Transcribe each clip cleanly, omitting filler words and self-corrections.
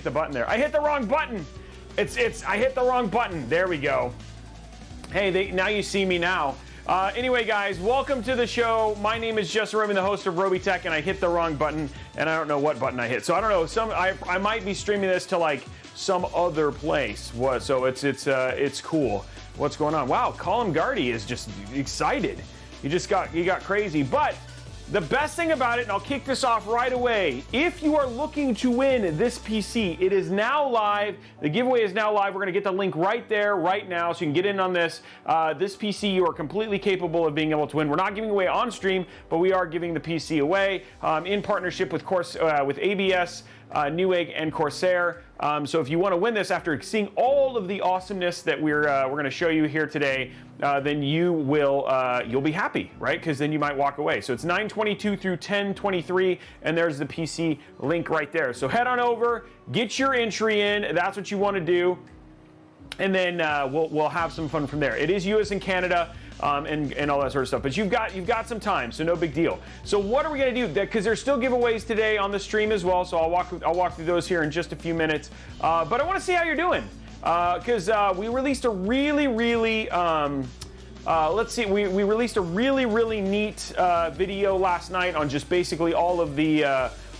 The button there. I hit the wrong button. I hit the wrong button. There we go. Hey, now you see me now. Anyway, guys, welcome to the show. My name is Jess Robey, the host of Robeytech, and I hit the wrong button, and I don't know what button I hit. So I don't know. I might be streaming this to like some other place. So it's cool. What's going on? Wow, Colin Gardy is just excited. You got crazy, but. The best thing about it, and I'll kick this off right away, if you are looking to win this PC, it is now live. The giveaway is now live. We're going to get the link right there, right now, so you can get in on this. This PC, you are completely capable of being able to win. We're not giving away on stream, but we are giving the PC away in partnership with ABS, Newegg, and Corsair. So if you want to win this after seeing all of the awesomeness that we're going to show you here today, then you'll be happy, right? Because then you might walk away. So it's 9/22 through 10/23, and there's the PC link right there. So head on over, get your entry in. That's what you want to do, and then we'll have some fun from there. It is US and Canada. And all that sort of stuff. But you've got some time, so no big deal. So what are we going to do? Because there's still giveaways today on the stream as well. So I'll walk through those here in just a few minutes. But I want to see how you're doing because we released a really let's see. We released a really neat video last night on just basically all of the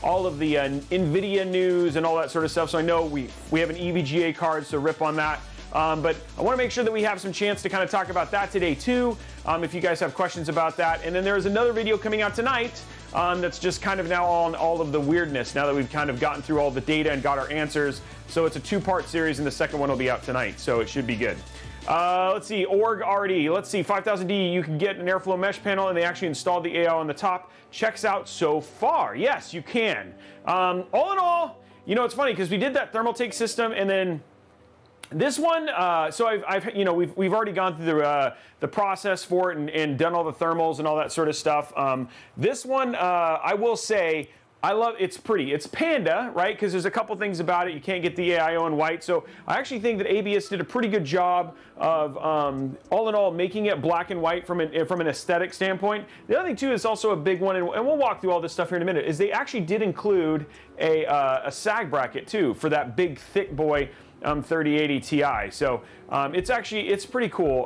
NVIDIA news and all that sort of stuff. So I know we have an EVGA card, so rip on that. But I want to make sure that we have some chance to kind of talk about that today too, if you guys have questions about that. And then there's another video coming out tonight that's just kind of now on all of the weirdness, now that we've kind of gotten through all the data and got our answers. So it's a two-part series, and the second one will be out tonight, so it should be good. Let's see, OrgRD. Let's see, 5000D, you can get an airflow mesh panel, and they actually installed the AI on the top. Checks out so far. Yes, you can. All in all, you know, it's funny because we did that thermal take system, and then this one, so we've already gone through the process for it and done all the thermals and all that sort of stuff. This one, I will say, I love. It's pretty. It's Panda, right? Because there's a couple things about it. You can't get the AIO in white, so I actually think that ABS did a pretty good job of, all in all, making it black and white from an aesthetic standpoint. The other thing too is also a big one, and we'll walk through all this stuff here in a minute. Is they actually did include a sag bracket too for that big thick boy. 3080 Ti. So it's pretty cool.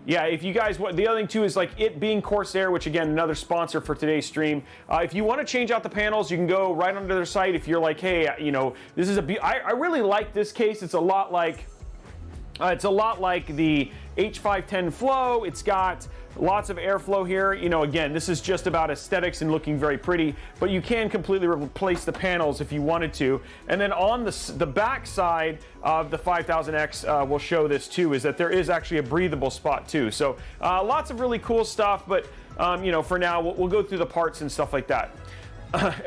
Yeah, if you guys want, the other thing too is like it being Corsair, which again, another sponsor for today's stream. If you want to change out the panels, you can go right onto their site. If you're like, hey, you know, this is I really like this case. It's a lot like the H510 Flow. It's got lots of airflow here. You know, again, this is just about aesthetics and looking very pretty, but you can completely replace the panels if you wanted to. And then on the back side of the 5000X, we'll show this too, is that there is actually a breathable spot too. So lots of really cool stuff, but you know, for now, we'll go through the parts and stuff like that.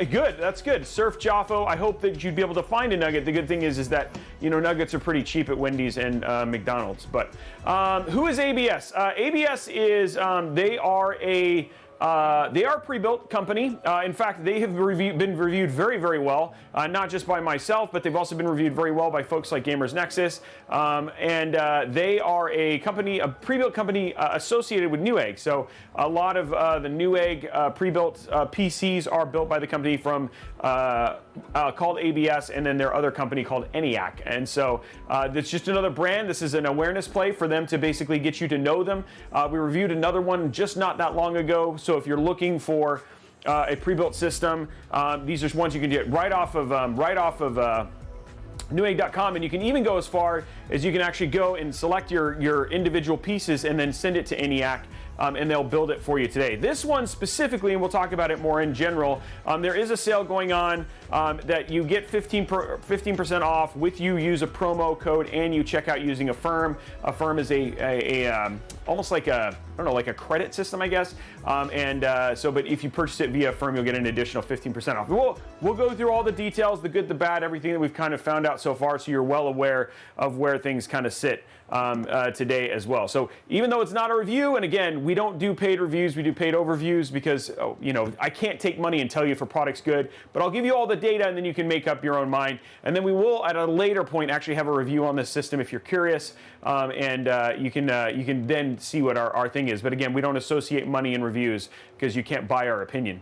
Good, that's good. Surf Jaffo, I hope that you'd be able to find a nugget. The good thing is that, you know, nuggets are pretty cheap at Wendy's and McDonald's. But who is ABS? ABS is, they are a pre-built company. In fact, they have been reviewed very, very well, not just by myself, but they've also been reviewed very well by folks like Gamers Nexus. They are a pre-built company associated with Newegg. So a lot of the Newegg pre-built PCs are built by the company from called ABS, and then their other company called ENIAC. And so it's just another brand. This is an awareness play for them to basically get you to know them. We reviewed another one just not that long ago. So if you're looking for a pre-built system, these are ones you can get right off of Newegg.com, and you can even go as far as you can actually go and select your individual pieces and then send it to ENIAC, and they'll build it for you today. This one specifically, and we'll talk about it more in general, there is a sale going on that you get 15% off with you use a promo code and you check out using Affirm. Affirm is almost like a, I don't know, like a credit system, I guess. But if you purchase it via Affirm, you'll get an additional 15% off. We'll go through all the details, the good, the bad, everything that we've kind of found out so far, so you're well aware of where things kind of sit today as well. So even though it's not a review, and again, we don't do paid reviews, we do paid overviews because, you know, I can't take money and tell you if a product's good, but I'll give you all the data and then you can make up your own mind. And then we will, at a later point, actually have a review on this system if you're curious, and you can then see what our thing is. But again, we don't associate money in reviews because you can't buy our opinion.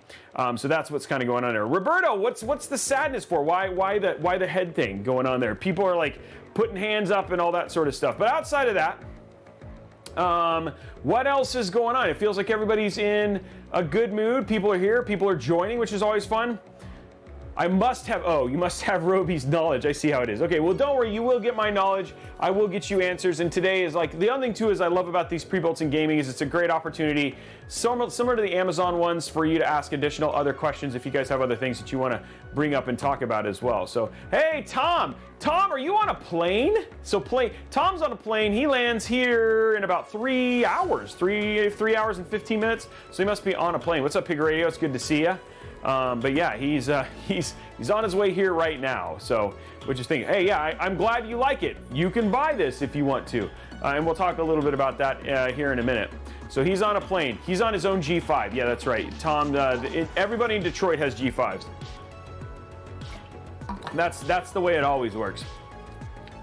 So that's what's kind of going on there. Roberto, what's the sadness for? Why the head thing going on there? People are like putting hands up and all that sort of stuff. But outside of that, what else is going on? It feels like everybody's in a good mood. People are here. People are joining, which is always fun. I must have, you must have Robey's knowledge. I see how it is. Okay, well, don't worry. You will get my knowledge. I will get you answers. And today is like, the other thing too is I love about these pre-builts in gaming is it's a great opportunity, similar to the Amazon ones, for you to ask additional other questions if you guys have other things that you want to bring up and talk about as well. So, hey, Tom, are you on a plane? Tom's on a plane. He lands here in about 3 hours, 3 hours and 15 minutes. So he must be on a plane. What's up, Pig Radio? It's good to see you. But yeah, he's on his way here right now. So we're just thinking, hey, yeah, I'm glad you like it. You can buy this if you want to, and we'll talk a little bit about that here in a minute. So he's on a plane. He's on his own G5. Yeah, that's right. Tom, everybody in Detroit has G5s. That's the way it always works.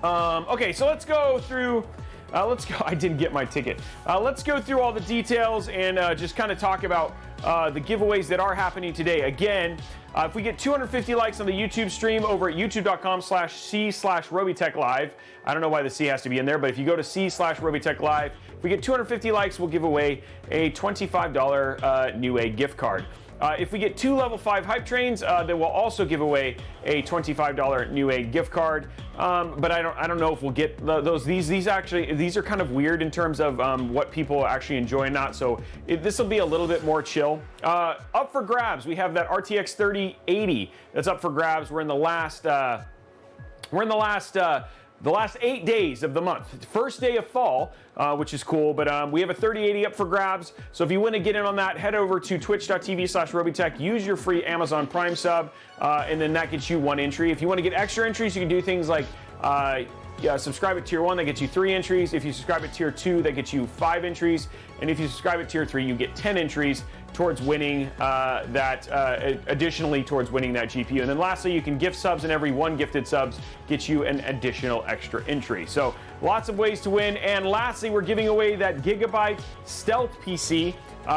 Okay, so let's go through. I didn't get my ticket. Let's go through all the details and just kind of talk about the giveaways that are happening today. Again, if we get 250 likes on the YouTube stream over at youtube.com/c/Robeytech Live, I don't know why the C has to be in there, but if you go to c/Robeytech Live, if we get 250 likes, we'll give away a $25 Newegg gift card. If we get 2 level 5 hype trains, then we'll also give away a $25 Newegg gift card. But I don't know if we'll get those. These are kind of weird in terms of what people actually enjoy and not. So this will be a little bit more chill. Up for grabs, we have that RTX 3080 that's up for grabs. We're in the last 8 days of the month. First day of fall, which is cool, but we have a 3080 up for grabs. So if you want to get in on that, head over to twitch.tv/Robeytech, use your free Amazon Prime sub, and then that gets you 1 entry. If you want to get extra entries, you can do things like subscribe at tier 1, that gets you 3 entries. If you subscribe at tier 2, that gets you 5 entries. And if you subscribe at tier 3, you get 10 entries towards winning additionally towards winning that GPU. And then lastly, you can gift subs, and every 1 gifted subs gets you an additional extra entry. So lots of ways to win. And lastly, we're giving away that Gigabyte Stealth PC.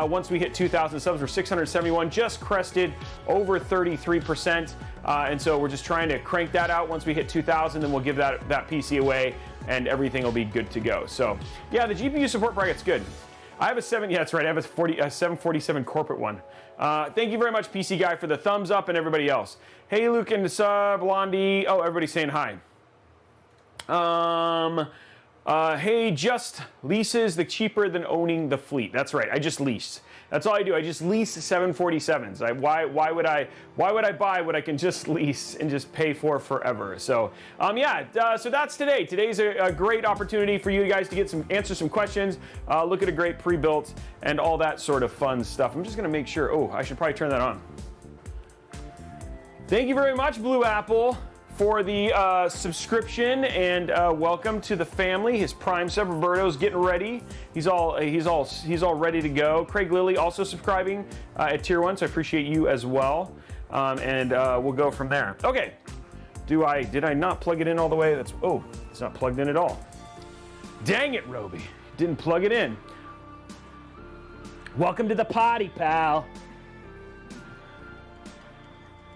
Once we hit 2,000 subs, we're 671, just crested over 33%. And so we're just trying to crank that out. Once we hit 2,000, then we'll give that PC away and everything will be good to go. So yeah, the GPU support bracket's good. I have a 747 corporate one. Thank you very much, PC Guy, for the thumbs up and everybody else. Hey, Luke and Sub, Blondie. Oh, everybody's saying hi. Hey, just leases the cheaper than owning the fleet. That's right. I just lease. That's all I do. I just lease 747s. Why would I buy what I can just lease and just pay for forever? So so that's today. Today's a great opportunity for you guys to get answer some questions, look at a great pre-built and all that sort of fun stuff. I'm just gonna make sure. Oh, I should probably turn that on. Thank you very much, Blue Apple, for the subscription, and welcome to the family. His Prime sub, Roberto's getting ready. He's all ready to go. Craig Lilly also subscribing at tier 1, so I appreciate you as well. And we'll go from there. Okay. Did I not plug it in all the way? It's not plugged in at all. Dang it, Robey. Didn't plug it in. Welcome to the party, pal.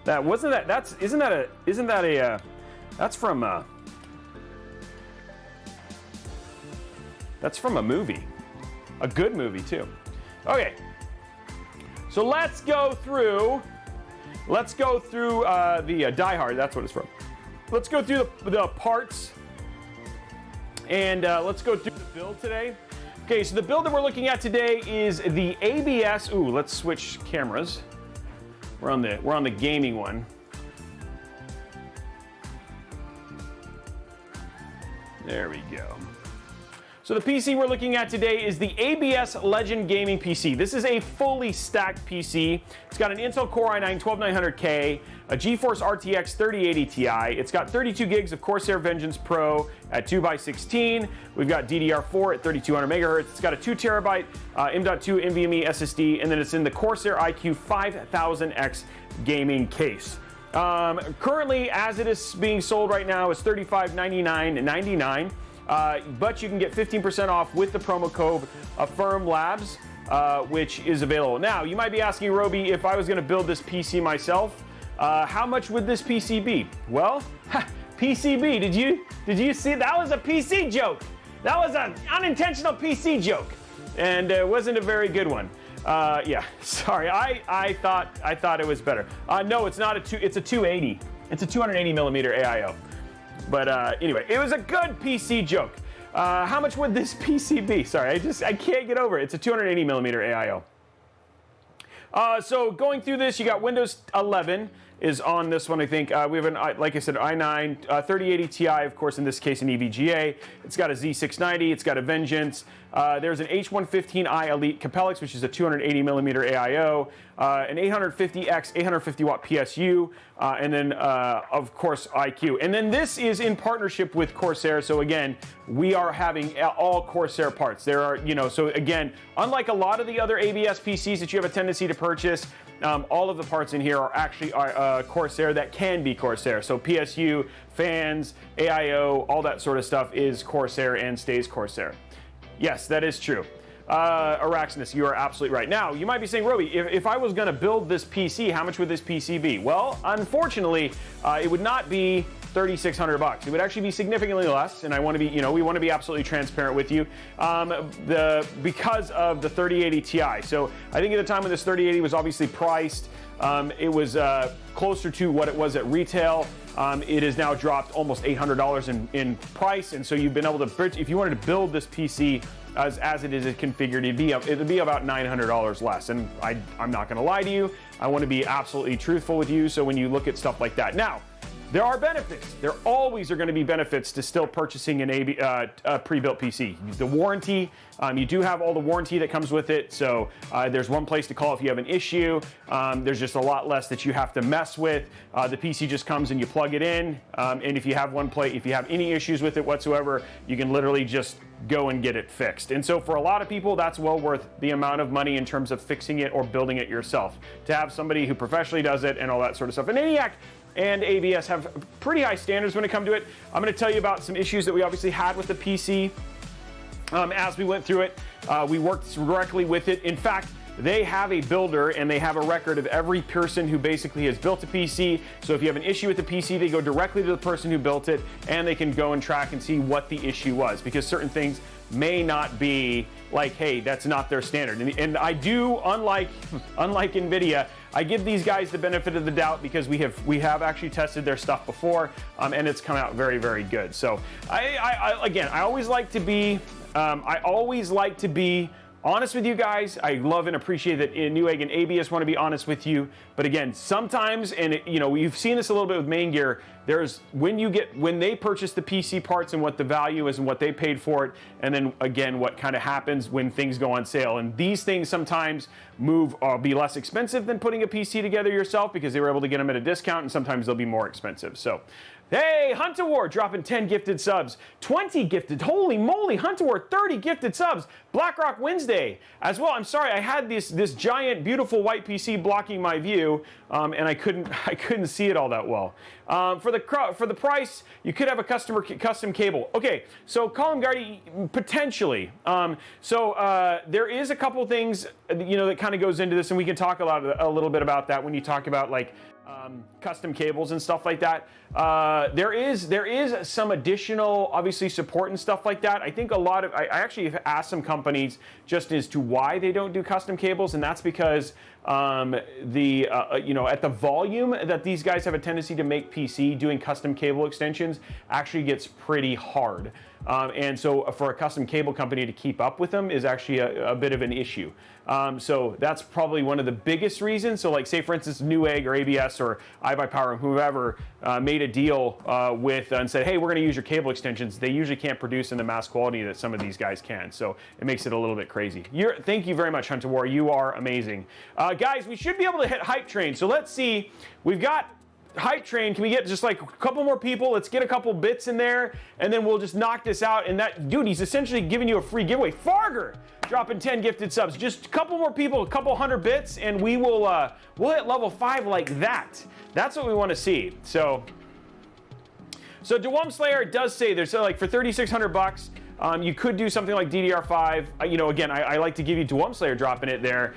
That's from a movie, a good movie too. Okay, so let's go through the Die Hard. That's what it's from. Let's go through the parts, and let's go through the build today. Okay, so the build that we're looking at today is the ABS. Ooh, let's switch cameras. We're on the gaming one. There we go. So the PC we're looking at today is the ABS Legend Gaming PC. This is a fully stacked PC. It's got an Intel Core i9-12900K, a GeForce RTX 3080 Ti. It's got 32 gigs of Corsair Vengeance Pro at 2x16. We've got DDR4 at 3200 megahertz. It's got a 2 terabyte M.2 NVMe SSD, and then it's in the Corsair iCUE 5000X gaming case. Currently, as it is being sold right now, is $3599.99. But you can get 15% off with the promo code Affirm Labs, which is available. Now, you might be asking, Robey, if I was going to build this PC myself, how much would this PC be? Well, PCB. Did you see? That was a PC joke. That was an unintentional PC joke, and it wasn't a very good one. Yeah, sorry. I thought it was better. No, it's not it's a 280. It's a 280 millimeter AIO. But anyway, it was a good PC joke. How much would this PC be? Sorry, I can't get over it. It's a 280 millimeter AIO. So going through this, you got Windows 11 is on this one, I think. We have like I said, i9 3080 Ti, of course, in this case, an EVGA. It's got a Z690. It's got a Vengeance. There's an H115i Elite Capellix, which is a 280 millimeter AIO, an 850X 850 watt PSU, and then, of course, iCUE. And then this is in partnership with Corsair. So again, we are having all Corsair parts. There are, so again, unlike a lot of the other ABS PCs that you have a tendency to purchase, all of the parts in here are actually Corsair that can be Corsair. So PSU, fans, AIO, all that sort of stuff is Corsair and stays Corsair. Yes, that is true. Araxinus, you are absolutely right. Now, you might be saying, Robey, if I was going to build this PC, how much would this PC be? Well, unfortunately, it would not be $3,600. It would actually be significantly less, and I want to be, we want to be absolutely transparent with you, because of the 3080 Ti. So I think at the time when this 3080 was obviously priced, it was closer to what it was at retail. It has now dropped almost $800 in price, and so you've been able to, if you wanted to build this PC as it is configured, it'd be about $900 less. And I'm not going to lie to you. I want to be absolutely truthful with you. So when you look at stuff like that, now there are benefits. There always are going to be benefits to still purchasing a pre-built PC. The warranty, you do have all the warranty that comes with it. So there's one place to call if you have an issue. There's just a lot less that you have to mess with. The PC just comes and you plug it in. And if you have if you have any issues with it whatsoever, you can literally just go and get it fixed. And so for a lot of people, that's well worth the amount of money in terms of fixing it or building it yourself. To have somebody who professionally does it and all that sort of stuff. And ENIAC and ABS have pretty high standards when it comes to it. I'm going to tell you about some issues that we obviously had with the PC as we went through it. We worked directly with it. In fact, they have a builder and they have a record of every person who basically has built a PC. So if you have an issue with the PC, they go directly to the person who built it and they can go and track and see what the issue was, because certain things may not be like, hey, that's not their standard. And I do, unlike NVIDIA, I give these guys the benefit of the doubt because we have actually tested their stuff before, and it's come out very, very good. So I always like to be honest with you guys. I love and appreciate that Newegg and ABS want to be honest with you. But again, sometimes, and we've seen this a little bit with Main Gear, there's when they purchase the PC parts and what the value is and what they paid for it, and then again what kind of happens when things go on sale. And these things sometimes be less expensive than putting a PC together yourself because they were able to get them at a discount, and sometimes they'll be more expensive. So hey, Hunt Award dropping 10 gifted subs, 20 gifted, holy moly, Hunt Award 30 gifted subs, BlackRock Wednesday as well. I'm sorry, I had this giant beautiful white PC blocking my view, and I couldn't see it all that well. For the price, you could have a custom cable. Okay, so Column Guardy, potentially. There is a couple things that kind of goes into this, and we can talk a little bit about that when you talk about like custom cables and stuff like that. There is some additional, obviously, support and stuff like that. I think I actually have asked some companies just as to why they don't do custom cables, and that's because at the volume that these guys have a tendency to make PC, doing custom cable extensions actually gets pretty hard. and so for a custom cable company to keep up with them is actually a bit of an issue. So that's probably one of the biggest reasons. So like say for instance Newegg or ABS or iBuyPower or whoever made a deal with and said, hey, we're going to use your cable extensions. They usually can't produce in the mass quality that some of these guys can. So it makes it a little bit crazy. Thank you very much, Hunter War. You are amazing. Guys, we should be able to hit Hype Train. So let's see. We've got Hype Train. Can we get just like a couple more people? Let's get a couple bits in there, and then we'll just knock this out. And that dude, he's essentially giving you a free giveaway. Farger dropping 10 gifted subs. Just a couple more people, a couple hundred bits, and we will we'll hit level 5 like that. That's what we want to see. So DeWom Slayer does say there's like for 3,600 bucks. You could do something like DDR5. You know, again, I like to give you DeWom Slayer dropping it there.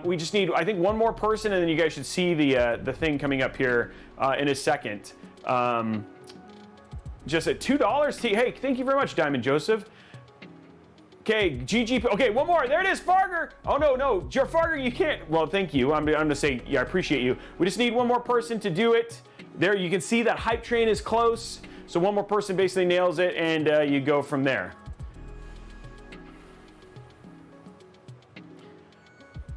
We just need, I think, one more person, and then you guys should see the thing coming up here in a second. Just at $2. Hey, thank you very much, Diamond Joseph. Okay, GG. Okay, one more. There it is, Farger. Oh no, Farger, you can't. Well, thank you. I'm gonna say, yeah, I appreciate you. We just need one more person to do it. There, you can see that Hype Train is close. So one more person basically nails it, and you go from there.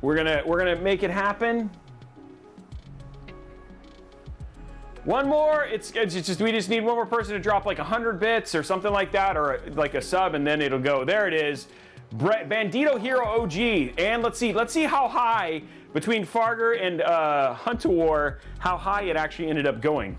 We're gonna make it happen. One more. It's just we just need one more person to drop like 100 bits or something like that, or like a sub, and then it'll go. There it is. Bandito Hero OG. And let's see how high between Farger and Hunter War, how high it actually ended up going.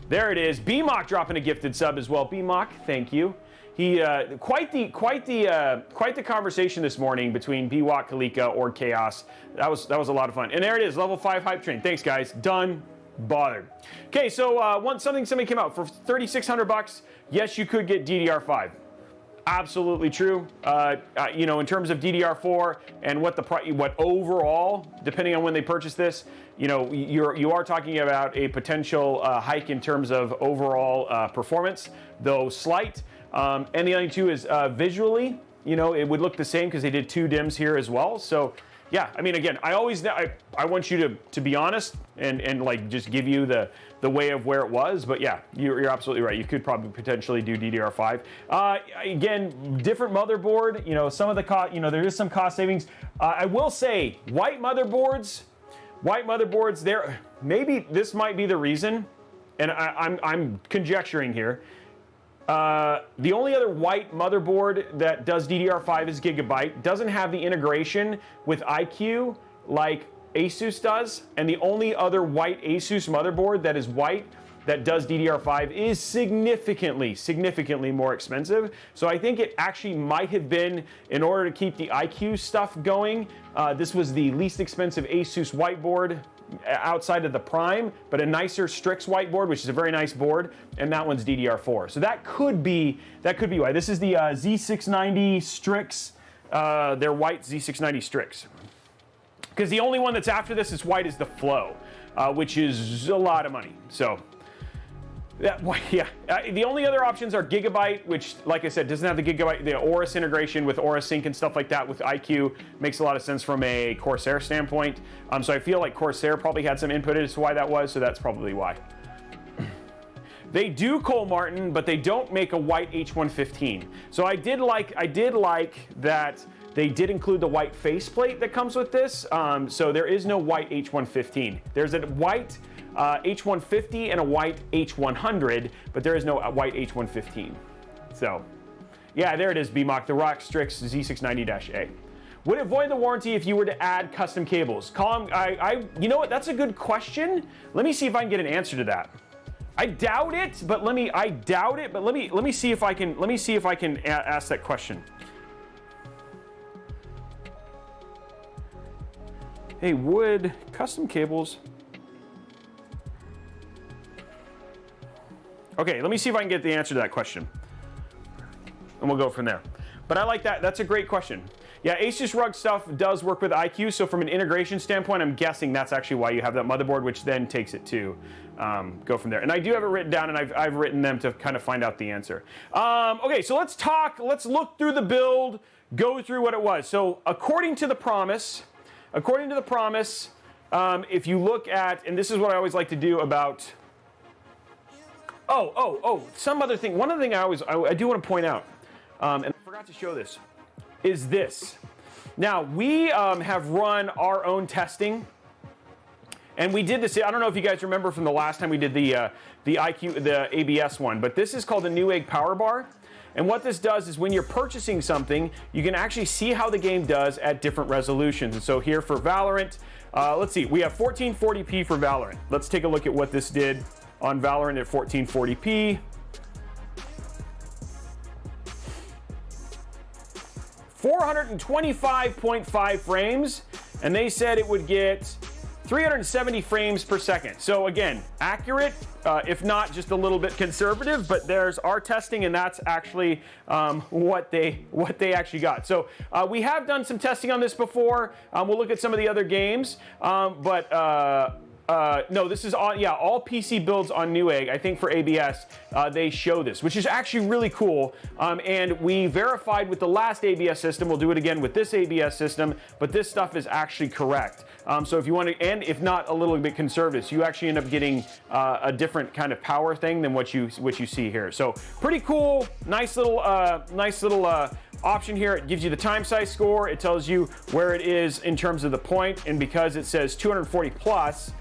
There it is. BMOC dropping a gifted sub as well. BMOC, thank you. He quite the conversation this morning between BWOC, Kalika, or Chaos. That was a lot of fun. And there it is, level 5 Hype Train. Thanks guys. Done. Bothered. Okay, so somebody came out for 3,600 bucks. Yes, you could get DDR5. Absolutely true. You know, in terms of DDR4 and what overall, depending on when they purchase this, you know, you are talking about a potential hike in terms of overall performance, though slight. And the only two is visually, you know, it would look the same because they did 2 DIMMs here as well. So yeah, I mean, again, I want you to be honest and like just give you the way of where it was. But yeah, you're absolutely right. You could probably potentially do DDR5. Again, different motherboard. You know, some of the cost. You know, there is some cost savings. I will say, white motherboards. There, maybe this might be the reason, and I'm conjecturing here. The only other white motherboard that does DDR5 is Gigabyte. Doesn't have the integration with iCUE like Asus does. And the only other white Asus motherboard that is white that does DDR5 is significantly more expensive. So I think it actually might have been, in order to keep the iCUE stuff going, this was the least expensive Asus whiteboard outside of the Prime, but a nicer Strix whiteboard, which is a very nice board, and that one's DDR4. So that could be why. This is the Z690 Strix, their white Z690 Strix. Because the only one that's after this is white is the Flow, which is a lot of money. So yeah, the only other options are Gigabyte, which, like I said, doesn't have the Gigabyte, the Aorus integration with Aorus Sync and stuff like that with iCUE. Makes a lot of sense from a Corsair standpoint. So I feel like Corsair probably had some input as to why that was, so that's probably why. They do, Cole Martin, but they don't make a white H115. So I did like that they did include the white faceplate that comes with this. So there is no white H115. There's a white H150 and a white H100, but there is no white H115. So, yeah, there it is, BMOC, the Rock Strix Z690-A. Would it void the warranty if you were to add custom cables? Colin, you know what? That's a good question. Let me see if I can get an answer to that. I doubt it, but let me see if I can ask that question. Hey, would custom cables? Okay, let me see if I can get the answer to that question. And we'll go from there. But I like that. That's a great question. Yeah, Asus RUG stuff does work with iCUE, so from an integration standpoint, I'm guessing that's actually why you have that motherboard, which then takes it to go from there. And I do have it written down, and I've written them to kind of find out the answer. Okay, so let's look through the build, go through what it was. So according to the promise, if you look at, and this is what I always like to do about, some other thing. One other thing I do want to point out. and I forgot to show this, is this. Now, we have run our own testing, and we did this. I don't know if you guys remember from the last time we did the iCUE, the ABS one, but this is called the Newegg Power Bar. And what this does is when you're purchasing something, you can actually see how the game does at different resolutions. And so here for Valorant, let's see, we have 1440p for Valorant. Let's take a look at what this did on Valorant at 1440p. 425.5 frames, and they said it would get 370 frames per second. So again, accurate, if not just a little bit conservative, but there's our testing, and that's actually what they actually got. So we have done some testing on this before. We'll look at some of the other games, no, this is all PC builds on Newegg. I think for ABS, they show this, which is actually really cool. And we verified with the last ABS system. We'll do it again with this ABS system, but this stuff is actually correct. So if you want to, and if not a little bit conservative, so you actually end up getting a different kind of power thing than what you see here. So pretty cool, nice little option here. It gives you the time size score. It tells you where it is in terms of the point, and because it says 240 plus.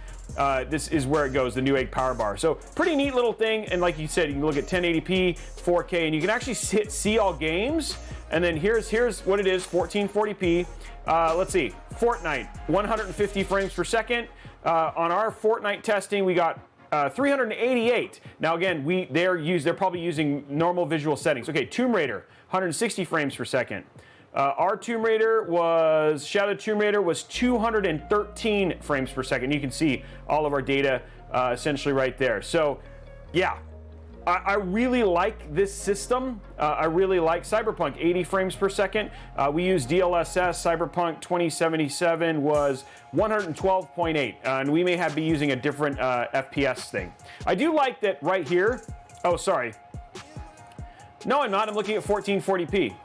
This is where it goes, the Newegg Power Bar. So pretty neat little thing, and like you said, you can look at 1080p, 4K, and you can actually see all games. And then here's what it is, 1440p. Let's see, Fortnite, 150 frames per second. On our Fortnite testing, we got 388. Now again, they're probably using normal visual settings. Okay, Tomb Raider, 160 frames per second. Our Shadow Tomb Raider was 213 frames per second. You can see all of our data essentially right there. So yeah, I really like this system. I really like Cyberpunk, 80 frames per second. We use DLSS. Cyberpunk 2077 was 112.8, and we may be using a different FPS thing. I do like that right here. Oh, sorry. No, I'm not. I'm looking at 1440p.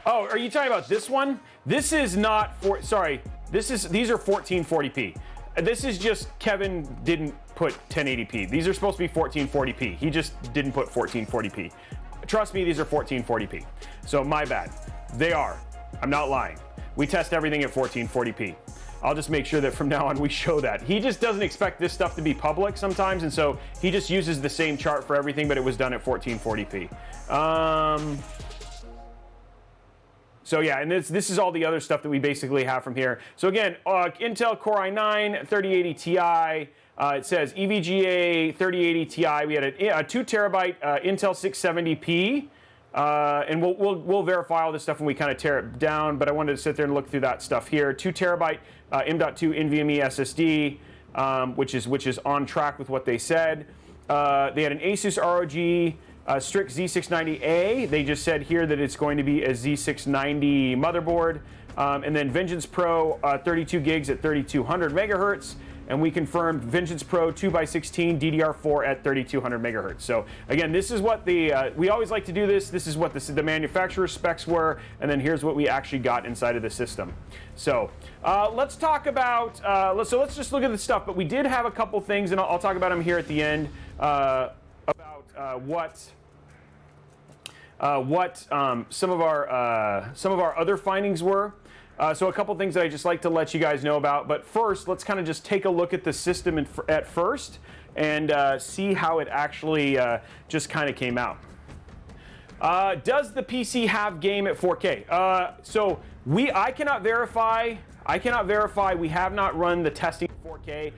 Oh, are you talking about this one? This is not these are 1440p. This is just Kevin didn't put 1080p. These are supposed to be 1440p. He just didn't put 1440p. Trust me, these are 1440p. So my bad. They are. I'm not lying. We test everything at 1440p. I'll just make sure that from now on we show that. He just doesn't expect this stuff to be public sometimes, and so he just uses the same chart for everything, but it was done at 1440p. So yeah, and this is all the other stuff that we basically have from here. So again, Intel Core i9 3080 Ti. It says EVGA 3080 Ti. We had a 2 terabyte Intel 670p, and we'll verify all this stuff when we kind of tear it down. But I wanted to sit there and look through that stuff here. 2 terabyte M.2 NVMe SSD, which is on track with what they said. They had an Asus ROG. Strix Z690A, they just said here that it's going to be a Z690 motherboard. And then Vengeance Pro 32 gigs at 3200 megahertz. And we confirmed Vengeance Pro 2x16 DDR4 at 3200 megahertz. So again, this is what we always like to do this. This is what the manufacturer specs were. And then here's what we actually got inside of the system. So let's talk about, let's just look at the stuff. But we did have a couple things, and I'll talk about them here at the end. What some of our other findings were. So a couple things that I just like to let you guys know about. But first, let's kind of just take a look at the system at first and see how it actually just kind of came out. Does the PC have game at 4K? So I cannot verify. We have not run the testing at 4K.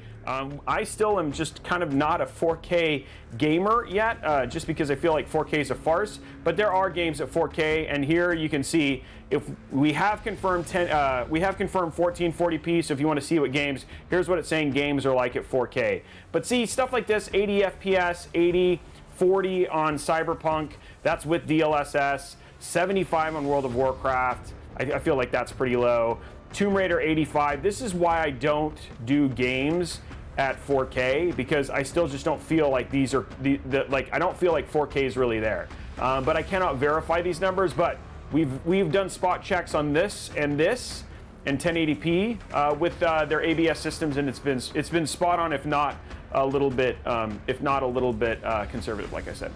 I still am just kind of not a 4K gamer yet, just because I feel like 4K is a farce. But there are games at 4K, and here you can see if we have confirmed 1440p. So if you want to see what games, here's what it's saying games are like at 4K. But see stuff like this, 80 FPS, 80, 40 on Cyberpunk. That's with DLSS. 75 on World of Warcraft. I feel like that's pretty low. Tomb Raider 85. This is why I don't do games at 4K, because I still just don't feel like these are I don't feel like 4K is really there. But I cannot verify these numbers. But we've done spot checks on this and 1080p with their ABS systems, and it's been spot on, if not a little bit conservative, like I said.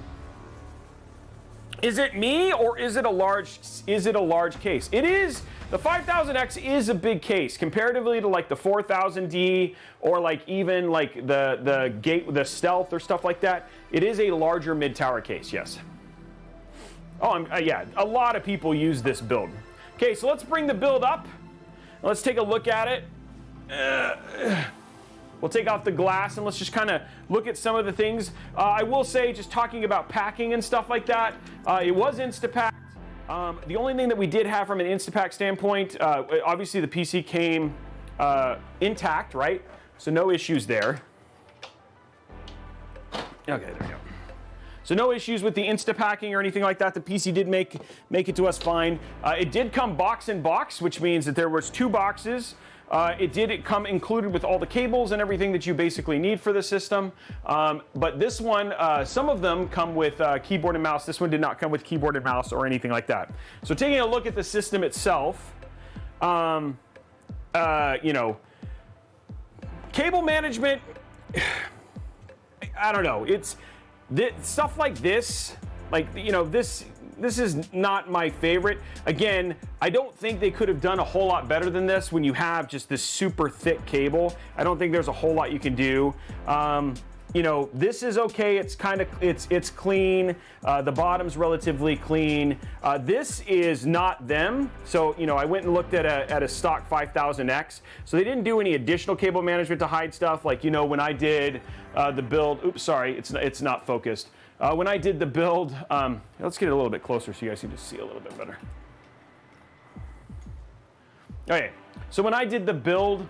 Is it me, or is it a large case? It is. The 5000X is a big case comparatively to like the 4000D or like even like the Stealth or stuff like that. It is a larger mid-tower case, yes. Oh, yeah, a lot of people use this build. Okay, so let's bring the build up. Let's take a look at it. We'll take off the glass and let's just kind of look at some of the things. I will say, just talking about packing and stuff like that, it was Instapacked. The only thing that we did have from an Instapack standpoint, obviously the PC came intact, right? So no issues there. Okay, there we go. So no issues with the Instapacking or anything like that. The PC did make it to us fine. It did come box in box, which means that there was 2 boxes. It did come included with all the cables and everything that you basically need for the system. But this one, some of them come with keyboard and mouse. This one did not come with keyboard and mouse or anything like that. So taking a look at the system itself, you know, cable management, I don't know. It's stuff like this, like, you know, this is not my favorite. Again, I don't think they could have done a whole lot better than this when you have just this super thick cable. I don't think there's a whole lot you can do. You know, this is okay. It's kind of, it's clean. The bottom's relatively clean. This is not them. So, you know, I went and looked at a stock 5000X. So they didn't do any additional cable management to hide stuff. Like, you know, when I did the build, oops, sorry, it's not focused. When I did the build, let's get it a little bit closer so you guys can just see a little bit better. Okay, so when I did the build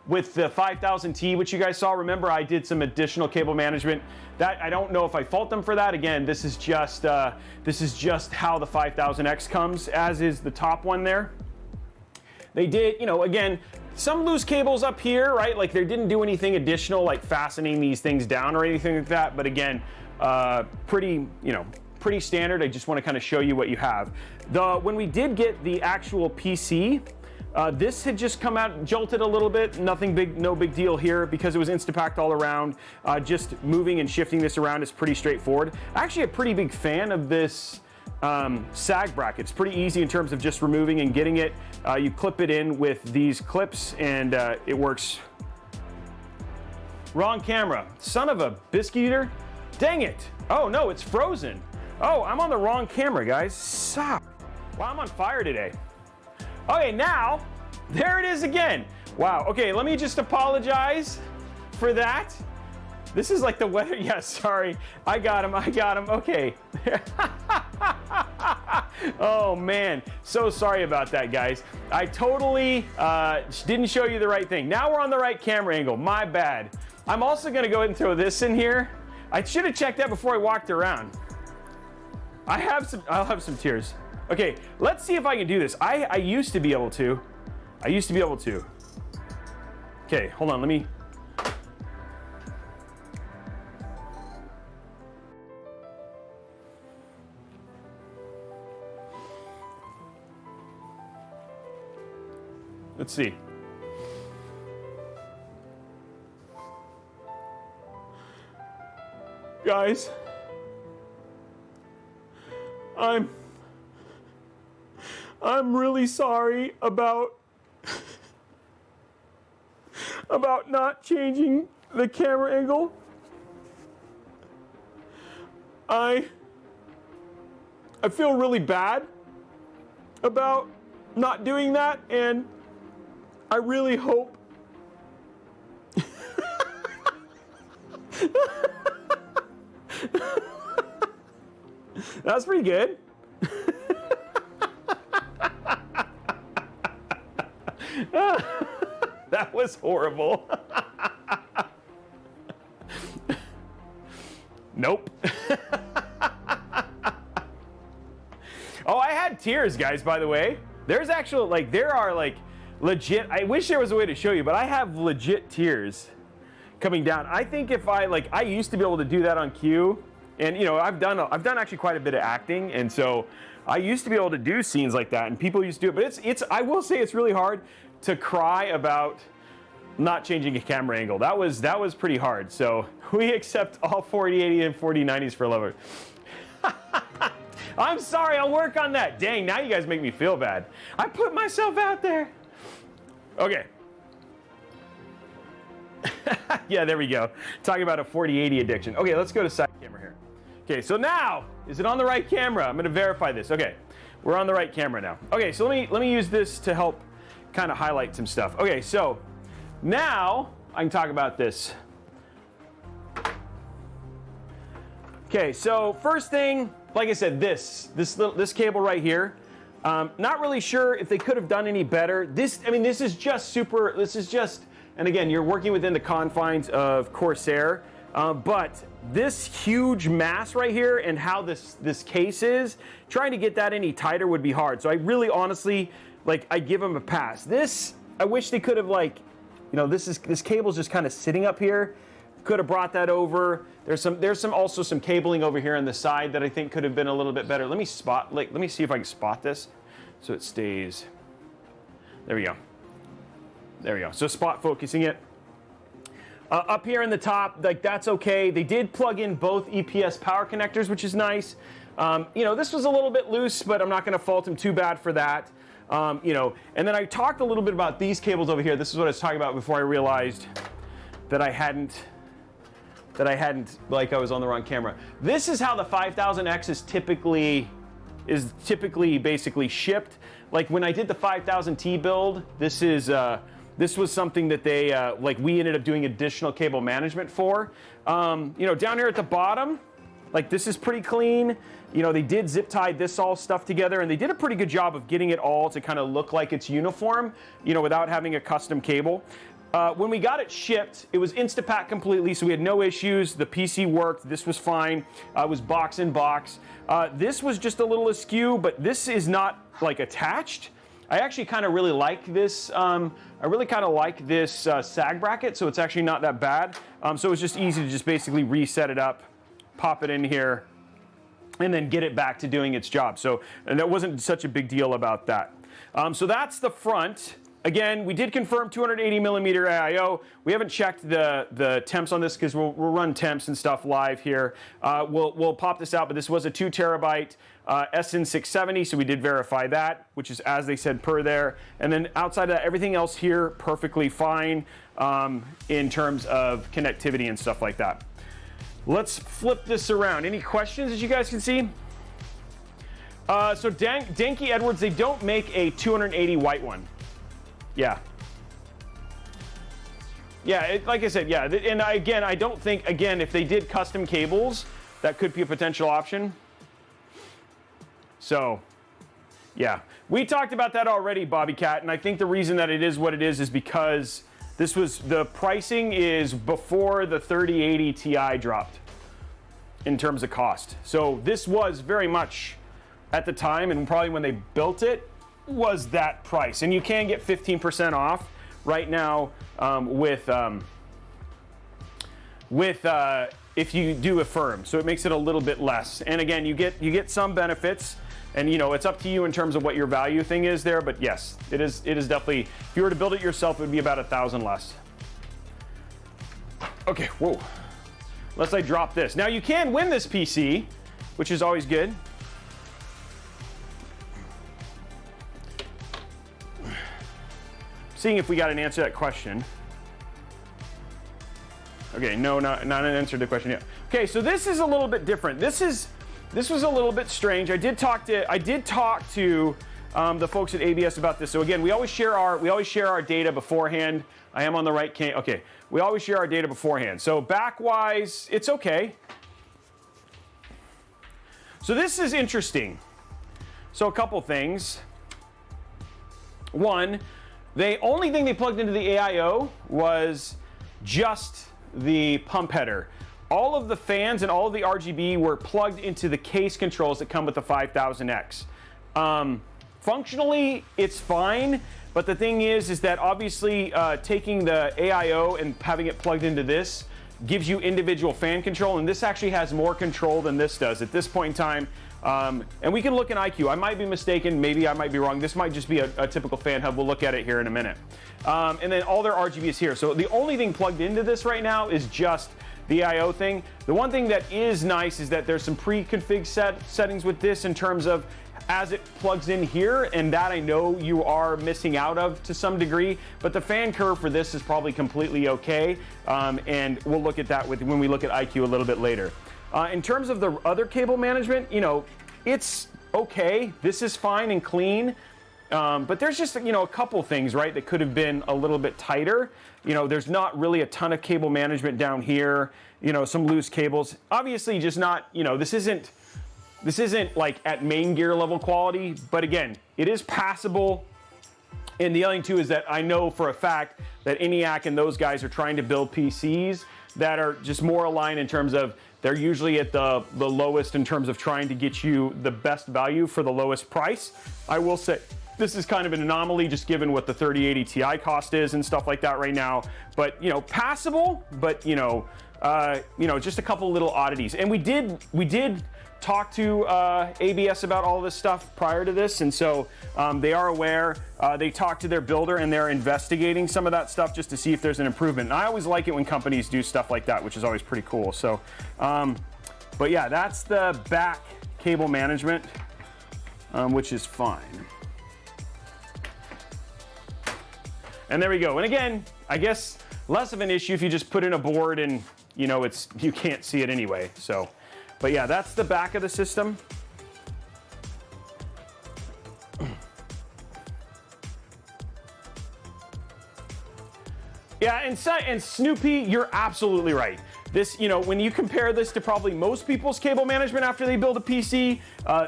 with the 5000T, which you guys saw, remember I did some additional cable management. That I don't know if I fault them for that. Again, this is just how the 5000X comes, as is the top one there. They did, you know, again, some loose cables up here, right? Like they didn't do anything additional, like fastening these things down or anything like that. But again, pretty standard. I just want to kind of show you what you have. When we did get the actual PC, this had just come out, jolted a little bit. Nothing big, no big deal here because it was Instapacked all around. Just moving and shifting this around is pretty straightforward. Actually, a pretty big fan of this sag bracket. It's pretty easy in terms of just removing and getting it. You clip it in with these clips and it works. Wrong camera. Son of a biscuit eater. Dang it. Oh no, it's frozen. Oh, I'm on the wrong camera, guys. Stop. Wow, I'm on fire today. Okay, now, there it is again. Wow, okay, let me just apologize for that. This is like the weather. Yeah, sorry. I got him. Okay. Oh, man. So sorry about that, guys. I totally didn't show you the right thing. Now we're on the right camera angle. My bad. I'm also going to go ahead and throw this in here. I should have checked that before I walked around. I'll have some tears. Okay, let's see if I can do this. I used to be able to. Okay, hold on. Let me. Let's see. Guys, I'm really sorry about not changing the camera angle. I feel really bad about not doing that, and I really hope that's pretty good. That was horrible. Nope. Oh, I had tears, guys, by the way. There's actual, like, there are, like, legit, I wish there was a way to show you, but I have legit tears coming down. I think if I used to be able to do that on iCUE, and, you know, I've done actually quite a bit of acting, and so I used to be able to do scenes like that, and people used to do it, but I will say it's really hard to cry about not changing a camera angle. That was pretty hard. So we accept all 4080 and 4090s for love of it. I'm sorry, I'll work on that. Dang, now you guys make me feel bad. I put myself out there. Okay. Yeah, there we go. Talking about a 4080 addiction. Okay, let's go to side camera here. Okay, so now, is it on the right camera? I'm gonna verify this. Okay, we're on the right camera now. Okay, so let me use this to help kind of highlight some stuff. Okay, so now I can talk about this. Okay, so first thing, like I said, this cable right here. Not really sure if they could have done any better. This is just super. This is just, and again, you're working within the confines of Corsair, but this huge mass right here and how this case is, trying to get that any tighter would be hard. So I really, honestly, like, I give them a pass. This, I wish they could have, like, you know, this cable's just kind of sitting up here. Could have brought that over. There's also some cabling over here on the side that I think could have been a little bit better. Let me see if I can spot this so it stays. There we go. There we go. So spot focusing it. Up here in the top, like, that's okay. They did plug in both EPS power connectors, which is nice. You know, this was a little bit loose, but I'm not going to fault them too bad for that. You know, and then I talked a little bit about these cables over here. This is what I was talking about before I realized that I hadn't, like, I was on the wrong camera. This is how the 5000X is typically basically shipped. Like, when I did the 5000T build, this was something that they, like, we ended up doing additional cable management for. You know, down here at the bottom, like, this is pretty clean. You know, they did zip tie this all stuff together, and they did a pretty good job of getting it all to kind of look like it's uniform, you know, without having a custom cable. When we got it shipped, it was Instapack completely, so we had no issues. The PC worked. This was fine. It was box in box. This was just a little askew, but this is not, like, attached. I actually kind of really like this. I really kind of like this sag bracket, so it's actually not that bad. So it's just easy to just basically reset it up, pop it in here, and then get it back to doing its job. So, and that wasn't such a big deal about that. So that's the front. Again, we did confirm 280 millimeter AIO. We haven't checked the temps on this because we'll run temps and stuff live here. We'll pop this out, but this was a 2 terabyte SN670, so we did verify that, which is as they said per there. And then outside of that, everything else here perfectly fine in terms of connectivity and stuff like that. Let's flip this around. Any questions as you guys can see? So Danky Edwards, they don't make a 280 white one. Yeah. Yeah, like I said, yeah. And again, I don't think, again, if they did custom cables, that could be a potential option. So, yeah. We talked about that already, Bobby Cat, and I think the reason that it is what it is because the pricing is before the 3080 Ti dropped in terms of cost. So this was very much at the time, and probably when they built it, was that price. And you can get 15% off right now if you do Affirm. So it makes it a little bit less. And again, you get some benefits, and you know, it's up to you in terms of what your value thing is there, but yes, it is definitely, if you were to build it yourself, it would be about $1,000 less. Okay, whoa. Unless I drop this. Now you can win this PC, which is always good. Seeing if we got an answer to that question. Okay, no, not an answer to the question yet. Okay, so this is a little bit different. This was a little bit strange. I did talk to the folks at ABS about this. So again, we always share our data beforehand. I am on the right cam. Okay, we always share our data beforehand. So back-wise, it's okay. So this is interesting. So a couple things. One, the only thing they plugged into the AIO was just the pump header. All of the fans and all of the RGB were plugged into the case controls that come with the 5000X. Functionally, it's fine, but the thing is that obviously taking the AIO and having it plugged into this gives you individual fan control, and this actually has more control than this does at this point in time. And we can look in iCUE. I might be mistaken, maybe I might be wrong. This might just be a typical fan hub. We'll look at it here in a minute. And then all their RGB is here. So the only thing plugged into this right now is just the I/O thing. The one thing that is nice is that there's some pre-config settings with this in terms of as it plugs in here, and that I know you are missing out of to some degree, but the fan curve for this is probably completely okay, and we'll look at that when we look at iCUE a little bit later. In terms of the other cable management, you know, it's okay. This is fine and clean, but there's just, you know, a couple things, right, that could have been a little bit tighter. You know, there's not really a ton of cable management down here, you know, some loose cables. Obviously just not, you know, this isn't like at main gear level quality, but again, it is passable. And the other thing too is that I know for a fact that ENIAC and those guys are trying to build PCs that are just more aligned in terms of they're usually at the lowest in terms of trying to get you the best value for the lowest price. I will say this is kind of an anomaly just given what the 3080 Ti cost is and stuff like that right now. But, you know, passable, but, you know, just a couple little oddities. And we did talk to ABS about all this stuff prior to this, and so they are aware. They talked to their builder and they're investigating some of that stuff just to see if there's an improvement. And I always like it when companies do stuff like that, which is always pretty cool. So, but yeah, that's the back cable management, which is fine. And there we go. And again, I guess less of an issue if you just put in a board and, you know, you can't see it anyway. So. But yeah, that's the back of the system. Yeah, and Snoopy, you're absolutely right. This, you know, when you compare this to probably most people's cable management after they build a PC,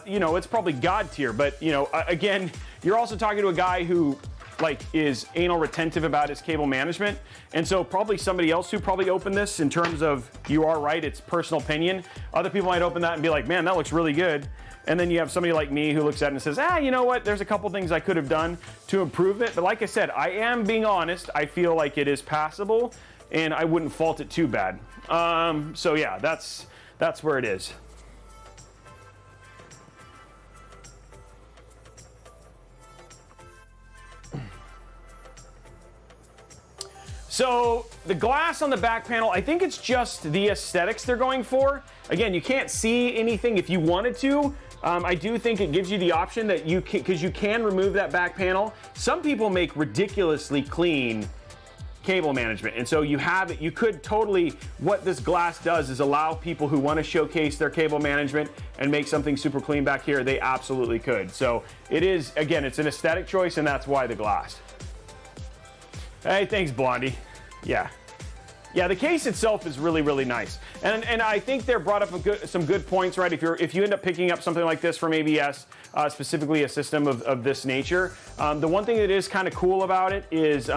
you know, it's probably God tier. But, you know, again, you're also talking to a guy who like is anal retentive about his cable management, and so probably somebody else who probably opened this, in terms of, you are right, it's personal opinion. Other people might open that and be like, man, that looks really good. And then you have somebody like me who looks at it and says, you know what, there's a couple things I could have done to improve it. But like I said, I am being honest. I feel like it is passable and I wouldn't fault it too bad. So yeah, that's where it is. So the glass on the back panel, I think it's just the aesthetics they're going for. Again, you can't see anything if you wanted to. I do think it gives you the option that you can, because you can remove that back panel. Some people make ridiculously clean cable management, and so you have it. You could totally, what this glass does is allow people who want to showcase their cable management and make something super clean back here. They absolutely could. So it is, again, it's an aesthetic choice, and that's why the glass. Hey, thanks, Blondie. Yeah. Yeah, the case itself is really, really nice. And I think they're brought up some good points, right? If you end up picking up something like this from ABS, specifically a system of this nature, the one thing that is kind of cool about it is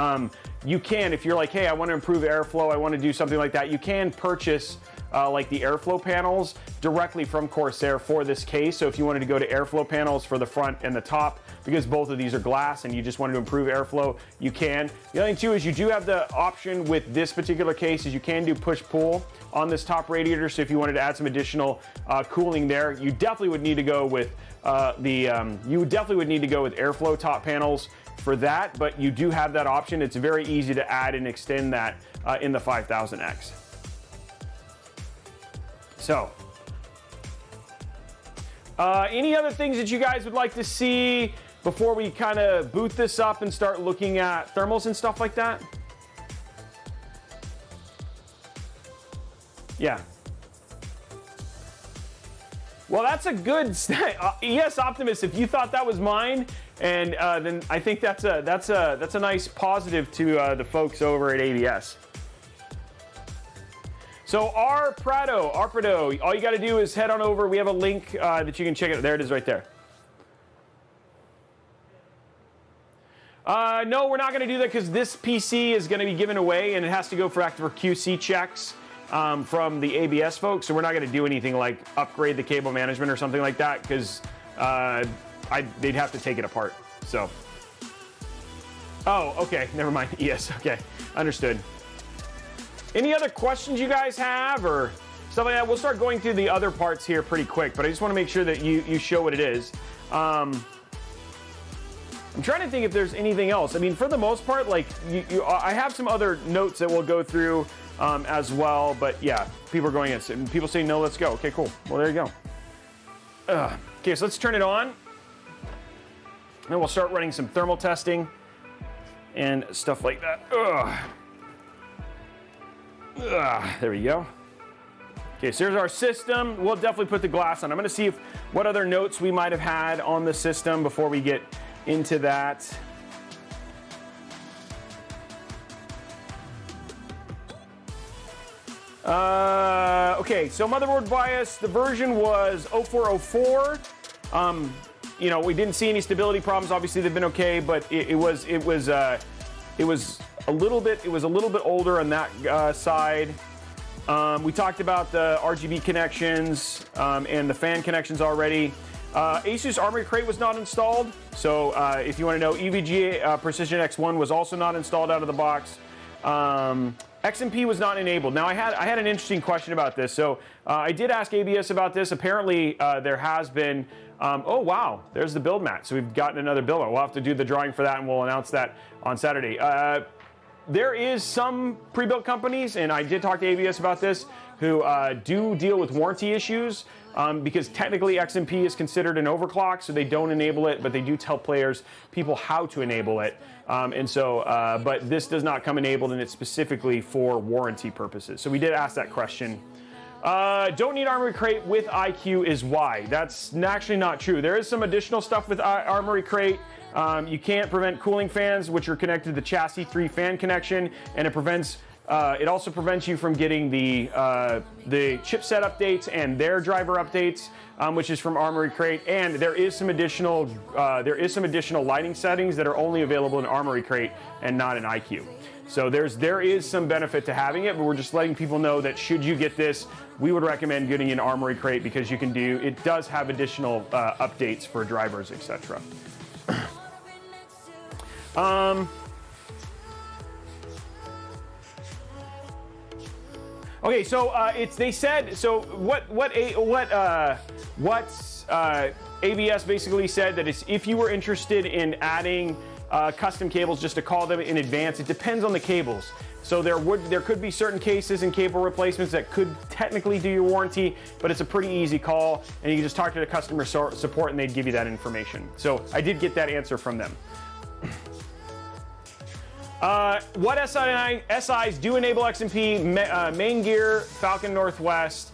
you can, if you're like, hey, I want to improve airflow, I want to do something like that, you can purchase like the airflow panels directly from Corsair for this case. So if you wanted to go to airflow panels for the front and the top, because both of these are glass and you just wanted to improve airflow, you can. The other thing too is you do have the option with this particular case is you can do push-pull on this top radiator. So if you wanted to add some additional cooling there, you definitely would need to go with airflow top panels for that, but you do have that option. It's very easy to add and extend that in the 5000X. So, any other things that you guys would like to see before we kind of boot this up and start looking at thermals and stuff like that? Yeah. Well, that's a good yes, Optimus. If you thought that was mine, and then I think that's a nice positive to the folks over at ABS. So our Prado, all you got to do is head on over. We have a link that you can check it. There it is right there. No, we're not going to do that because this PC is going to be given away and it has to go for QC checks from the ABS folks. So we're not going to do anything like upgrade the cable management or something like that because they'd have to take it apart. So, oh, okay, never mind. Yes, okay, understood. Any other questions you guys have or stuff like that? We'll start going through the other parts here pretty quick, but I just want to make sure that you show what it is. I'm trying to think if there's anything else. I mean, for the most part, like I have some other notes that we'll go through as well. But yeah, people are going in, and people say no, let's go. Okay, cool. Well, there you go. Okay, so let's turn it on. And we'll start running some thermal testing and stuff like that. There we go. Okay, so here's our system. We'll definitely put the glass on. I'm gonna see what other notes we might have had on the system before we get into that. Okay, so motherboard BIOS, the version was 0404. You know, we didn't see any stability problems. Obviously, they've been okay, but it was a little bit older on that side. We talked about the RGB connections and the fan connections already. Asus Armory Crate was not installed, so if you want to know, EVGA Precision X1 was also not installed out of the box. XMP was not enabled. Now I had an interesting question about this. So I did ask ABS about this. Apparently there has been. Oh wow, there's the build mat. So we've gotten another build mat. We'll have to do the drawing for that, and we'll announce that on Saturday. There is some pre-built companies, and I did talk to ABS about this, who do deal with warranty issues because technically XMP is considered an overclock, so they don't enable it, but they do tell people how to enable it. But this does not come enabled, and it's specifically for warranty purposes. So we did ask that question. Don't need Armory Crate with iCUE is why. That's actually not true. There is some additional stuff with Armory Crate. You can't prevent cooling fans, which are connected to the chassis 3 fan connection, and it also prevents you from getting the chipset updates and their driver updates, which is from Armory Crate. And there is some additional lighting settings that are only available in Armory Crate and not in iCUE. So there is some benefit to having it, but we're just letting people know that should you get this, we would recommend getting an Armory Crate because it does have additional updates for drivers, etc. Okay, so they said, so what ABS basically said that it's if you were interested in adding custom cables, just to call them in advance. It depends on the cables. So there could be certain cases and cable replacements that could technically do your warranty, but it's a pretty easy call, and you can just talk to the customer support and they'd give you that information. So I did get that answer from them. What SIs do enable XMP? Main gear, Falcon Northwest.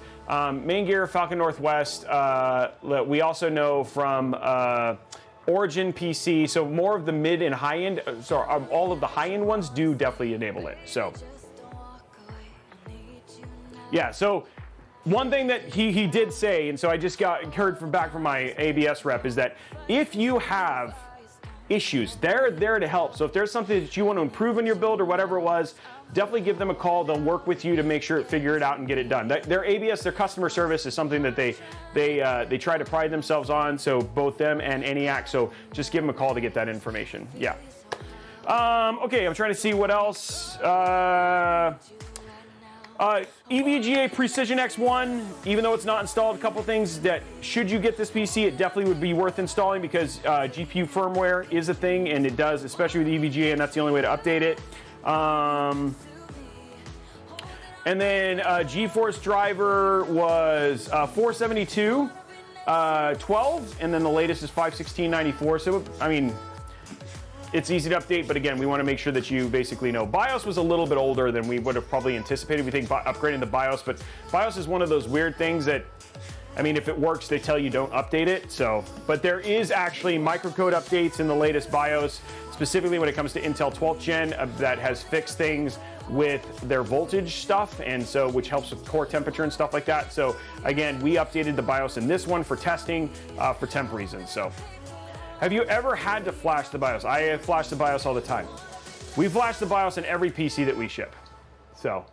We also know from Origin PC, so more of the mid and high end, all of the high end ones do definitely enable it. So, yeah, so one thing that he did say, and so I just heard back from my ABS rep, is that if you have issues, they're there to help. So if there's something that you want to improve in your build or whatever it was, definitely give them a call. They'll work with you to make sure figure it out and get it done. Their ABS, their customer service is something that they try to pride themselves on. So both them and ENIAC. So just give them a call to get that information. Yeah. Okay, I'm trying to see what else. EVGA Precision X1, even though it's not installed, a couple things that should you get this PC, it definitely would be worth installing because GPU firmware is a thing, and it does, especially with EVGA, and that's the only way to update it. And then GeForce driver was 472, 12, and then the latest is 51694. So, I mean, it's easy to update, but again, we want to make sure that you basically know. BIOS was a little bit older than we would have probably anticipated. We think upgrading the BIOS, but BIOS is one of those weird things that, I mean, if it works, they tell you don't update it. So, but there is actually microcode updates in the latest BIOS, specifically when it comes to Intel 12th Gen, that has fixed things with their voltage stuff, and so which helps with core temperature and stuff like that. So again, we updated the BIOS in this one for testing for temp reasons. So. Have you ever had to flash the BIOS? I have flashed the BIOS all the time. We flash the BIOS in every PC that we ship. So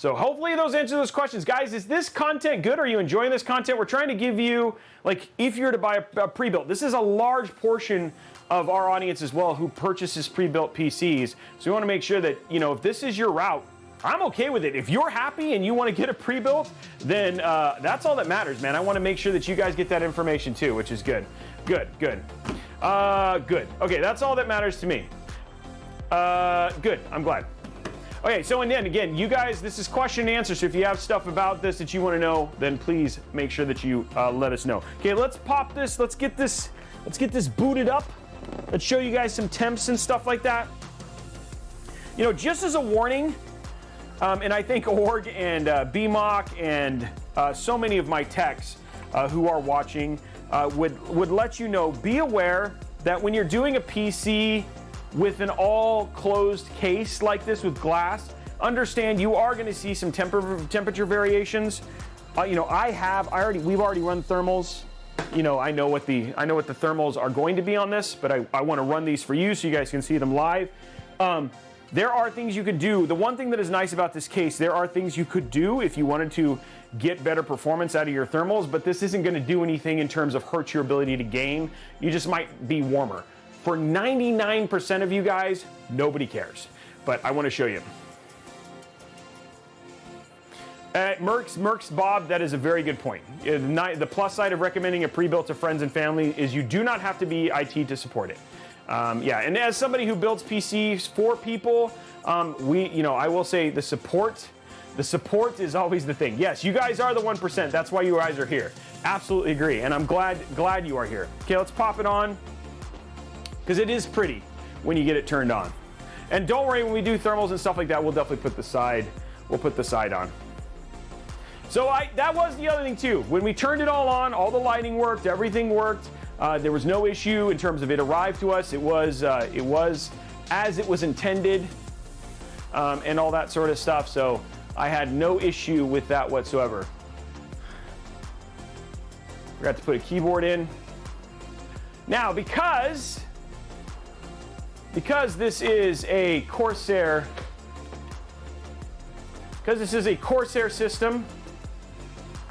hopefully those answer those questions. Guys, is this content good? Are you enjoying this content? We're trying to give you, like, if you're to buy a pre-built, this is a large portion of our audience as well who purchases pre-built PCs. So we want to make sure that, you know, if this is your route, I'm okay with it. If you're happy and you want to get a pre-built, then that's all that matters, man. I want to make sure that you guys get that information too, which is good. Good. Okay, that's all that matters to me. Good, I'm glad. Okay, so and then again, you guys, this is question and answer. So if you have stuff about this that you want to know, then please make sure that you let us know. Okay, let's pop this. Let's get this booted up. Let's show you guys some temps and stuff like that. You know, just as a warning, and I think Org and BMOC and so many of my techs who are watching would let you know, be aware that when you're doing a PC with an all closed case like this with glass, understand you are going to see some temperature variations. You know, we've already run thermals. You know, I know what the thermals are going to be on this, but I want to run these for you so you guys can see them live. There are things you could do. The one thing that is nice about this case, there are things you could do if you wanted to get better performance out of your thermals, but this isn't going to do anything in terms of hurt your ability to game. You just might be warmer. For 99% of you guys, nobody cares. But I want to show you. Mercs Bob, that is a very good point. The plus side of recommending a pre-built to friends and family is you do not have to be IT to support it. Yeah, and as somebody who builds PCs for people, I will say the support is always the thing. Yes, you guys are the 1%. That's why you guys are here. Absolutely agree, and I'm glad you are here. Okay, let's pop it on, because it is pretty when you get it turned on. And don't worry, when we do thermals and stuff like that, we'll definitely put the side on. So that was the other thing too. When we turned it all on, all the lighting worked, everything worked. There was no issue in terms of it arrived to us. It was as it was intended, and all that sort of stuff. So I had no issue with that whatsoever. Forgot to put a keyboard in. Now, because this is a Corsair, system,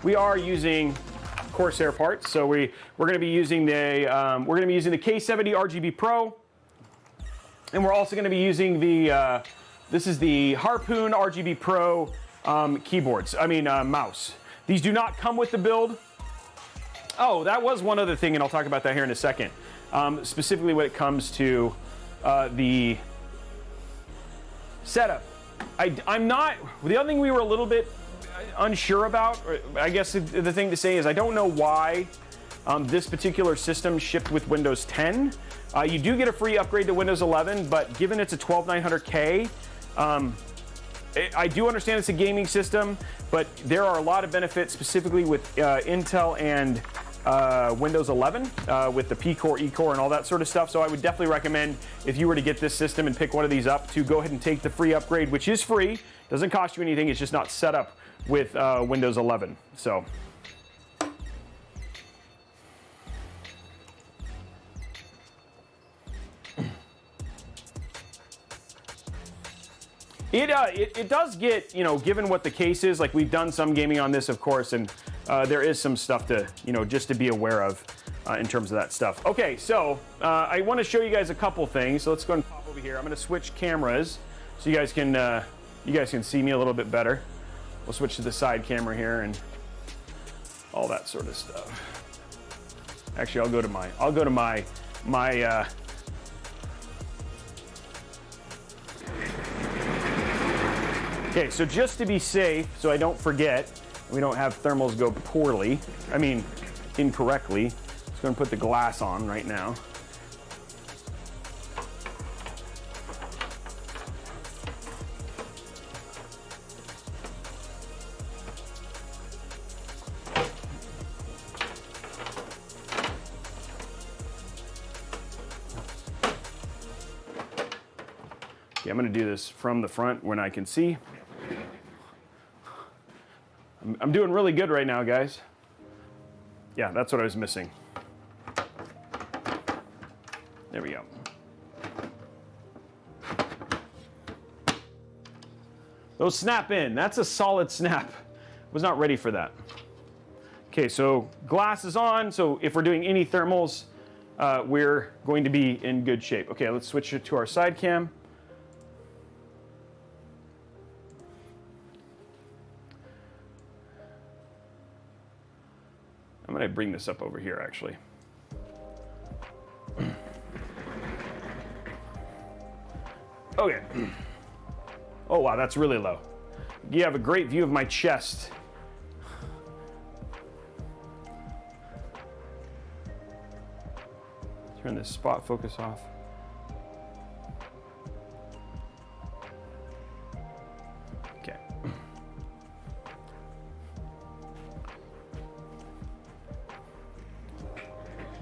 we are using Corsair parts. So we're going to be using the K70 RGB Pro, and we're also going to be using the this is the Harpoon RGB Pro mouse. These do not come with the build. Oh, that was one other thing, and I'll talk about that here in a second. Specifically when it comes to the setup. The other thing we were a little bit unsure about, or I guess the thing to say is I don't know why this particular system shipped with Windows 10. You do get a free upgrade to Windows 11, but given it's a 12900K, I do understand it's a gaming system, but there are a lot of benefits specifically with Intel and Windows 11 with the P-Core, E-Core, and all that sort of stuff. So I would definitely recommend, if you were to get this system and pick one of these up, to go ahead and take the free upgrade, which is free, doesn't cost you anything, it's just not set up with Windows 11. So it does get, given what the case is, like we've done some gaming on this, of course, and there is some stuff to, just to be aware of in terms of that stuff. Okay, so I want to show you guys a couple things. So let's go and pop over here. I'm going to switch cameras so you guys can see me a little bit better. We'll switch to the side camera here and all that sort of stuff. Actually, I'll go to my Okay, so just to be safe, so I don't forget, we don't have thermals go poorly, incorrectly, just going to put the glass on right now. Okay, I'm going to do this from the front when I can see. I'm doing really good right now, guys. Yeah, that's what I was missing. There we go. Those snap in. That's a solid snap. Was not ready for that. Okay, so glass is on. So if we're doing any thermals, we're going to be in good shape. Okay, let's switch it to our side cam. I'm going to bring this up over here, actually. Okay. Oh, wow, that's really low. You have a great view of my chest. Turn this spot focus off. Okay.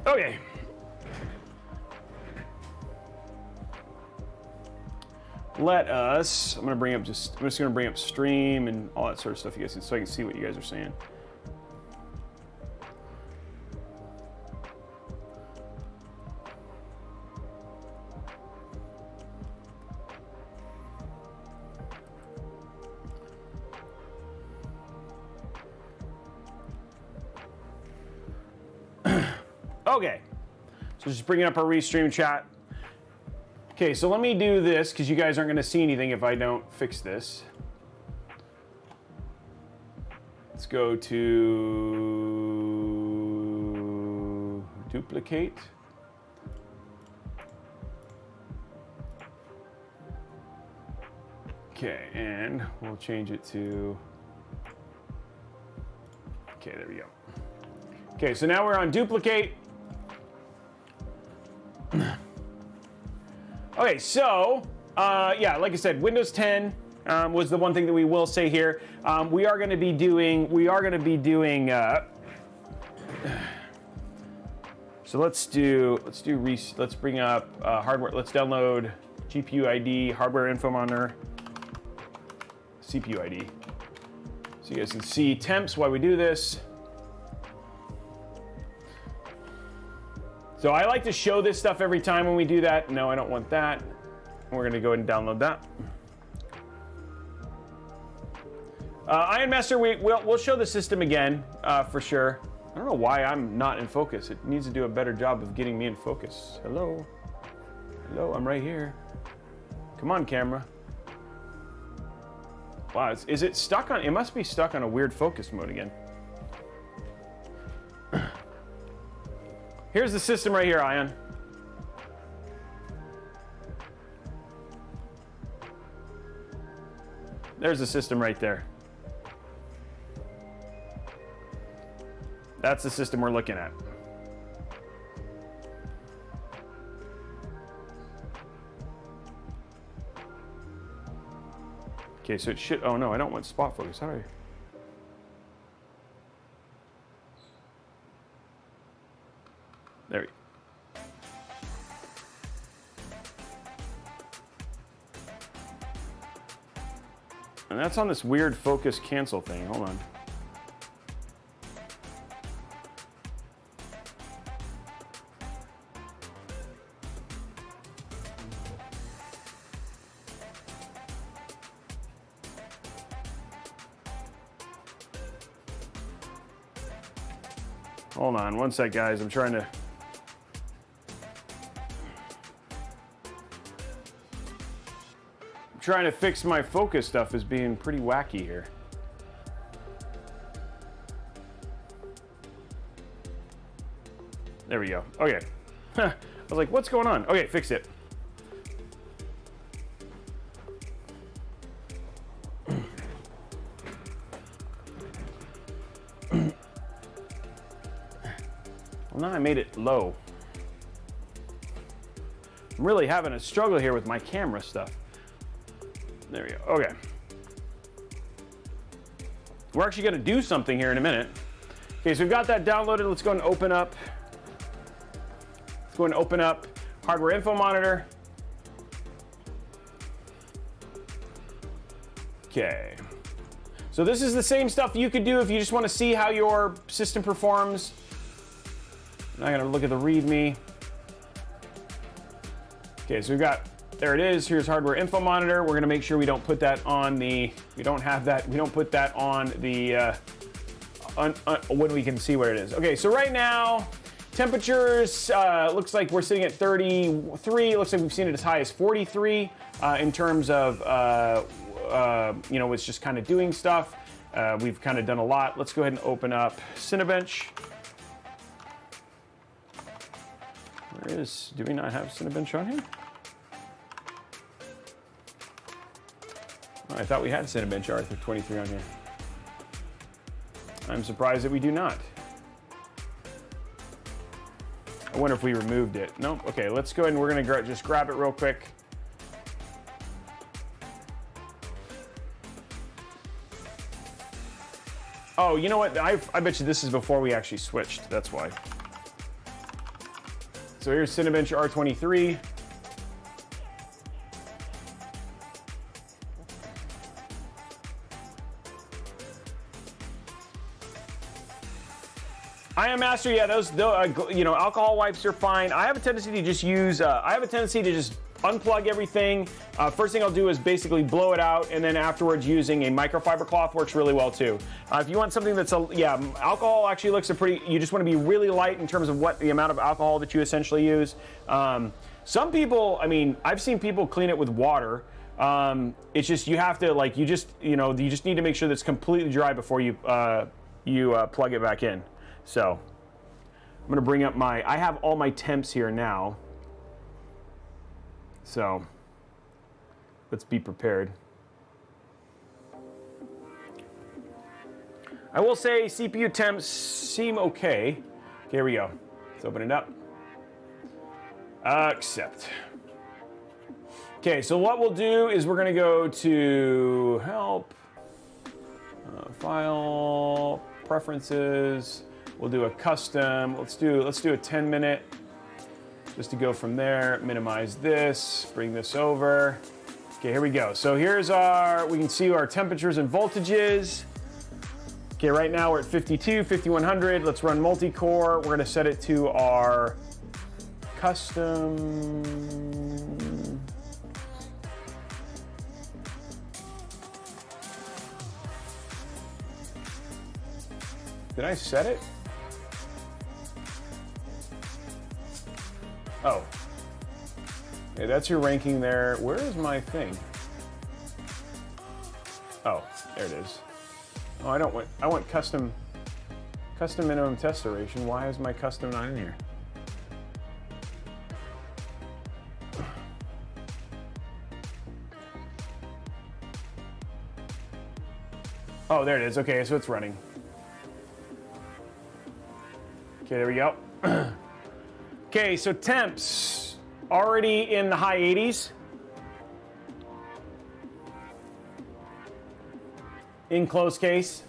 Okay. Let us, I'm just gonna bring up stream and all that sort of stuff you guys can, so I can see what you guys are saying. Okay, so just bringing up our restream chat. Okay, so let me do this because you guys aren't going to see anything if I don't fix this. Let's go to duplicate. Okay, and we'll change it to, okay, there we go. Okay, so now we're on duplicate. Okay, so yeah, like I said, Windows 10 was the one thing that we will say here. We are going to be doing. So let's bring up hardware. Let's download GPU ID, hardware info monitor, CPU ID, so you guys can see temps while we do this. So I like to show this stuff every time when we do that. No, I don't want that. We're gonna go ahead and download that. Iron Master, we'll show the system again for sure. I don't know why I'm not in focus. It needs to do a better job of getting me in focus. Hello, hello, I'm right here. Come on, camera. Wow, is it stuck on? It must be stuck on a weird focus mode again. Here's the system right here, Ion. There's the system right there. That's the system we're looking at. Okay, so it should, oh no, I don't want spot focus. How do I? There we go. And that's on this weird focus cancel thing. Hold on. Hold on one sec, guys. I'm trying to fix my focus stuff is being pretty wacky here. There we go. Okay. I was like, what's going on? Okay, fix it. Well, now I made it low. I'm really having a struggle here with my camera stuff. There we go. Okay. We're actually going to do something here in a minute. Okay, so we've got that downloaded. Let's go and open up. Let's go and open up hardware info monitor. Okay. So this is the same stuff you could do if you just want to see how your system performs. I'm not going to look at the README. Okay, so we've got, there it is. Here's hardware info monitor. We're going to make sure we don't put that on the, we don't put that on the, when we can see where it is. Okay, so right now, temperatures, looks like we're sitting at 33. Looks like we've seen it as high as 43 in terms of, you know, it's just kind of doing stuff. We've kind of done a lot. Let's go ahead and open up Cinebench. Where is, do we not have Cinebench on here? I thought we had Cinebench R23 on here. I'm surprised that we do not. I wonder if we removed it. Nope. Okay, let's go ahead and we're going to just grab it real quick. Oh, you know what? I bet you this is before we actually switched. That's why. So here's Cinebench R23. I am Master, yeah, those you know, alcohol wipes are fine. I have a tendency to just use, unplug everything. First thing I'll do is basically blow it out, and then afterwards using a microfiber cloth works really well too. If you want something that's, alcohol actually looks you just want to be really light in terms of what the amount of alcohol that you essentially use. Some people, I mean, I've seen people clean it with water. It's just, you have to, you just need to make sure that it's completely dry before you plug it back in. So I'm going to bring up I have all my temps here now. So let's be prepared. I will say CPU temps seem okay. Okay, here we go. Let's open it up. Accept. Okay, so what we'll do is we're going to go to help, file, preferences. We'll do a custom. Let's do a 10-minute. Just to go from there, minimize this, bring this over. Okay, here we go. So here's we can see our temperatures and voltages. Okay, right now we're at 52, 5100. Let's run multi-core. We're gonna set it to our custom. Did I set it? Oh. Okay, that's your ranking there. Where is my thing? Oh, there it is. Oh, I want custom minimum test duration. Why is my custom not in here? Oh, there it is. Okay, so it's running. Okay, there we go. Okay, so temps already in the high 80s. In close case.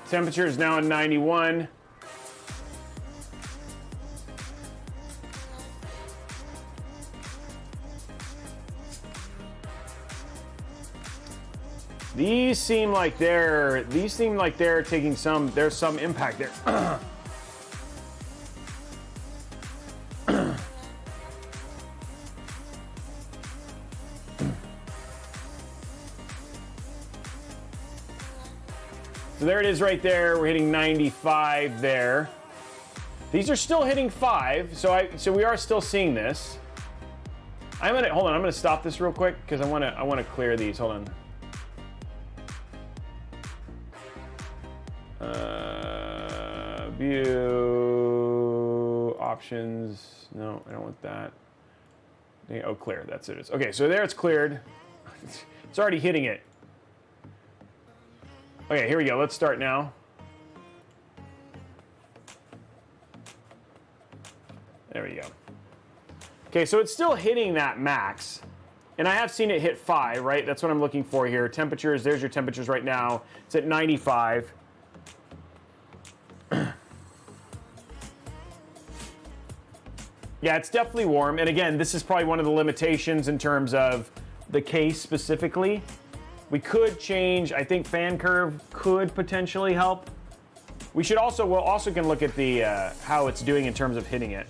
Temperature is now at 91. These seem like they're taking there's some impact there. So there it is right there. We're hitting 95 there. These are still hitting 5, so we are still seeing this. I'm gonna stop this real quick because I wanna clear these. Hold on. View options. No, I don't want that. Oh, clear. That's it. Okay, so there it's cleared. It's already hitting it. Okay, here we go. Let's start now. There we go. Okay, so it's still hitting that max. And I have seen it hit 5, right? That's what I'm looking for here. Temperatures, there's your temperatures right now. It's at 95. Yeah, it's definitely warm. And again, this is probably one of the limitations in terms of the case specifically. We could change, I think fan curve could potentially help. We'll also can look at the how it's doing in terms of hitting it.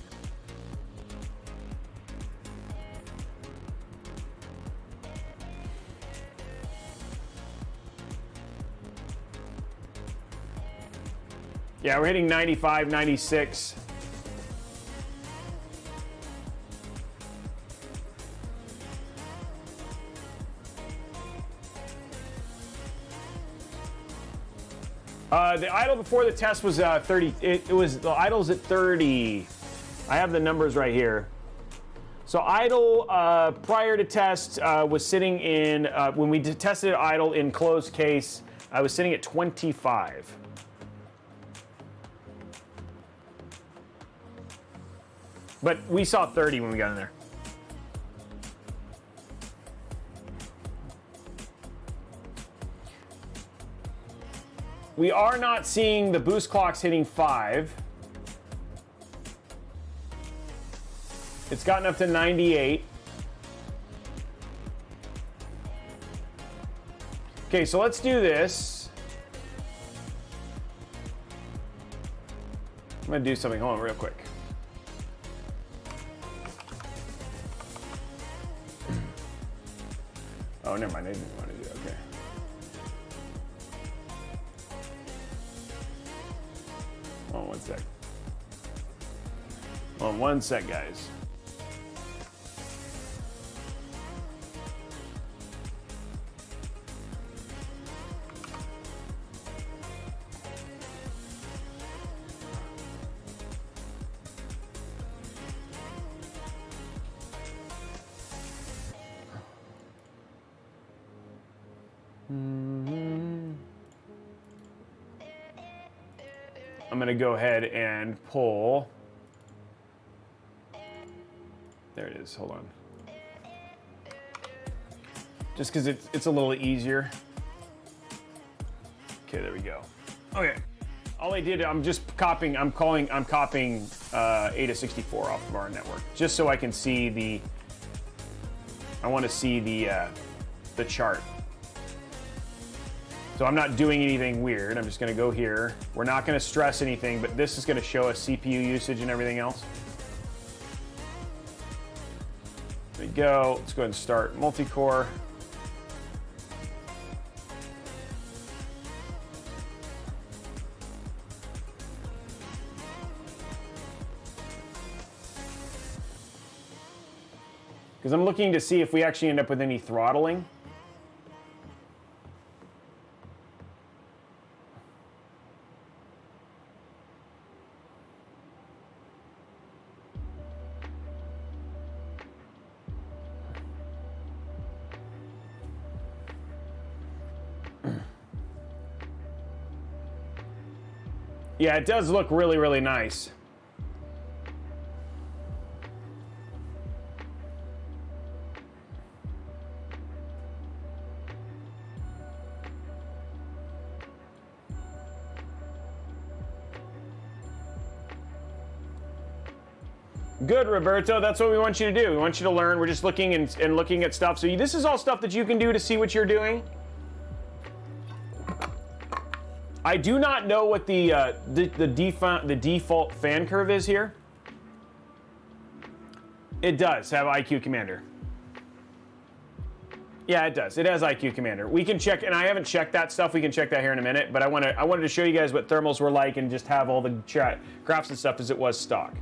Yeah, we're hitting 95, 96. The idle before the test was 30. The idle's at 30. I have the numbers right here. So idle prior to test was sitting in, when we tested idle in closed case, I was sitting at 25. But we saw 30 when we got in there. We are not seeing the boost clocks hitting 5. It's gotten up to 98. Okay, so let's do this. I'm gonna do something, hold on real quick. Oh, never mind, I didn't want to do it, okay. Hold on one sec. Hold on one sec, guys. I'm gonna go ahead and pull. There it is, hold on. Just because it's a little easier. Okay, there we go. Okay, all I did, I'm copying ADA64 off of our network, just so I can see I want to see the chart. So I'm not doing anything weird. I'm just going to go here. We're not going to stress anything, but this is going to show us CPU usage and everything else. There we go. Let's go ahead and start multi-core. Because I'm looking to see if we actually end up with any throttling. Yeah, it does look really, really nice. Good, Roberto. That's what we want you to do. We want you to learn. We're just looking and looking at stuff. So this is all stuff that you can do to see what you're doing. I do not know what the default fan curve is here. It does have iCUE Commander. Yeah, it does. It has iCUE Commander. We can check, and I haven't checked that stuff. We can check that here in a minute. But I wanted to show you guys what thermals were like and just have all the graphs and stuff as it was stock.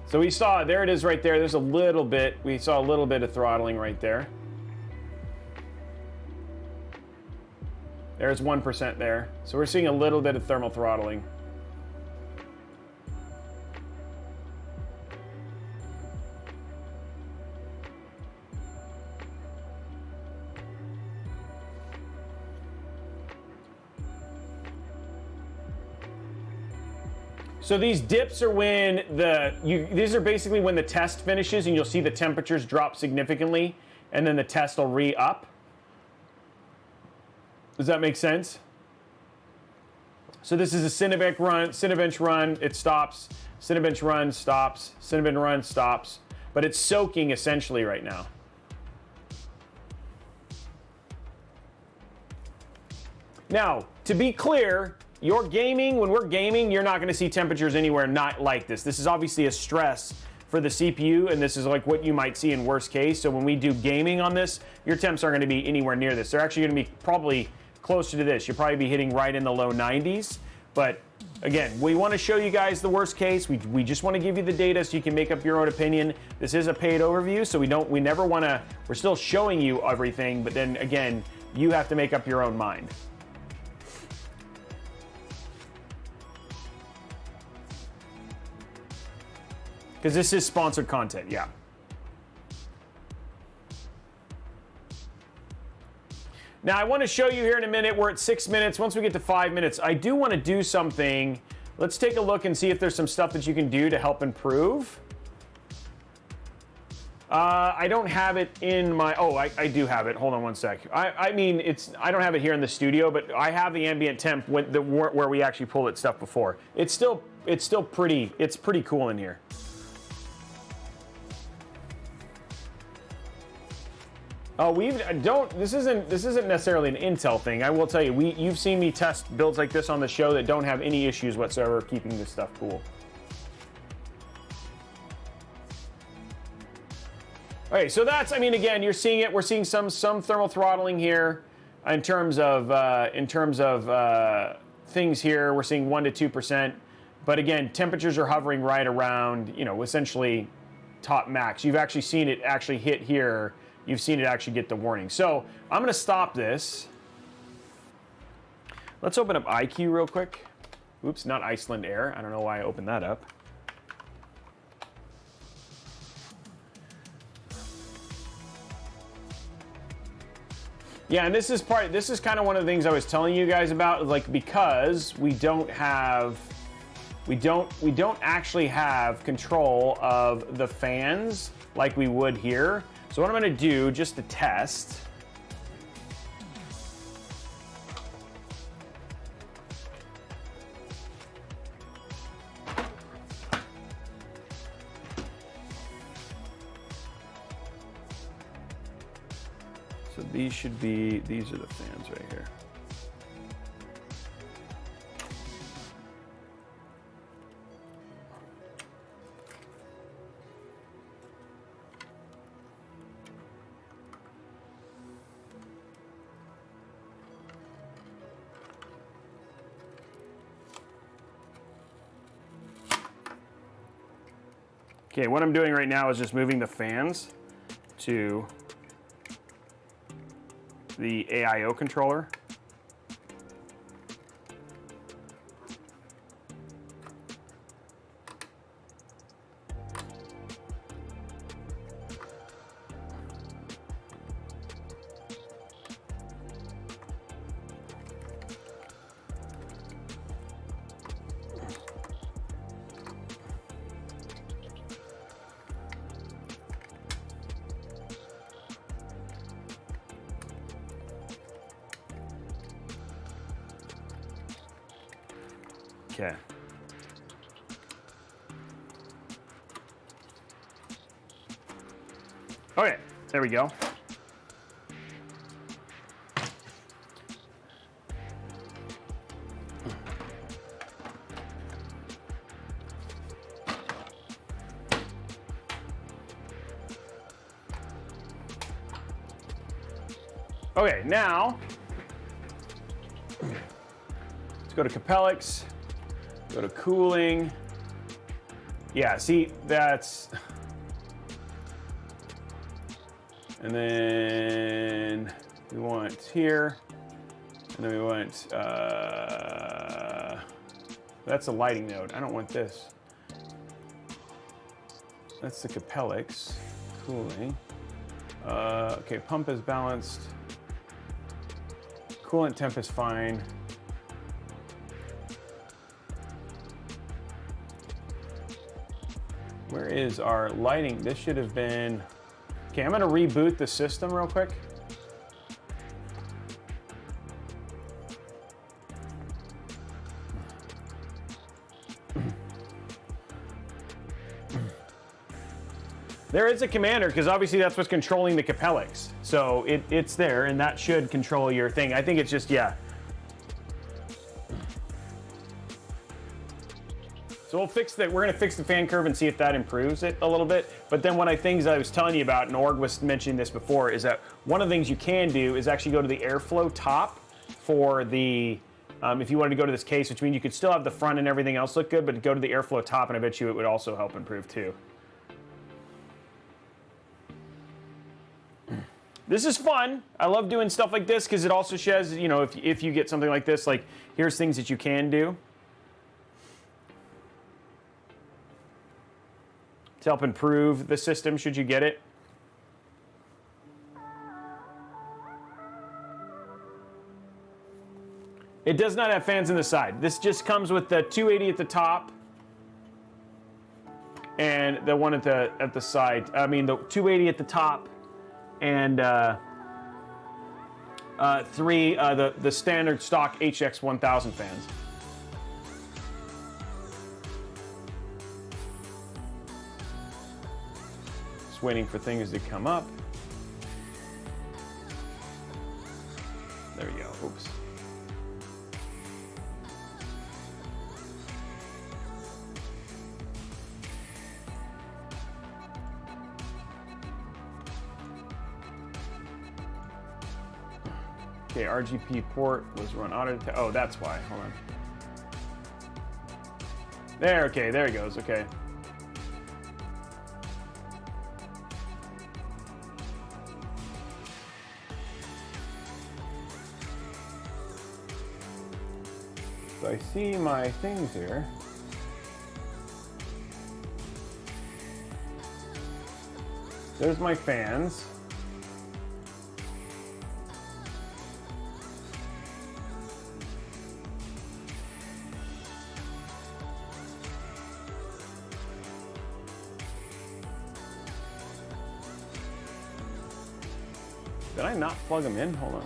So we saw, there it is right there. There's a little bit, we saw a little bit of throttling right there. There's 1% there. So we're seeing a little bit of thermal throttling. So these dips are when these are basically when the test finishes and you'll see the temperatures drop significantly and then the test will re-up. Does that make sense? So this is a Cinebench run, it stops. Cinebench run, stops. Cinebench run, stops. But it's soaking essentially right now. Now, to be clear, you're gaming, when we're gaming, you're not gonna see temperatures anywhere not like this. This is obviously a stress for the CPU, and this is like what you might see in worst case. So when we do gaming on this, your temps aren't gonna be anywhere near this. They're actually gonna be probably closer to this. You'll probably be hitting right in the low 90s. But again, we want to show you guys the worst case. We just want to give you the data so you can make up your own opinion. This is a paid overview, so we never want to, we're still showing you everything, but then again, you have to make up your own mind. Because this is sponsored content, yeah. Now, I want to show you here in a minute. We're at 6 minutes. Once we get to 5 minutes, I do want to do something. Let's take a look and see if there's some stuff that you can do to help improve. I don't have it in my, oh, I do have it. Hold on one sec. I mean, I don't have it here in the studio, but I have the ambient temp where we actually pulled it stuff before. It's pretty cool in here. Oh, this isn't necessarily an Intel thing. I will tell you, you've seen me test builds like this on the show that don't have any issues whatsoever keeping this stuff cool. Okay, so that's, I mean, again, you're seeing it. We're seeing some thermal throttling here in terms of things here. We're seeing 1 to 2%, but again, temperatures are hovering right around, essentially top max. You've actually seen it actually hit here. You've seen it actually get the warning. So I'm going to stop this. Let's open up iCUE real quick. Oops, not Iceland Air. I don't know why I opened that up. Yeah, and this is kind of one of the things I was telling you guys about, like, because we don't actually have control of the fans like we would here. So what I'm going to do, just to test, so these are the fans right here. Okay, what I'm doing right now is just moving the fans to the AIO controller. Okay. Okay, there we go. Okay, now let's go to Capellix. Go to cooling. Yeah, see, that's... And then we want here. And then we want... that's a lighting node. I don't want this. That's the Capellix. Cooling. Okay, pump is balanced. Coolant temp is fine. Where is our lighting? This should have been... Okay, I'm going to reboot the system real quick. There is a commander, because obviously that's what's controlling the Capellix. So it's there, and that should control your thing. I think it's just, yeah. So we're going to fix the fan curve and see if that improves it a little bit. But then one of the things I was telling you about, and Org was mentioning this before, is that one of the things you can do is actually go to the airflow top for the, if you wanted to go to this case, which means you could still have the front and everything else look good, but go to the airflow top, and I bet you it would also help improve too. This is fun. I love doing stuff like this because it also shows, you know, if you get something like this, like here's things that you can do to help improve the system should you get it. It does not have fans in the side. This just comes with the 280 at the top and the one at the side. I mean, the 280 at the top and the standard stock HX 1000 fans. Just waiting for things to come up. There we go. Oops. Okay, RGP port was run auto detect. Oh, that's why. Hold on. There, okay, there he goes. Okay. So I see my things here. There's my fans. Did I not plug them in? Hold on.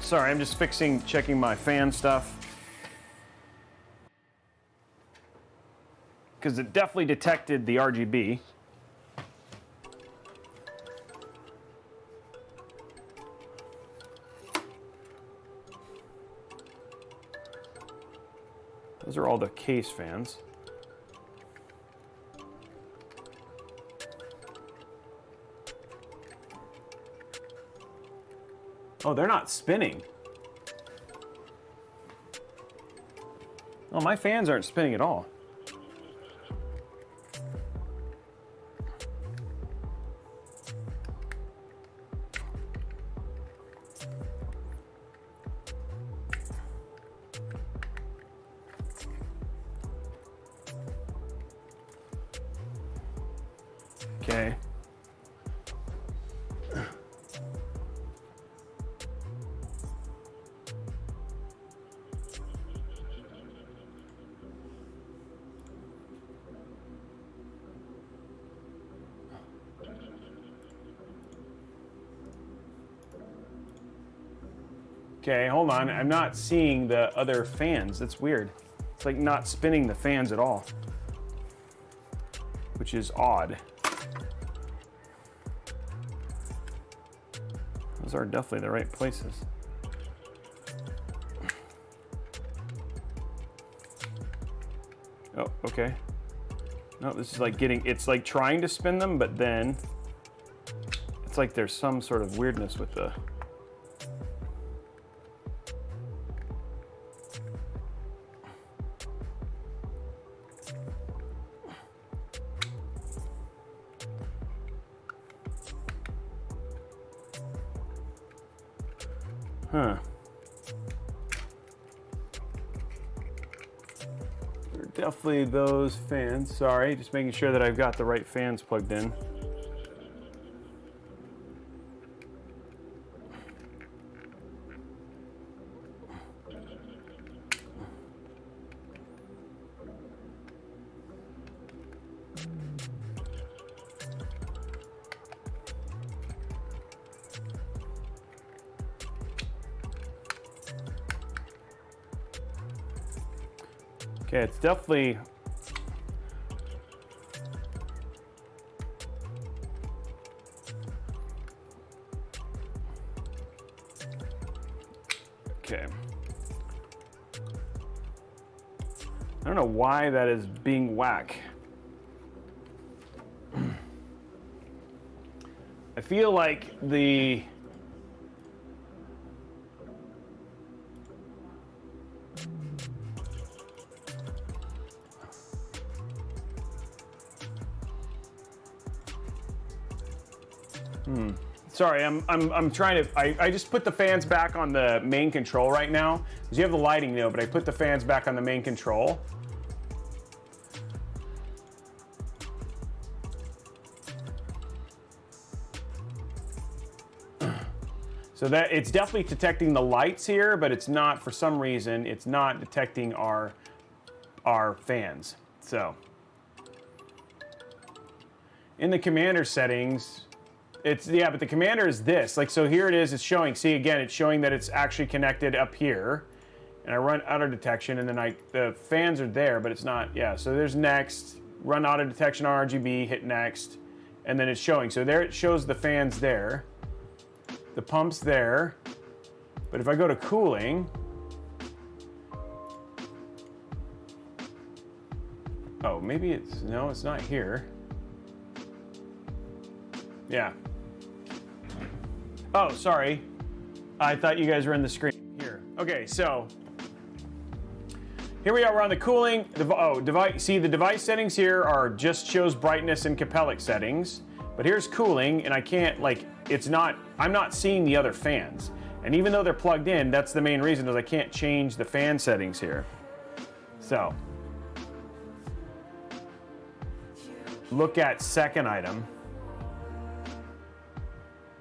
Sorry, I'm just checking my fan stuff. Because it definitely detected the RGB. Those are all the case fans. Oh, they're not spinning. Oh, my fans aren't spinning at all. Okay. Okay, hold on. I'm not seeing the other fans. That's weird. It's like not spinning the fans at all, which is odd. Those are definitely the right places. Oh, okay. No, this is like it's like trying to spin them, but then it's like there's some sort of weirdness with the... Huh. They're definitely those fans. Sorry, just making sure that I've got the right fans plugged in. Okay, it's definitely... Okay. I don't know why that is being whack. I feel like the Sorry, I'm trying to. I just put the fans back on the main control right now because you have the lighting though, but I put the fans back on the main control. So that it's definitely detecting the lights here, but it's not, for some reason, it's not detecting our fans. So in the commander settings, it's, yeah, but the commander is this. Like, so here it is, it's showing, see again, it's showing that it's actually connected up here. And I run auto detection and then the fans are there, but it's not, yeah. So there's next, run auto detection on RGB, hit next, and then it's showing. So there it shows the fans there. The pump's there, but if I go to cooling, oh, maybe it's, no, it's not here. Yeah. Oh, sorry. I thought you guys were in the screen here. Okay, so here we are, we're on the cooling. See, the device settings here are just shows brightness and Capellic settings, but here's cooling, and I can't, like, it's not, I'm not seeing the other fans. And even though they're plugged in, that's the main reason, is I can't change the fan settings here. So, look at second item.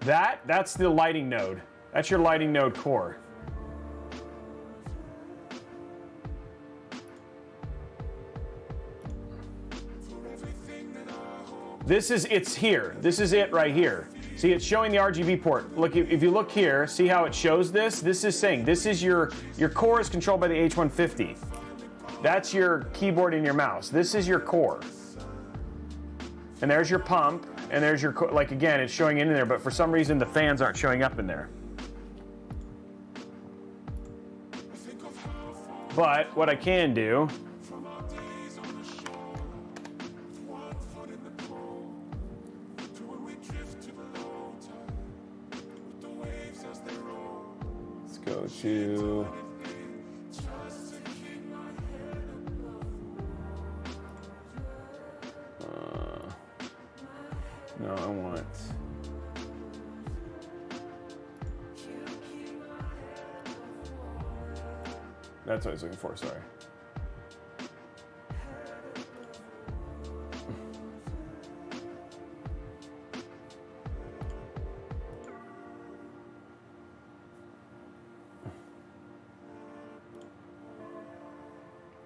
That's the lighting node. That's your lighting node core. It's here. This is it right here. See, it's showing the RGB port. Look, if you look here, see how it shows this? This is saying, this is your core is controlled by the H150. That's your keyboard and your mouse. This is your core. And there's your pump, and there's your, like again, it's showing in there, but for some reason the fans aren't showing up in there. But what I can do, let's go to, no, I want, that's what I was looking for, sorry.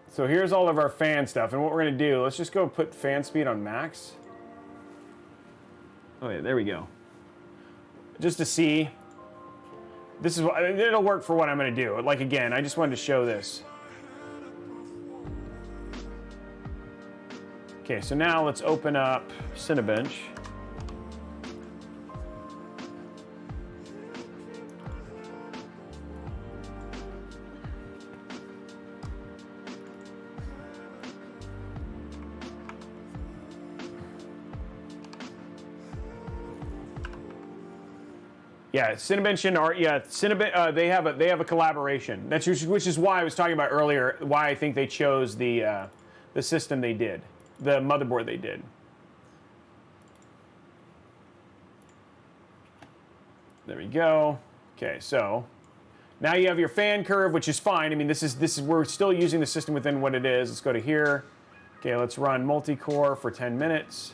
So here's all of our fan stuff, and what we're gonna do, let's just go put fan speed on max. Oh yeah, there we go. Just to see, this is what, it'll work for what I'm gonna do. Like again, I just wanted to show this. Okay, so now let's open up Cinebench. Yeah, Cinebench and they have a collaboration. That's which is why I was talking about earlier. Why I think they chose the system they did, the motherboard they did. There we go. Okay, so now you have your fan curve, which is fine. I mean, this is we're still using the system within what it is. Let's go to here. Okay, let's run multi-core for 10 minutes.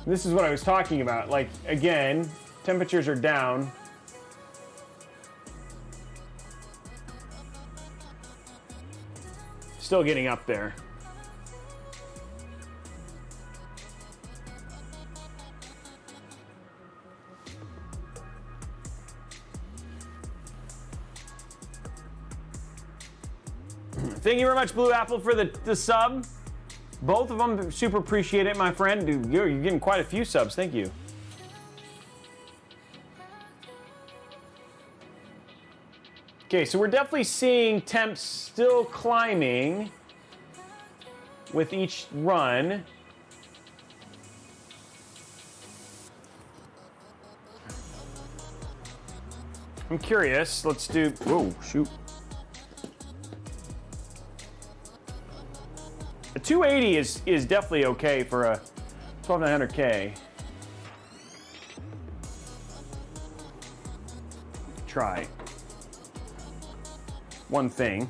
This is what I was talking about. Like, again, temperatures are down. Still getting up there. Thank you very much, Blue Apple, for the sub. Both of them, super appreciate it, my friend. Dude, you're getting quite a few subs. Thank you. Okay, so we're definitely seeing temps still climbing with each run. I'm curious. Let's do. Whoa, shoot. A 280 is definitely okay for a 12900K. Try one thing.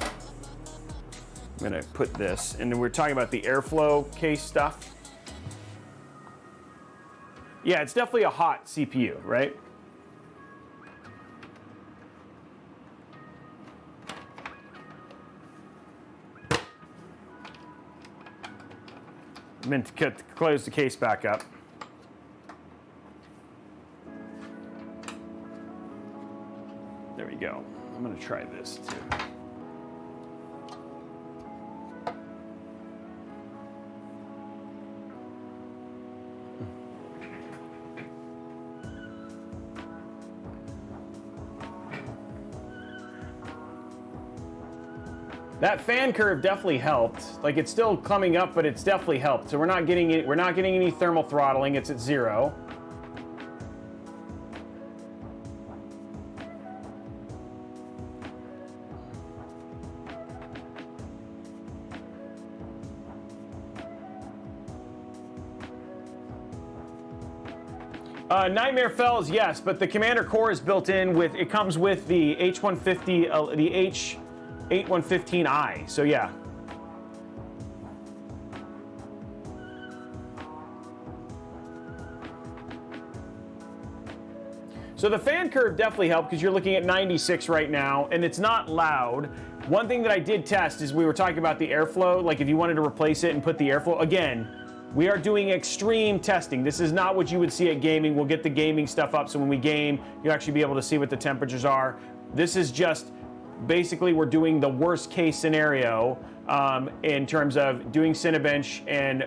I'm gonna put this, and then we're talking about the airflow case stuff. Yeah, it's definitely a hot CPU, right? I meant to close the case back up. There we go. I'm gonna try this too. That fan curve definitely helped. Like, it's still coming up, but it's definitely helped. So we're not getting any thermal throttling. It's at 0. Nightmare Fells, yes, but the Commander Core is built in with. It comes with the H150, the H8115i. So yeah. So the fan curve definitely helped because you're looking at 96 right now, and it's not loud. One thing that I did test is we were talking about the airflow. Like, if you wanted to replace it and put the airflow again. We are doing extreme testing. This is not what you would see at gaming. We'll get the gaming stuff up, so when we game, you'll actually be able to see what the temperatures are. This is just, basically, we're doing the worst case scenario in terms of doing Cinebench and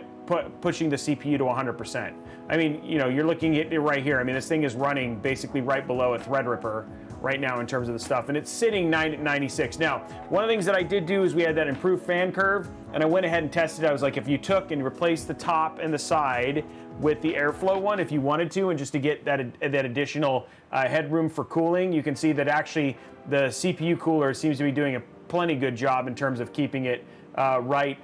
pushing the CPU to 100%. I mean, you know, you're looking at it right here. I mean, this thing is running basically right below a Threadripper right now in terms of the stuff, and it's sitting 96. Now, one of the things that I did do is we had that improved fan curve, and I went ahead and tested it. I was like, if you took and replaced the top and the side with the airflow one, if you wanted to, and just to get that additional headroom for cooling, you can see that actually the CPU cooler seems to be doing a plenty good job in terms of keeping it right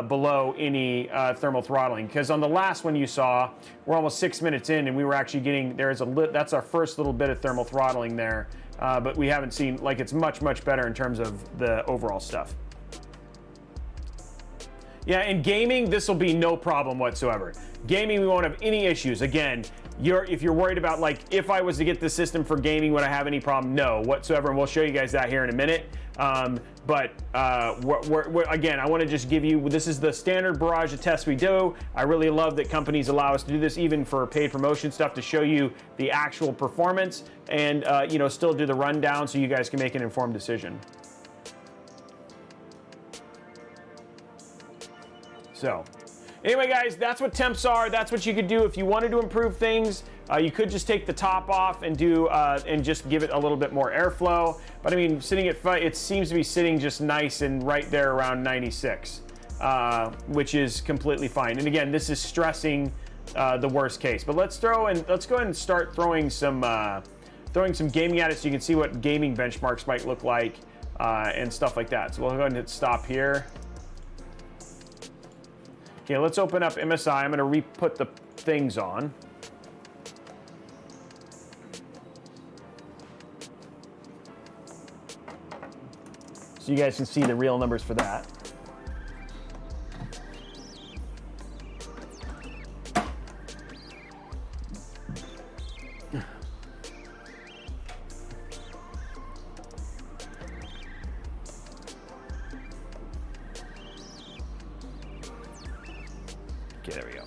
below any thermal throttling. Because on the last one you saw, we're almost 6 minutes in, and we were actually getting, that's our first little bit of thermal throttling there. But we haven't seen, like, it's much, much better in terms of the overall stuff. Yeah, in gaming, this will be no problem whatsoever. Gaming, we won't have any issues. Again, if you're worried about, like, if I was to get the system for gaming, would I have any problem? No, whatsoever, and we'll show you guys that here in a minute. But again, I want to just give you, this is the standard barrage of tests we do. I really love that companies allow us to do this, even for paid promotion stuff, to show you the actual performance and you know, still do the rundown so you guys can make an informed decision. So, anyway, guys, that's what temps are. That's what you could do if you wanted to improve things. You could just take the top off and do and just give it a little bit more airflow. But I mean, sitting at it seems to be sitting just nice and right there around 96, which is completely fine. And again, this is stressing the worst case. But let's go ahead and start throwing some gaming at it, so you can see what gaming benchmarks might look like and stuff like that. So we'll go ahead and hit stop here. Okay, let's open up MSI. I'm going to re-put the things on. So you guys can see the real numbers for that. Okay, there we go.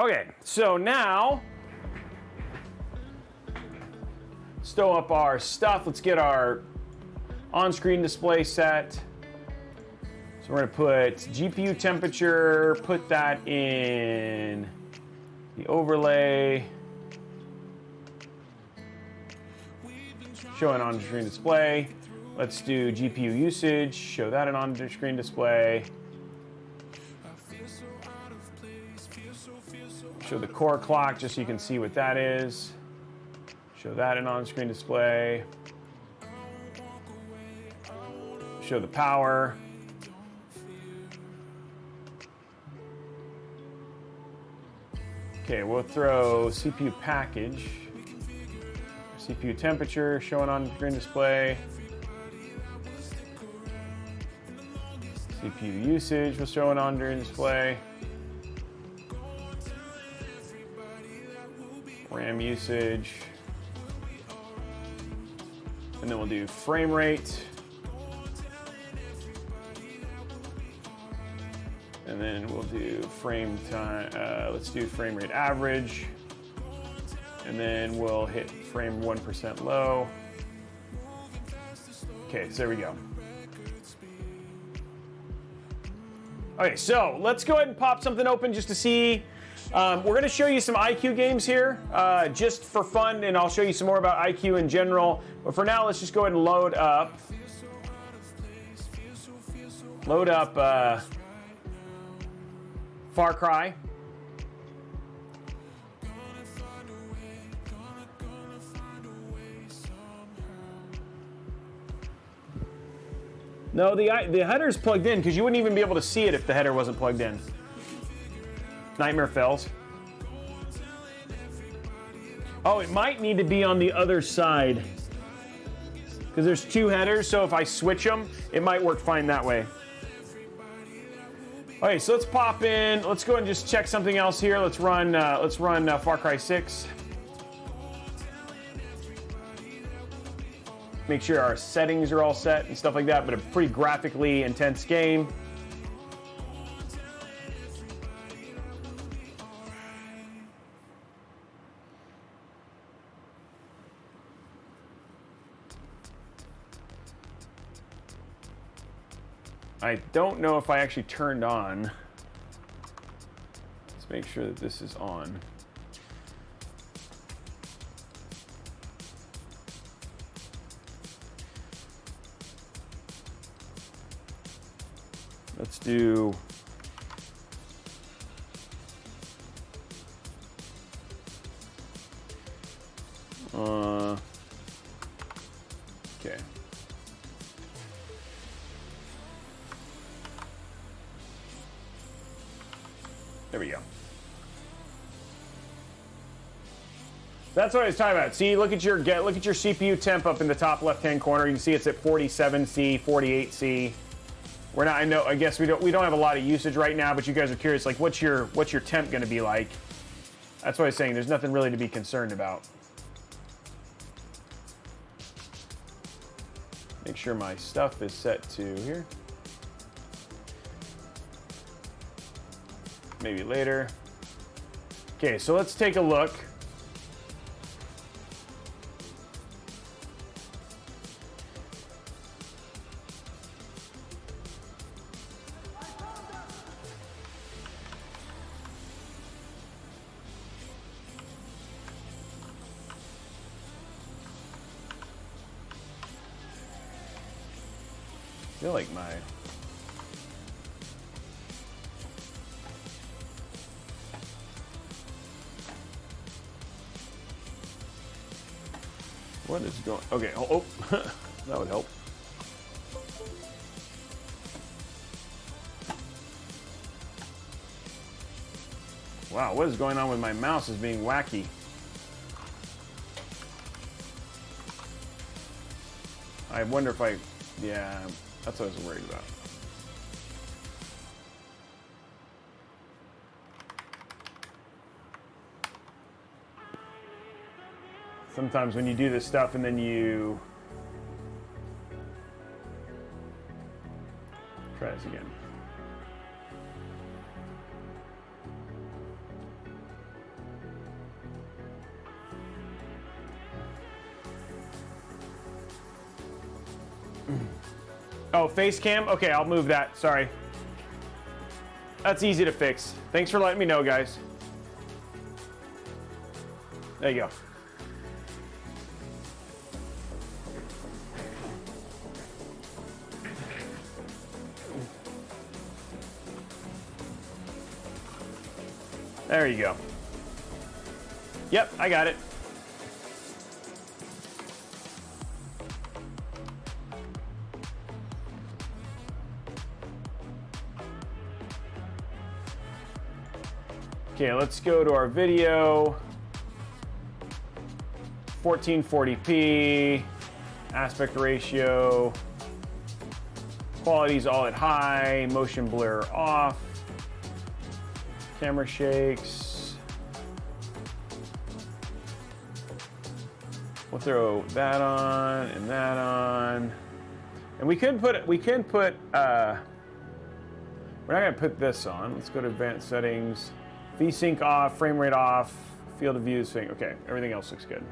Okay, so now, stow up our stuff. Let's get our on-screen display set. So we're gonna put GPU temperature, put that in the overlay. Show an on-screen display. Let's do GPU usage, show that an on-screen display. Show the core clock just so you can see what that is. Show that an on-screen display. Show the power. Okay, we'll throw CPU package. CPU temperature, show an on-screen display. CPU usage, we'll show an on-screen display. RAM usage. And then we'll do frame rate. And then we'll do frame time, let's do frame rate average. And then we'll hit frame 1% low. Okay, so there we go. Okay, so let's go ahead and pop something open just to see. We're going to show you some iCUE games here, just for fun, and I'll show you some more about iCUE in general. But for now, let's just go ahead and load up. Far Cry. No, the header's plugged in because you wouldn't even be able to see it if the header wasn't plugged in. Nightmare Fells. Oh, it might need to be on the other side because there's two headers, so if I switch them, it might work fine that way. Okay, so let's pop in. Let's go and just check something else here. Let's run Far Cry 6. Make sure our settings are all set and stuff like that, but a pretty graphically intense game. I don't know if I actually turned on. Let's make sure that this is on. Let's do okay. There we go. That's what I was talking about. See, look at your CPU temp up in the top left-hand corner. You can see it's at 47C, 48C. We're not. I guess we don't have a lot of usage right now, but you guys are curious, like, what's your temp going to be like? That's what I was saying. There's nothing really to be concerned about. Make sure my stuff is set to here. Maybe later. Okay, so let's take a look. I feel like my what is going? Okay, oh, that would help. Wow, what is going on with my mouse is being wacky. I wonder if yeah, that's what I was worried about. Sometimes when you do this stuff and then you try this again. Oh, face cam? Okay, I'll move that. Sorry. That's easy to fix. Thanks for letting me know, guys. There you go. There you go. Yep, I got it. Okay, let's go to our video. 1440p, aspect ratio, quality's all at high, motion blur off, camera shakes. We'll throw that on and that on. And we can put, we're not gonna put this on. Let's go to advanced settings. VSync off, frame rate off, field of view thing. Okay, everything else looks good.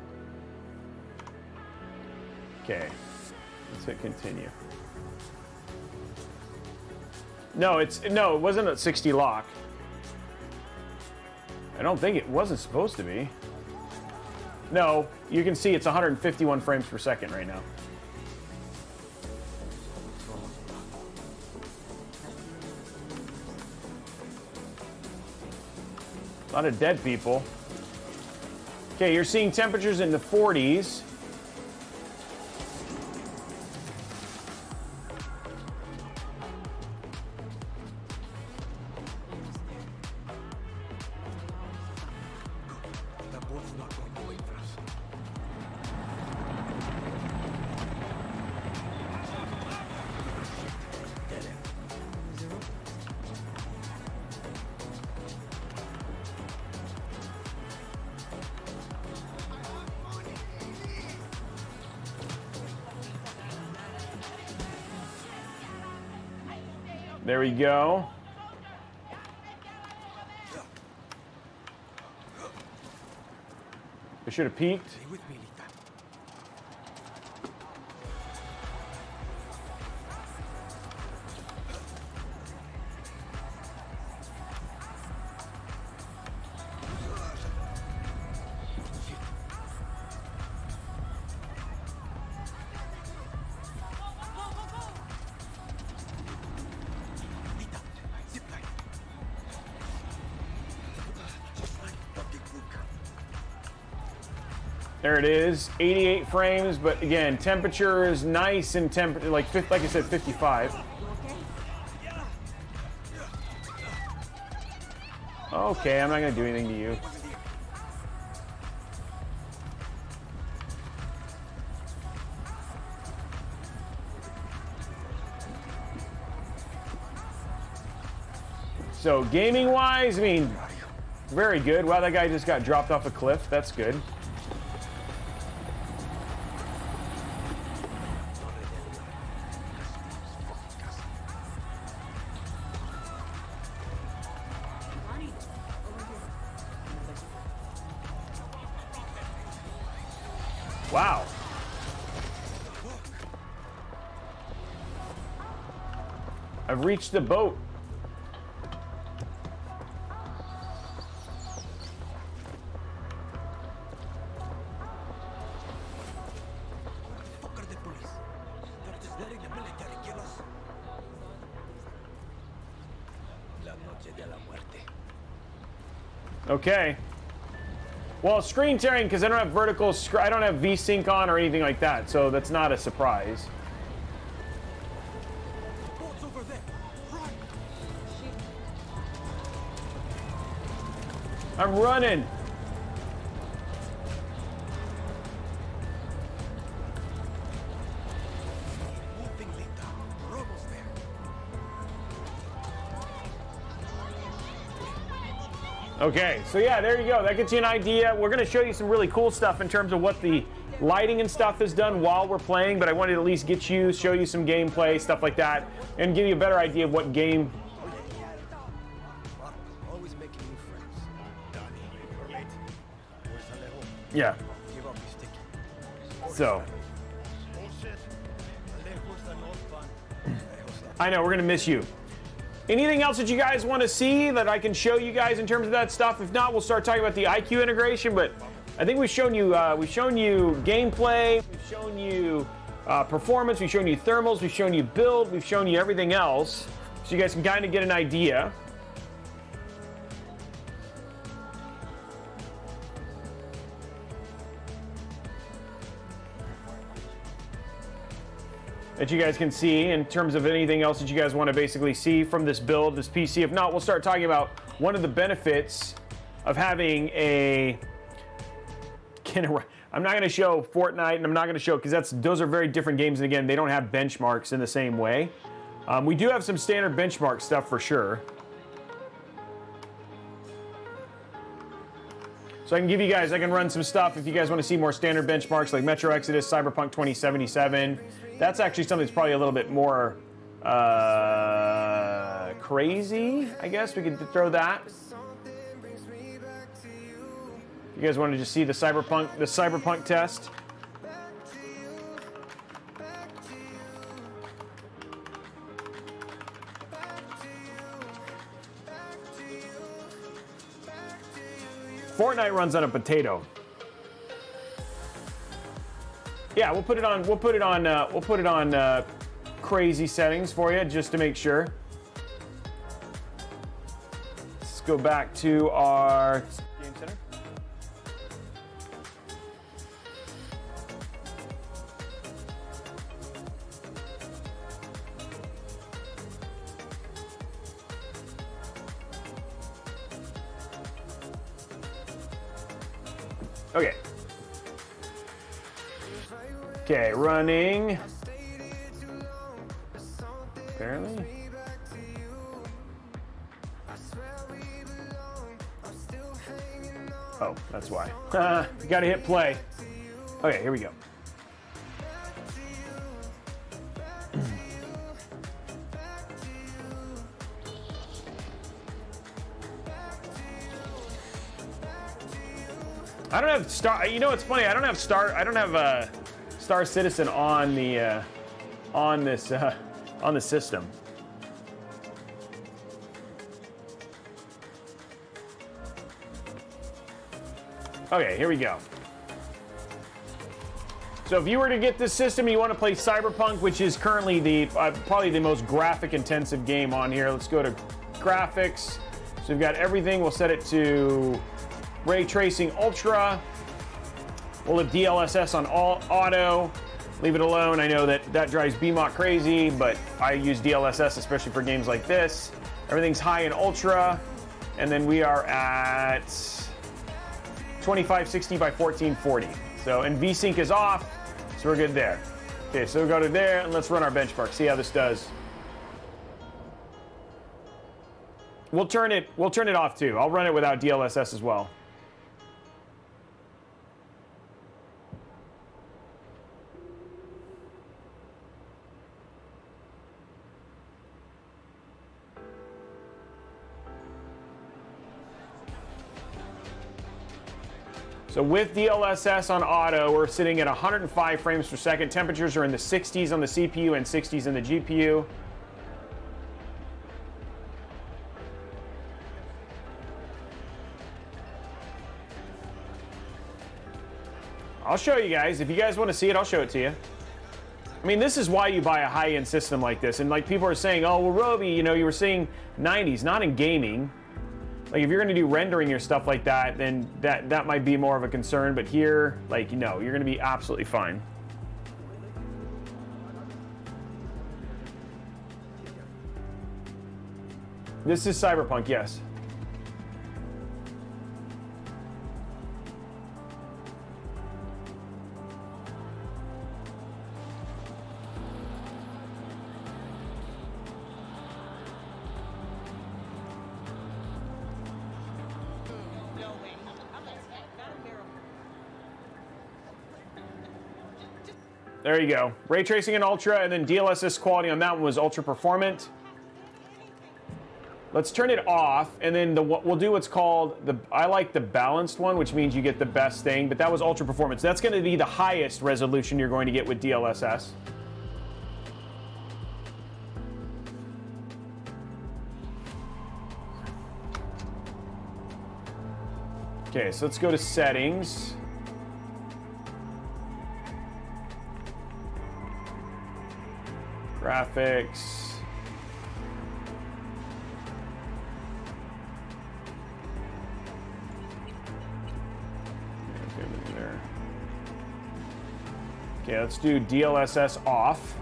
Okay, let's hit continue. No, it wasn't at 60 lock. I don't think it wasn't supposed to be. No, you can see it's 151 frames per second right now. A lot of dead people. Okay, you're seeing temperatures in the 40s. There we go. I should have peeked. There it is, 88 frames, but again, temperature is nice and like I said, 55. Okay, I'm not gonna do anything to you. So gaming-wise, I mean, very good. Wow, that guy just got dropped off a cliff. That's good. Wow. I've reached the boat. Okay. Well, screen tearing because I don't have vertical, I don't have VSync on or anything like that, so that's not a surprise. I'm running. Okay, so yeah, there you go. That gets you an idea. We're going to show you some really cool stuff in terms of what the lighting and stuff is done while we're playing, but I wanted to at least show you some gameplay, stuff like that, and give you a better idea of what game. Yeah. So. I know, we're gonna miss you. Anything else that you guys want to see that I can show you guys in terms of that stuff? If not, we'll start talking about the iCUE integration. But I think we've shown you gameplay, we've shown you performance, we've shown you thermals, we've shown you build, we've shown you everything else, so you guys can kind of get an idea. That you guys can see in terms of anything else that you guys want to basically see from this build, this PC. If not, we'll start talking about one of the benefits of having a... I'm not going to show Fortnite, and I'm not going to show, because those are very different games, and again, they don't have benchmarks in the same way. We do have some standard benchmark stuff for sure. So I can give you guys, I can run some stuff if you guys want to see more standard benchmarks like Metro Exodus, Cyberpunk 2077. That's actually something that's probably a little bit more crazy, I guess. We could throw that. You guys want to just see the Cyberpunk test? Fortnite runs on a potato. Yeah, we'll put it on crazy settings for you just to make sure. Let's go back to our game center. Okay. Okay, running. Apparently. Oh, that's why. You gotta hit play. Okay, here we go. I don't have Star. You know what's funny? I don't have Star Citizen on the on the system. Okay, here we go. So if you were to get this system and you want to play Cyberpunk, which is currently the probably the most graphic intensive game on here, let's go to graphics. So we've got everything. We'll set it to Ray Tracing Ultra. We'll have DLSS on auto. Leave it alone. I know that drives BMOC crazy, but I use DLSS especially for games like this. Everything's high in Ultra, and then we are at 2560 by 1440. So, and VSync is off, so we're good there. Okay, so we'll go to there and let's run our benchmark. See how this does. We'll turn it off too. I'll run it without DLSS as well. So with DLSS on auto, we're sitting at 105 frames per second. Temperatures are in the 60s on the CPU and 60s in the GPU. I'll show you guys. If you guys want to see it, I'll show it to you. I mean, this is why you buy a high-end system like this. And like people are saying, oh, well, Robey, you know, you were saying 90s, not in gaming. Like if you're going to do rendering or stuff like that, then that might be more of a concern. But here, like, you know, you're going to be absolutely fine. This is Cyberpunk, yes. There you go. Ray tracing in Ultra, and then DLSS quality on that one was ultra performant. Let's turn it off, and then we'll do what's called I like the balanced one, which means you get the best thing, but that was ultra performance. That's going to be the highest resolution you're going to get with DLSS. Okay, so let's go to settings. Graphics. Okay, let's do DLSS off.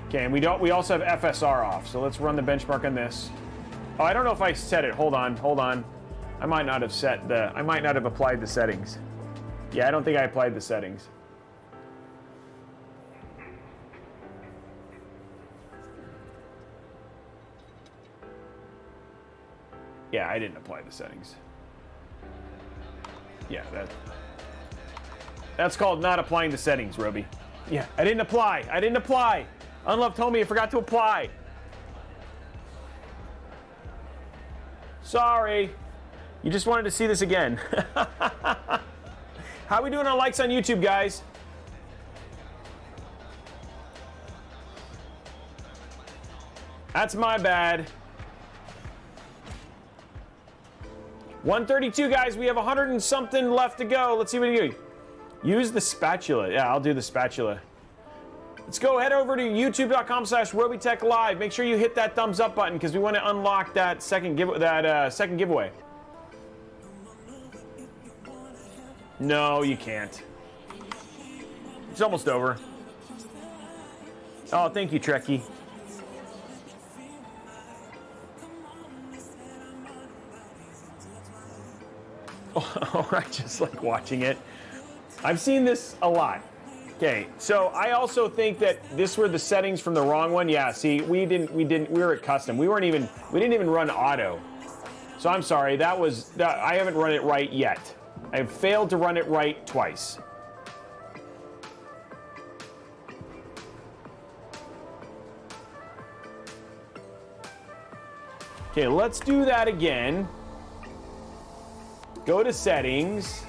Okay, and we also have FSR off, so let's run the benchmark on this. Oh, I don't know if I set it. Hold on. I might not have applied the settings. Yeah, I don't think I applied the settings. Yeah, I didn't apply the settings. Yeah, that's called not applying the settings, Robey. Yeah, I didn't apply. Unloved homie, I forgot to apply. Sorry. You just wanted to see this again. How are we doing on likes on YouTube, guys? That's my bad. 132, guys. We have 100 and something left to go. Let's see what you do. Use the spatula. Yeah, I'll do the spatula. Let's go head over to youtube.com/Robeytech Live. Make sure you hit that thumbs up button because we want to unlock that second giveaway. No, you can't. It's almost over. Oh, thank you, Trekkie. Oh, I just like watching it. I've seen this a lot. Okay, so I also think that this were the settings from the wrong one. Yeah, see, we were at custom. We didn't even run auto. So I'm sorry, I haven't run it right yet. I have failed to run it right twice. Okay, let's do that again. Go to settings,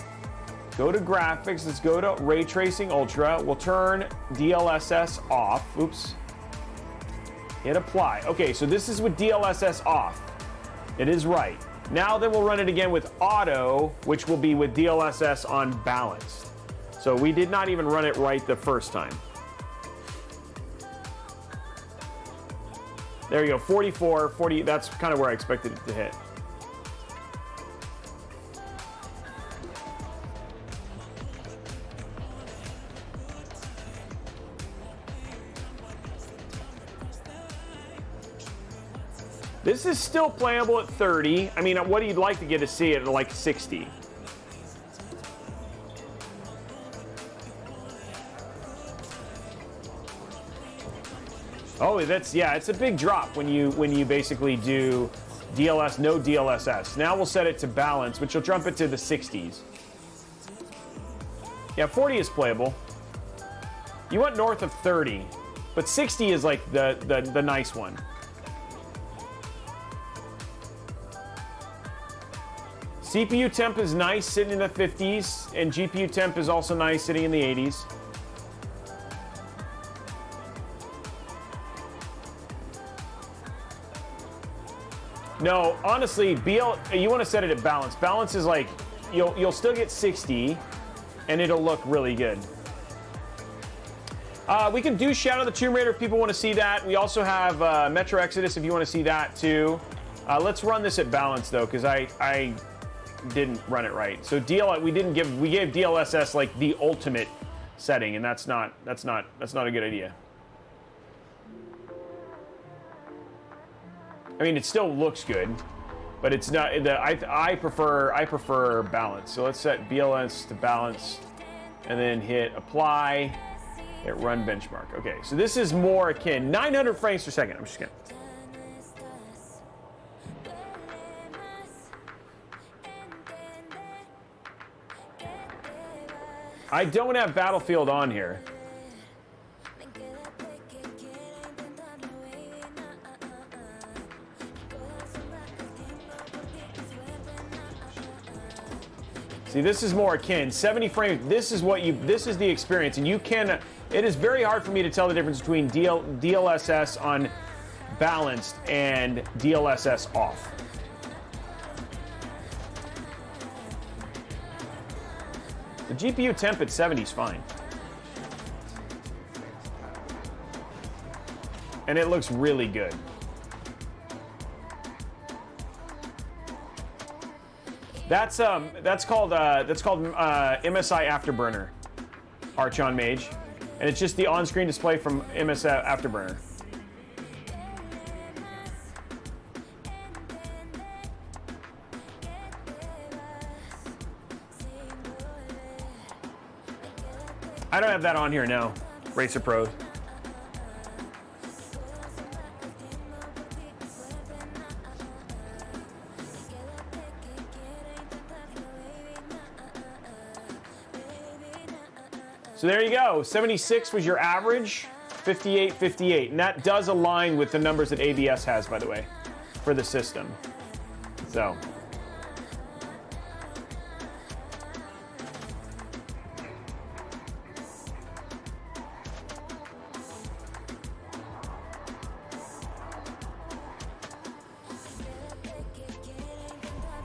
go to graphics, let's go to Ray Tracing Ultra. We'll turn DLSS off. Oops. Hit apply. Okay, so this is with DLSS off. It is right. Now then we'll run it again with auto, which will be with DLSS on balanced. So we did not even run it right the first time. There you go, 44, 40, that's kind of where I expected it to hit. This is still playable at 30. I mean, what you'd like to get to see it at like 60. Oh, it's a big drop when you basically do no DLSS. Now we'll set it to balance, which will jump it to the 60s. Yeah, 40 is playable. You want north of 30, but 60 is like the nice one. CPU temp is nice, sitting in the 50s, and GPU temp is also nice, sitting in the 80s. No, honestly, you want to set it at balance. Balance is like, you'll still get 60, and it'll look really good. We can do Shadow of the Tomb Raider if people want to see that. We also have Metro Exodus if you want to see that too. Let's run this at balance though, because I didn't run it right. So we gave DLSS like the ultimate setting, and that's not a good idea. I mean, it still looks good, but it's not. I prefer balance. So let's set BLS to balance, and then hit apply. Hit run benchmark. Okay, so this is more akin 900 frames per second. I'm just kidding. I don't have Battlefield on here. See, this is more akin 70 frames. This is the experience, and it is very hard for me to tell the difference between DLSS on balanced and DLSS off. The GPU temp at 70 is fine. And it looks really good. That's called MSI Afterburner, Archon Mage, and it's just the on-screen display from MSI Afterburner. I don't have that on here now, Racer Pros. So there you go. 76 was your average, 58, 58. And that does align with the numbers that ABS has, by the way, for the system. So.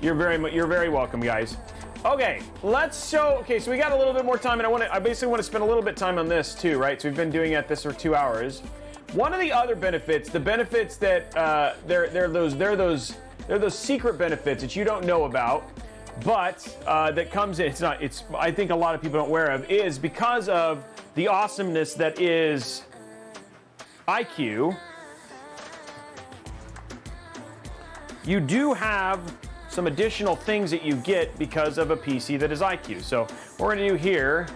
You're very welcome, guys. Okay, let's show. Okay, so we got a little bit more time, and I basically want to spend a little bit of time on this too, right? So we've been doing this for 2 hours. One of the other benefits, the benefits that they're those secret benefits that you don't know about, but that comes in. It's I think a lot of people don't aware of, is because of the awesomeness that is iCUE. You do have some additional things that you get because of a PC that is iCUE. So what we're gonna do here,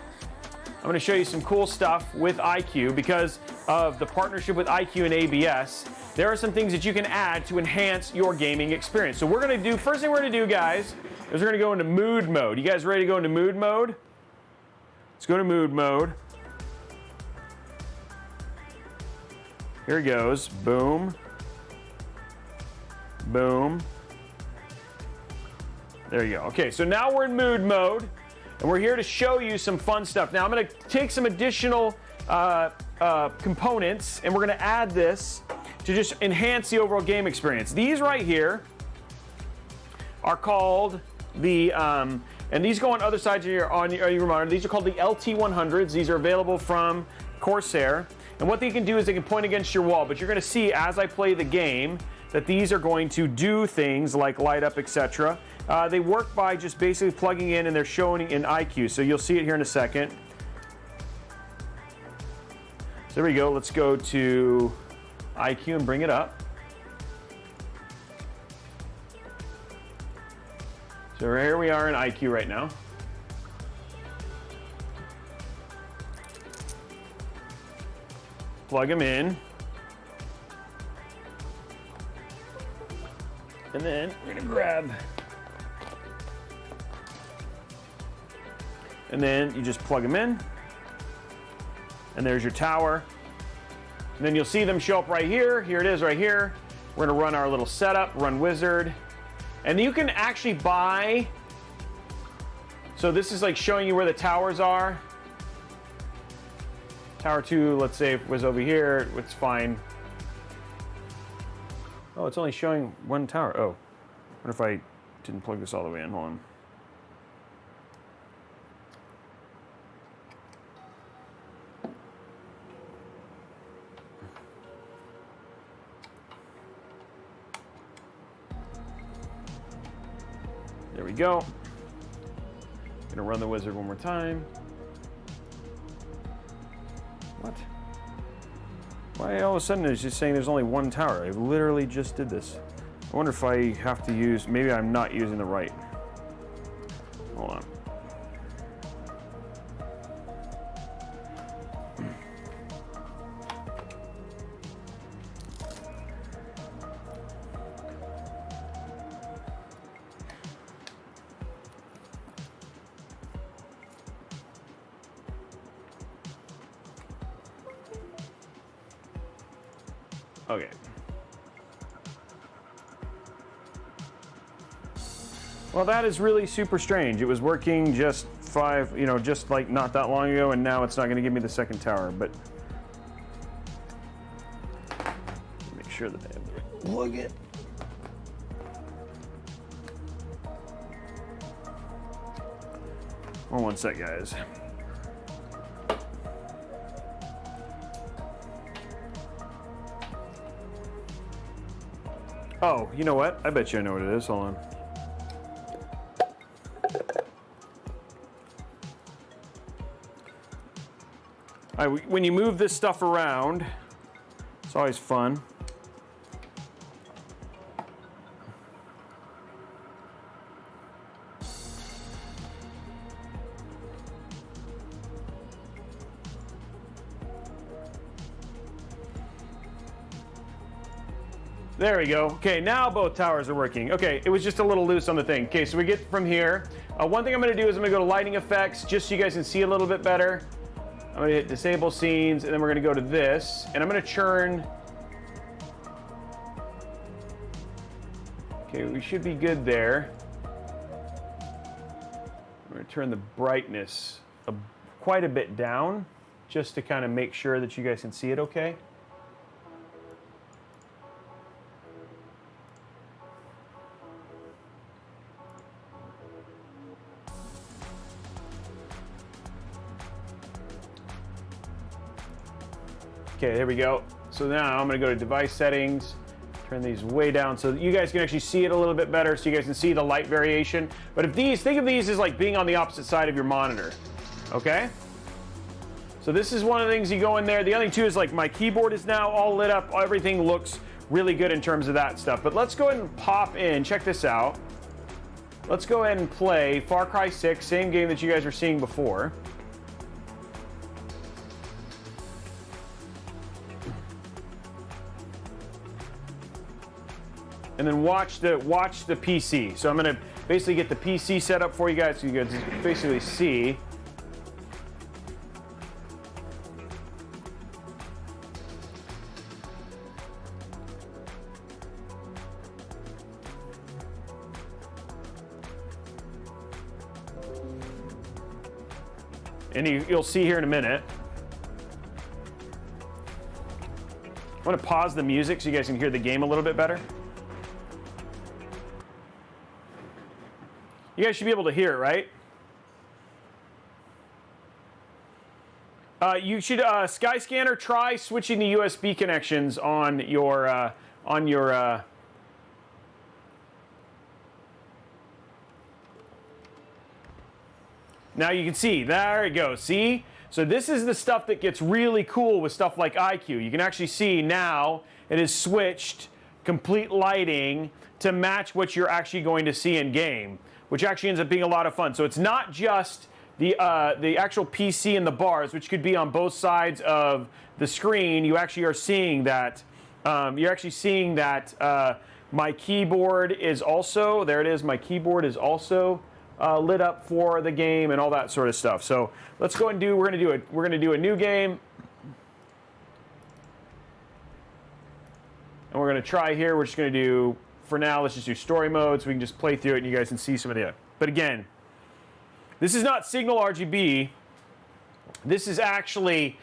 I'm gonna show you some cool stuff with iCUE because of the partnership with iCUE and ABS. There are some things that you can add to enhance your gaming experience. So first thing we're gonna do, guys, is we're gonna go into mood mode. You guys ready to go into mood mode? Let's go to mood mode. Here it goes, boom, boom. There you go. Okay, so now we're in mood mode, and we're here to show you some fun stuff. Now I'm going to take some additional components, and we're going to add this to just enhance the overall game experience. These right here are called the, and these go on other sides of your monitor. These are called the LT100s. These are available from Corsair, and what they can do is they can point against your wall. But you're going to see as I play the game that these are going to do things like light up, etc. They work by just basically plugging in, and they're showing in iCUE. So you'll see it here in a second. So there we go. Let's go to iCUE and bring it up. So here we are in iCUE right now. Plug them in. And then we're gonna grab, and then you just plug them in, and there's your tower. And then you'll see them show up right here. Here it is right here. We're gonna run our little setup, run wizard. And you can actually buy, so this is like showing you where the towers are. Tower 2, let's say, was over here, it's fine. Oh, it's only showing one tower. Oh, what if I didn't plug this all the way in? Hold on. There we go. Gonna run the wizard one more time. What? Why all of a sudden it's just saying there's only one tower? I literally just did this. I wonder if I have to use, maybe I'm not using the right. Hold on. Okay. Well, that is really super strange. It was working just just like not that long ago, and now it's not going to give me the second tower, but make sure that I have the right plug in. Hold on one sec, guys. Oh, you know what? I bet you I know what it is. Hold on. All right, when you move this stuff around, it's always fun. There we go. Okay, now both towers are working. Okay, it was just a little loose on the thing. Okay, so we get from here. One thing I'm going to do is I'm going to go to lighting effects just so you guys can see a little bit better. I'm going to hit disable scenes, and then we're going to go to this, and I'm going to churn. Okay, we should be good there. I'm going to turn the brightness quite a bit down just to kind of make sure that you guys can see it okay. Okay, there we go. So now I'm going to go to device settings, turn these way down so that you guys can actually see it a little bit better, so you guys can see the light variation. But if think of these as like being on the opposite side of your monitor, okay? So this is one of the things you go in there. The other thing too is like my keyboard is now all lit up. Everything looks really good in terms of that stuff. But let's go ahead and pop in, check this out. Let's go ahead and play Far Cry 6, same game that you guys were seeing before. And then watch the PC. So I'm gonna basically get the PC set up for you guys so you guys basically see. And you'll see here in a minute. I'm gonna pause the music so you guys can hear the game a little bit better. You guys should be able to hear it, right? You should, Skyscanner, try switching the USB connections on your, Now you can see, there it goes, see? So this is the stuff that gets really cool with stuff like iCUE. You can actually see now it is switched complete lighting to match what you're actually going to see in game, which actually ends up being a lot of fun. So it's not just the actual PC and the bars, which could be on both sides of the screen. You actually are seeing that. You're actually seeing that my keyboard is also, there it is, my keyboard is also lit up for the game and all that sort of stuff. So let's go and we're gonna do a new game. And we're gonna try here, we're just gonna do, for now, let's just do story mode so we can just play through it and you guys can see some of the, but again, this is not signal RGB. This is actually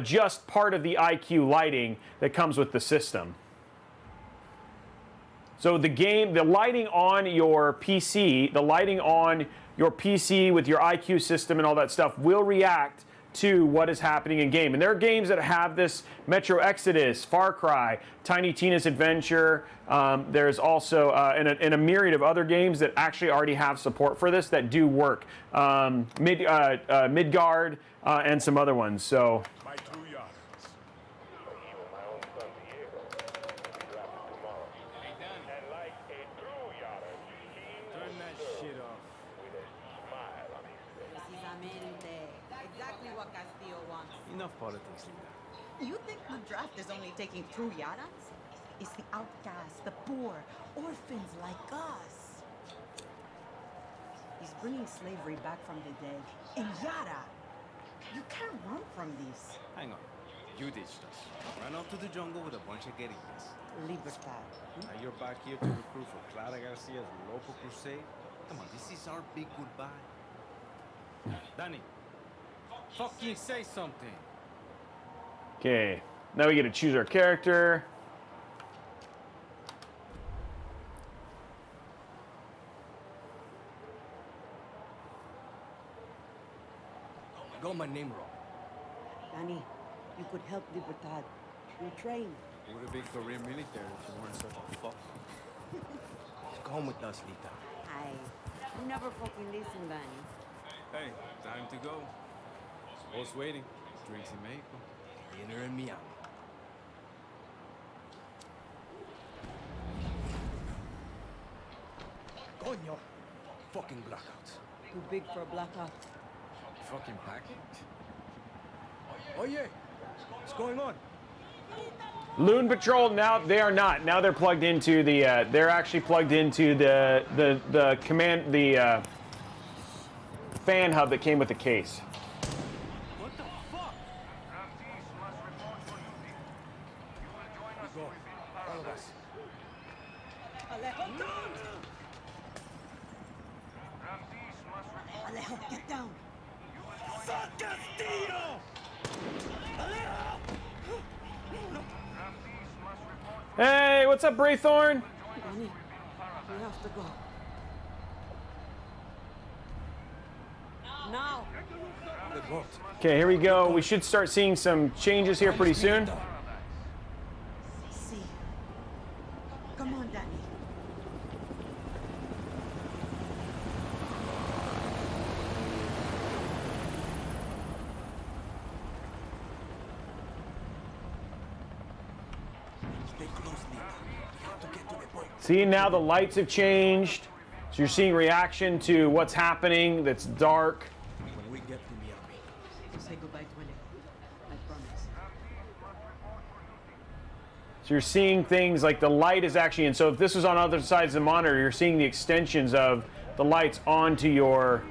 just part of the iCUE lighting that comes with the system. So the lighting on your PC, with your iCUE system and all that stuff will react to what is happening in game. And there are games that have this: Metro Exodus, Far Cry, Tiny Tina's Adventure. There's also and a myriad of other games that actually already have support for this that do work. Midgard and some other ones. So. Enough politics, Linda. You think the draft is only taking true Yaras? It's the outcasts, the poor, orphans like us. He's bringing slavery back from the dead. In Yara, you can't run from this. Hang on. You ditched us. Ran off to the jungle with a bunch of guerrillas. Libertad. Now you're back here to recruit for Clara Garcia's local crusade? Come on, this is our big goodbye. Danny, fucking say something. Okay, now we get to choose our character. spelled my name wrong. Danny, you could help Libertad. You're trained. You would have been career military if you weren't such a fuck. Just go home with us, Lita. You never fucking listen, Danny. Hey, time to go. Boss waiting. Drinks in Mexico. Dinner in Miami. Coño. Fucking blackouts. Too big for a blackout. Fucking package. Oye, what's going on? Loon Patrol, now they are not. Now they're plugged into the, they're actually plugged into the command, the fan hub that came with the case. What the fuck? Go. All of us. Alejo, Alejo, get down. Hey, what's up, Braythorn? Danny, we have to go. Now. Let's go. Okay, here we go. We should start seeing some changes here pretty soon. See. Come on, Danny. Stay close, Lita. We have to get to the boat. See, now the lights have changed. So you're seeing reaction to what's happening that's dark. When we get to Miami. Say goodbye to Alejo. I promise. So you're seeing things like the light is actually, and so if this was on other sides of the monitor, you're seeing the extensions of the lights onto your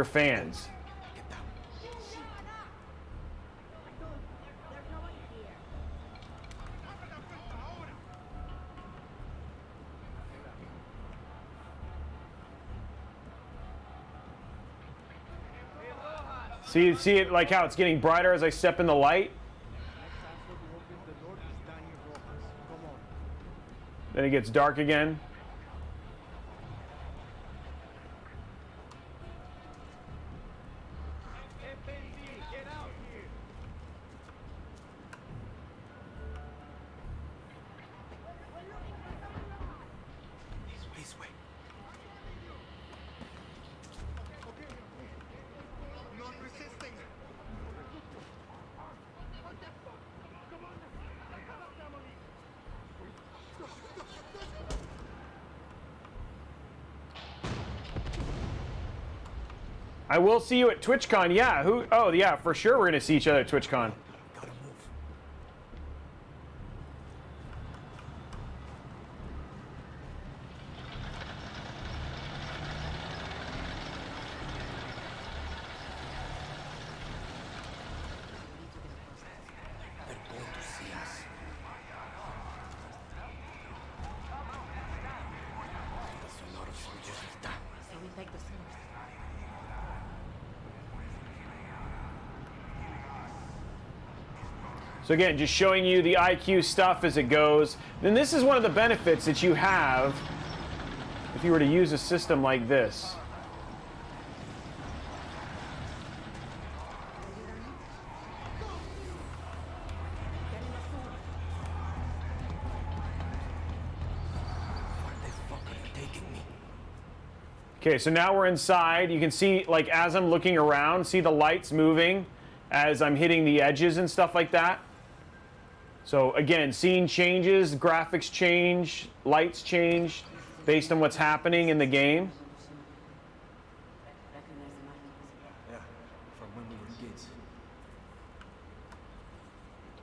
fans. Get down. See it like how it's getting brighter as I step in the light? Then it gets dark again. This way. I will see you at TwitchCon. Yeah, who? Oh, yeah, for sure we're going to see each other at TwitchCon. Gotta move. They're going to see us. There's a lot of soldiers, Lita. So we take the stairs. So again, just showing you the iCUE stuff as it goes. Then this is one of the benefits that you have if you were to use a system like this. Where the fuck are you taking me? Okay, so now we're inside. You can see, like, as I'm looking around, see the lights moving as I'm hitting the edges and stuff like that. So again, scene changes, graphics change, lights change based on what's happening in the game. Recognize the markings. Yeah, from when we were kids.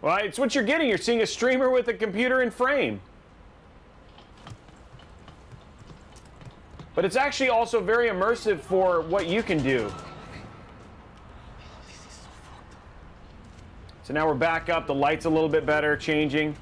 Well, it's what you're getting. You're seeing a streamer with a computer in frame. But it's actually also very immersive for what you can do. So now we're back up. The light's a little bit better, changing.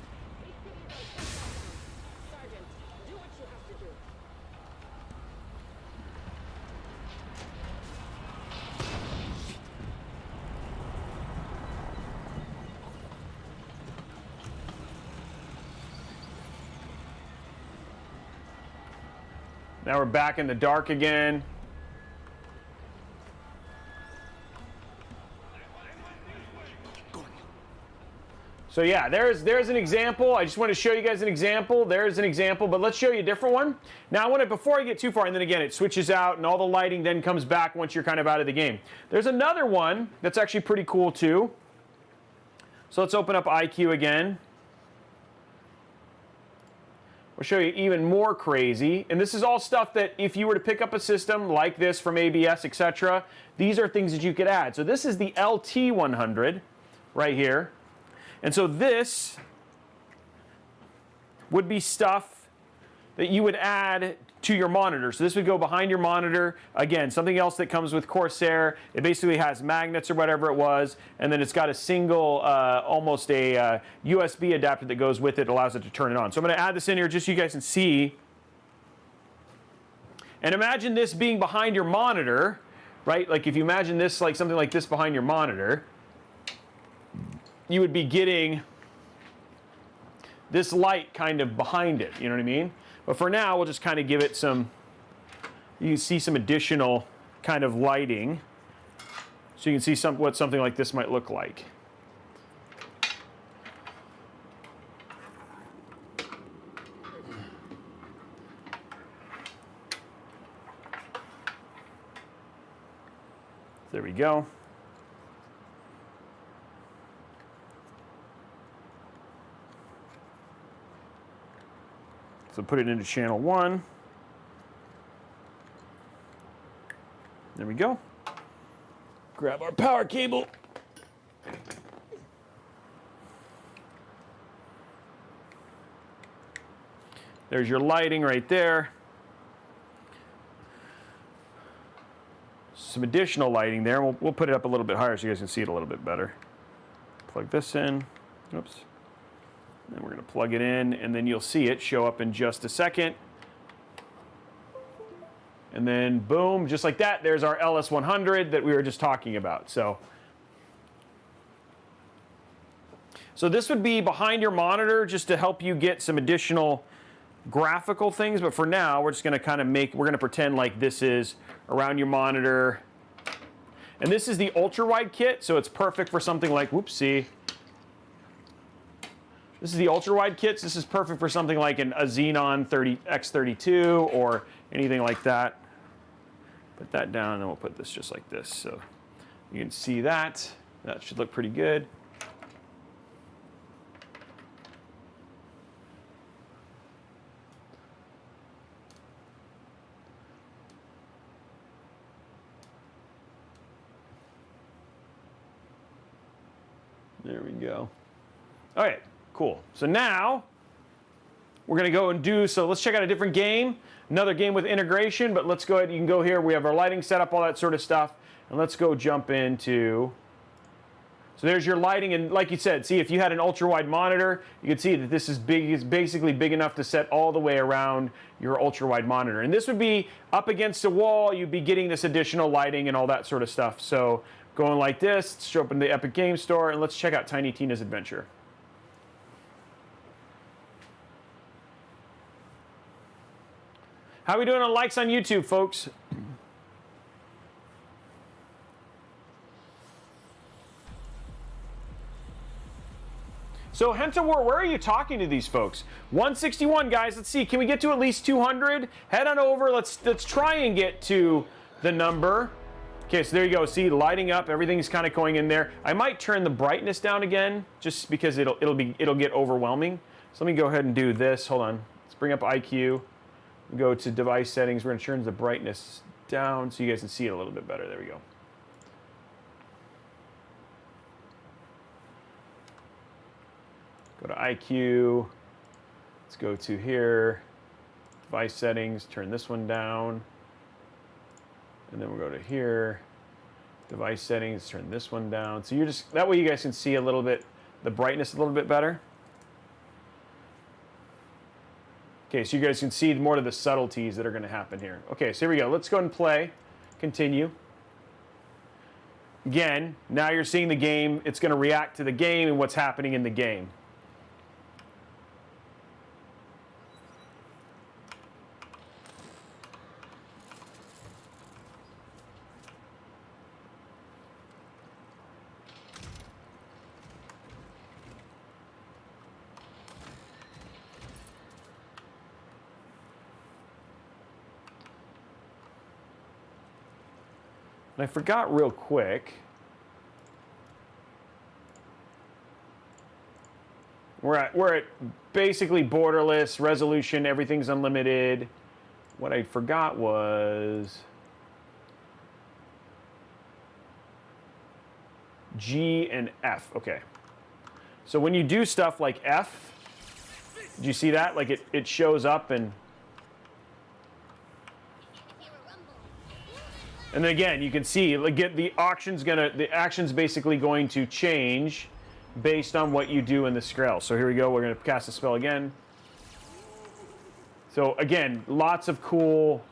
Now we're back in the dark again. So yeah, there's an example. I just want to show you guys an example. There's an example, but let's show you a different one. Now I want to, before I get too far, and then again, it switches out and all the lighting then comes back once you're kind of out of the game. There's another one that's actually pretty cool too. So let's open up iCUE again. We'll show you even more crazy. And this is all stuff that if you were to pick up a system like this from ABS, etc., these are things that you could add. So this is the LT100 right here. And so this would be stuff that you would add to your monitor. So this would go behind your monitor. Again, something else that comes with Corsair. It basically has magnets or whatever it was, and then it's got a single, almost a USB adapter that goes with it, allows it to turn it on. So I'm going to add this in here just so you guys can see. And imagine this being behind your monitor, right? Like if you imagine this like something like this behind your monitor, you would be getting this light kind of behind it, you know what I mean? But for now, we'll just kind of give it some, you can see some additional kind of lighting. So you can see what something like this might look like. There we go. So put it into channel 1. There we go. Grab our power cable. There's your lighting right there. Some additional lighting there. We'll put it up a little bit higher so you guys can see it a little bit better. Plug this in. Oops. Then we're going to plug it in, and then you'll see it show up in just a second. And then, boom, just like that, there's our LS100 that we were just talking about. So this would be behind your monitor just to help you get some additional graphical things. But for now, we're just going to kind of we're going to pretend like this is around your monitor. And this is the ultra-wide kit, so it's perfect for something like, whoopsie. This is the ultra-wide kits. This is perfect for something like a Xenon X32 or anything like that. Put that down, and then we'll put this just like this. So you can see that. That should look pretty good. There we go. All right. Cool. So now we're going to go and let's check out a different game, another game with integration, but let's go ahead. You can go here. We have our lighting set up, all that sort of stuff. And let's go jump into, so there's your lighting. And like you said, see if you had an ultra wide monitor, you can see that this is big. It's basically big enough to set all the way around your ultra wide monitor. And this would be up against a wall. You'd be getting this additional lighting and all that sort of stuff. So going like this, let's open the Epic Game Store and let's check out Tiny Tina's Adventure. How are we doing on likes on YouTube, folks? So, Hentawar, where are you talking to these folks? 161, guys. Let's see. Can we get to at least 200? Head on over. Let's try and get to the number. Okay, so there you go. See, lighting up. Everything's kind of going in there. I might turn the brightness down again, just because it'll get overwhelming. So let me go ahead and do this. Hold on. Let's bring up iCUE. Go to device settings. We're going to turn the brightness down so you guys can see it a little bit better. There we go. Go to iCUE. Let's go to here. Device settings. Turn this one down. And then we'll go to here. Device settings. Turn this one down. So you're just, that way you guys can see a little bit, the brightness a little bit better. Okay, so you guys can see more of the subtleties that are going to happen here. Okay, so here we go. Let's go and play. Continue. Again, now you're seeing the game. It's going to react to the game and what's happening in the game. And I forgot real quick. We're at basically borderless, resolution, everything's unlimited. What I forgot was G and F. Okay. So when you do stuff like F, do you see that? Like it shows up and then again you can see like the action's basically going to change based on what you do in the scroll. So here we go. We're going to cast a spell again. So again, lots of cool.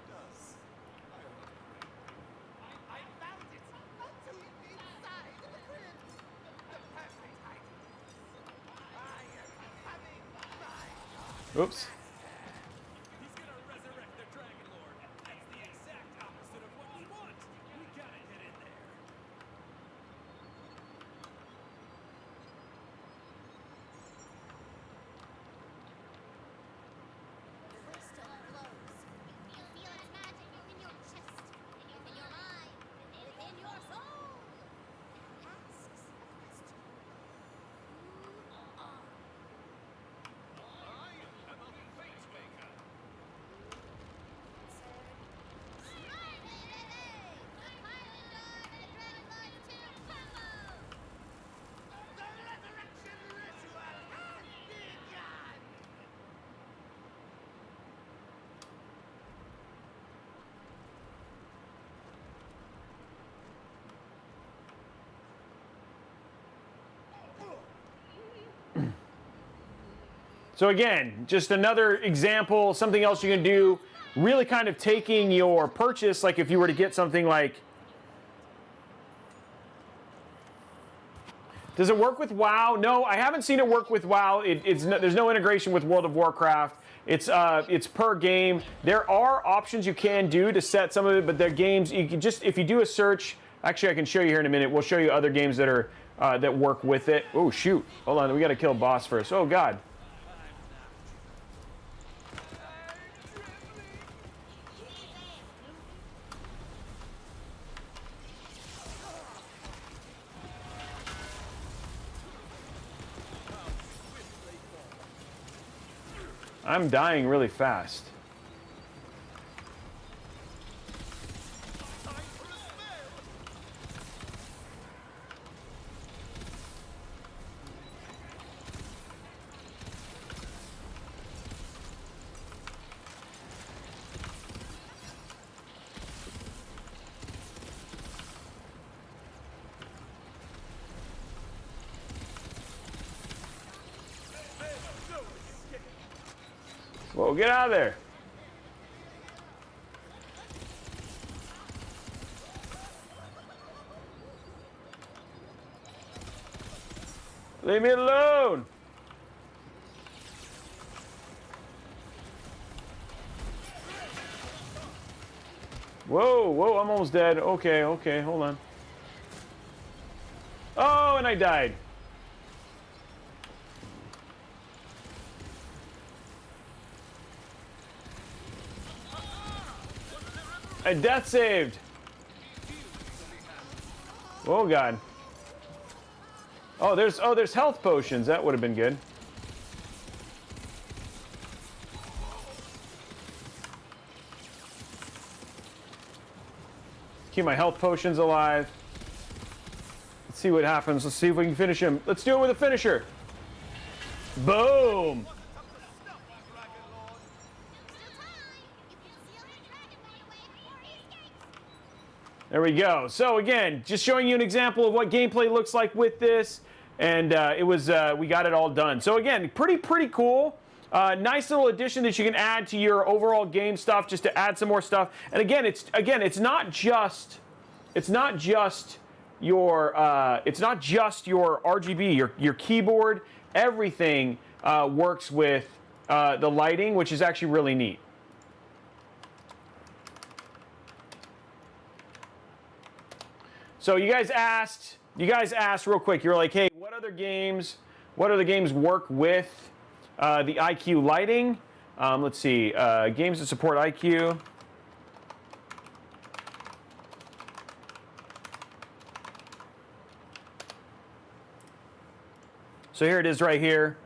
Oops. So again, just another example, something else you can do, really kind of taking your purchase, like if you were to get something like, does it work with WoW? No, I haven't seen it work with WoW. There's no integration with World of Warcraft. It's per game. There are options you can do to set some of it, but the games, you can just, if you do a search, actually I can show you here in a minute. We'll show you other games that are, that work with it. Oh shoot, hold on, we gotta kill a boss first. Oh God. I'm dying really fast. Whoa, get out of there. Leave me alone. Whoa, whoa, I'm almost dead. Okay, okay, hold on. Oh, and I died. I death saved. Oh God. Oh, there's health potions. That would have been good. Keep my health potions alive. Let's see what happens. Let's see if we can finish him. Let's do it with a finisher. Boom. There we go. So again, just showing you an example of what gameplay looks like with this, and we got it all done. So again, pretty cool. Nice little addition that you can add to your overall game stuff, just to add some more stuff. And again, it's not just your RGB, your keyboard. Everything works with the lighting, which is actually really neat. So you guys asked real quick. You're like, hey, what other games work with the iCUE lighting? Let's see, games that support iCUE. So here it is right here.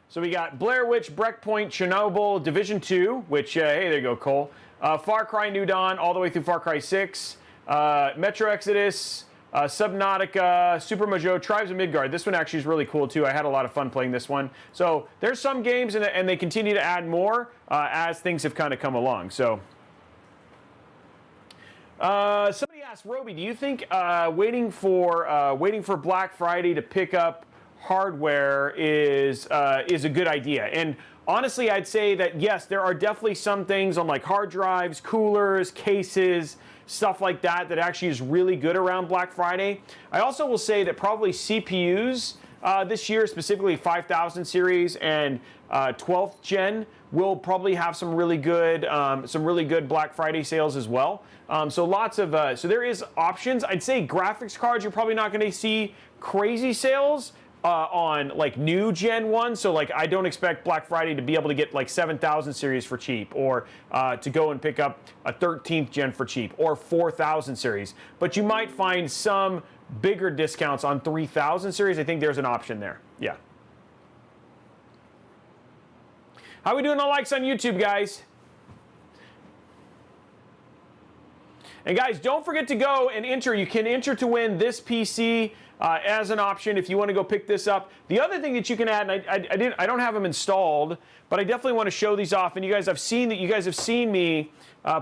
So we got Blair Witch, Breakpoint, Chernobyl, Division 2, which, hey, there you go, Cole. Far Cry New Dawn, all the way through Far Cry 6. Metro Exodus, Subnautica, Super Majo, Tribes of Midgard. This one actually is really cool, too. I had a lot of fun playing this one. So there's some games, and they continue to add more as things have kind of come along. So somebody asked, Robey, do you think waiting for Black Friday to pick up hardware is a good idea? And honestly, I'd say that yes, there are definitely some things on like hard drives, coolers, cases, stuff like that that actually is really good around Black Friday. I also will say that probably CPUs this year, specifically 5000 series and 12th gen, will probably have some really good Black Friday sales as well. So lots of so there is options. I'd say graphics cards, you're probably not going to see crazy sales on like new gen ones. So like I don't expect Black Friday to be able to get like 7000 series for cheap, or to go and pick up a 13th gen for cheap, or 4000 series. But you might find some bigger discounts on 3000 series. I think there's an option there. Yeah. How we doing on likes on YouTube, guys? And guys, don't forget to go and enter. You can enter to win this PC as an option if you want to go pick this up. The other thing that you can add, and I don't have them installed, but I definitely want to show these off. And you guys have seen me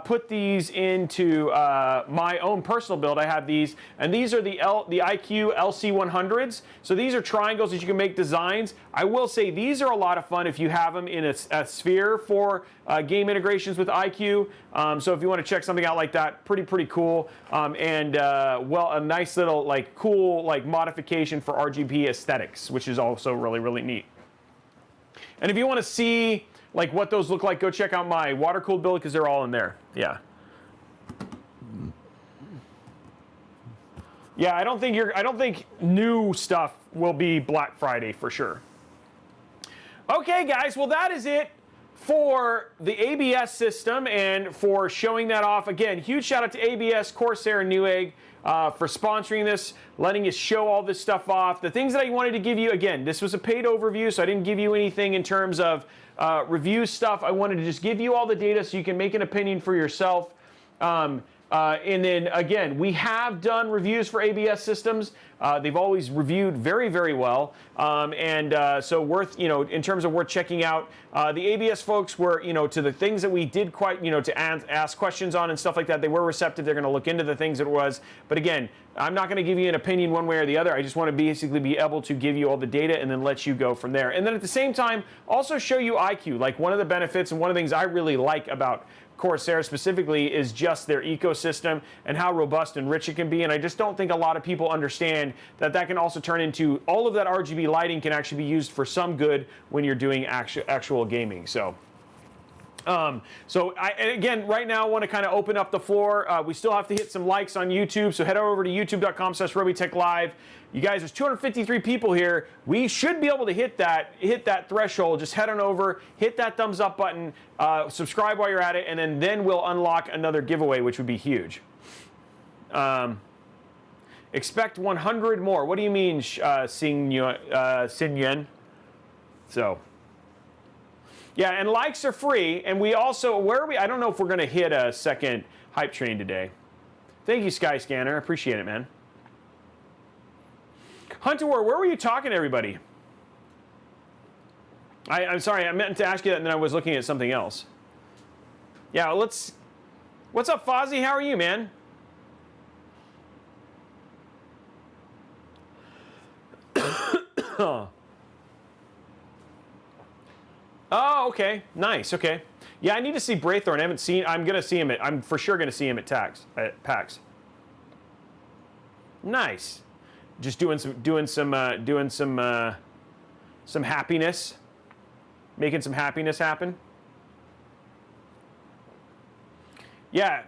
put these into my own personal build. I have these, and these are the iCUE LC100s. So these are triangles that you can make designs. I will say these are a lot of fun if you have them in a sphere for game integrations with iCUE. So if you want to check something out like that, pretty cool. Well, a nice little like cool like modification for RGB aesthetics, which is also really neat. And if you want to see like what those look like, go check out my water-cooled build because they're all in there. Yeah. Yeah, I don't think new stuff will be Black Friday for sure. Okay, guys, well that is it for the ABS system and for showing that off. Again, huge shout out to ABS, Corsair, and Newegg for sponsoring this, letting us show all this stuff off. The things that I wanted to give you, again, this was a paid overview, so I didn't give you anything in terms of review stuff. I wanted to just give you all the data so you can make an opinion for yourself. And then again, we have done reviews for ABS systems. They've always reviewed very well, so worth, in terms of worth checking out. The ABS folks were, to the things that we did quite, to ask questions on and stuff like that. They were receptive. They're going to look into the things it was. But again, I'm not going to give you an opinion one way or the other. I just want to basically be able to give you all the data and then let you go from there. And then at the same time, also show you iCUE. Like one of the benefits and one of the things I really like about Corsair specifically is just their ecosystem and how robust and rich it can be. And I just don't think a lot of people understand that that can also turn into all of that RGB lighting can actually be used for some good when you're doing actual gaming. So and again, right now I want to kind of open up the floor. We still have to hit some likes on YouTube, so head over to youtube.com/Robeytech Live. You guys, there's 253 people here. We should be able to hit that threshold. Just head on over, hit that thumbs up button, subscribe while you're at it, and then we'll unlock another giveaway, which would be huge. Expect 100 more. What do you mean, Xin Yuan? So. Yeah, and likes are free, and we also, where are we? I don't know if we're going to hit a second hype train today. Thank you, Skyscanner. I appreciate it, man. Hunter War, where were you talking to everybody? I'm sorry, I meant to ask you that, and then I was looking at something else. Yeah, what's up, Fozzie? How are you, man? Oh, okay. Nice. Okay. Yeah, I need to see Braithorn. I haven't seen. I'm gonna see him at. I'm for sure gonna see him at PAX. Nice. Just doing some happiness, making some happiness happen. Yeah.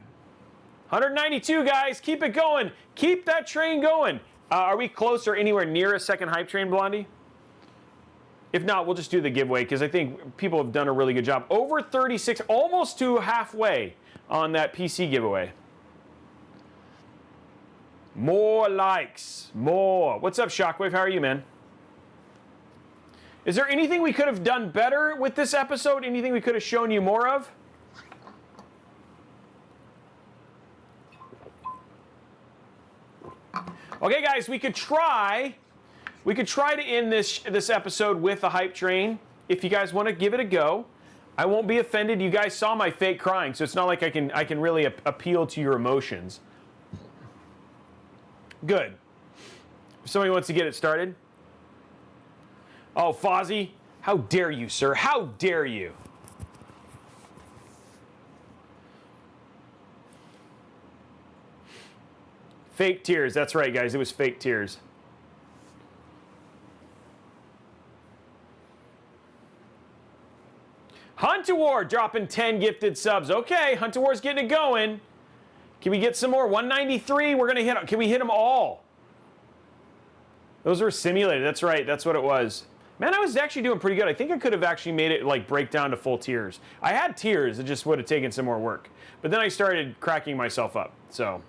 192 guys. Keep it going. Keep that train going. Are we close or anywhere near a second hype train, Blondie? If not, we'll just do the giveaway because I think people have done a really good job. Over 36, almost to halfway on that PC giveaway. More likes, more. What's up, Shockwave? How are you, man? Is there anything we could have done better with this episode? Anything we could have shown you more of? Okay, guys, we could try to end this episode with a hype train. If you guys want to give it a go, I won't be offended. You guys saw my fake crying, so it's not like I can really appeal to your emotions. Good. If somebody wants to get it started. Oh, Fozzie, how dare you, sir? How dare you? Fake tears. That's right, guys. It was fake tears. Hunter War dropping 10 gifted subs. Okay, Hunter War's getting it going. Can we get some more? 193. We're gonna hit. Can we hit them all? Those were simulated. That's right. That's what it was. Man, I was actually doing pretty good. I think I could have actually made it like break down to full tiers. I had tiers. It just would have taken some more work. But then I started cracking myself up. So.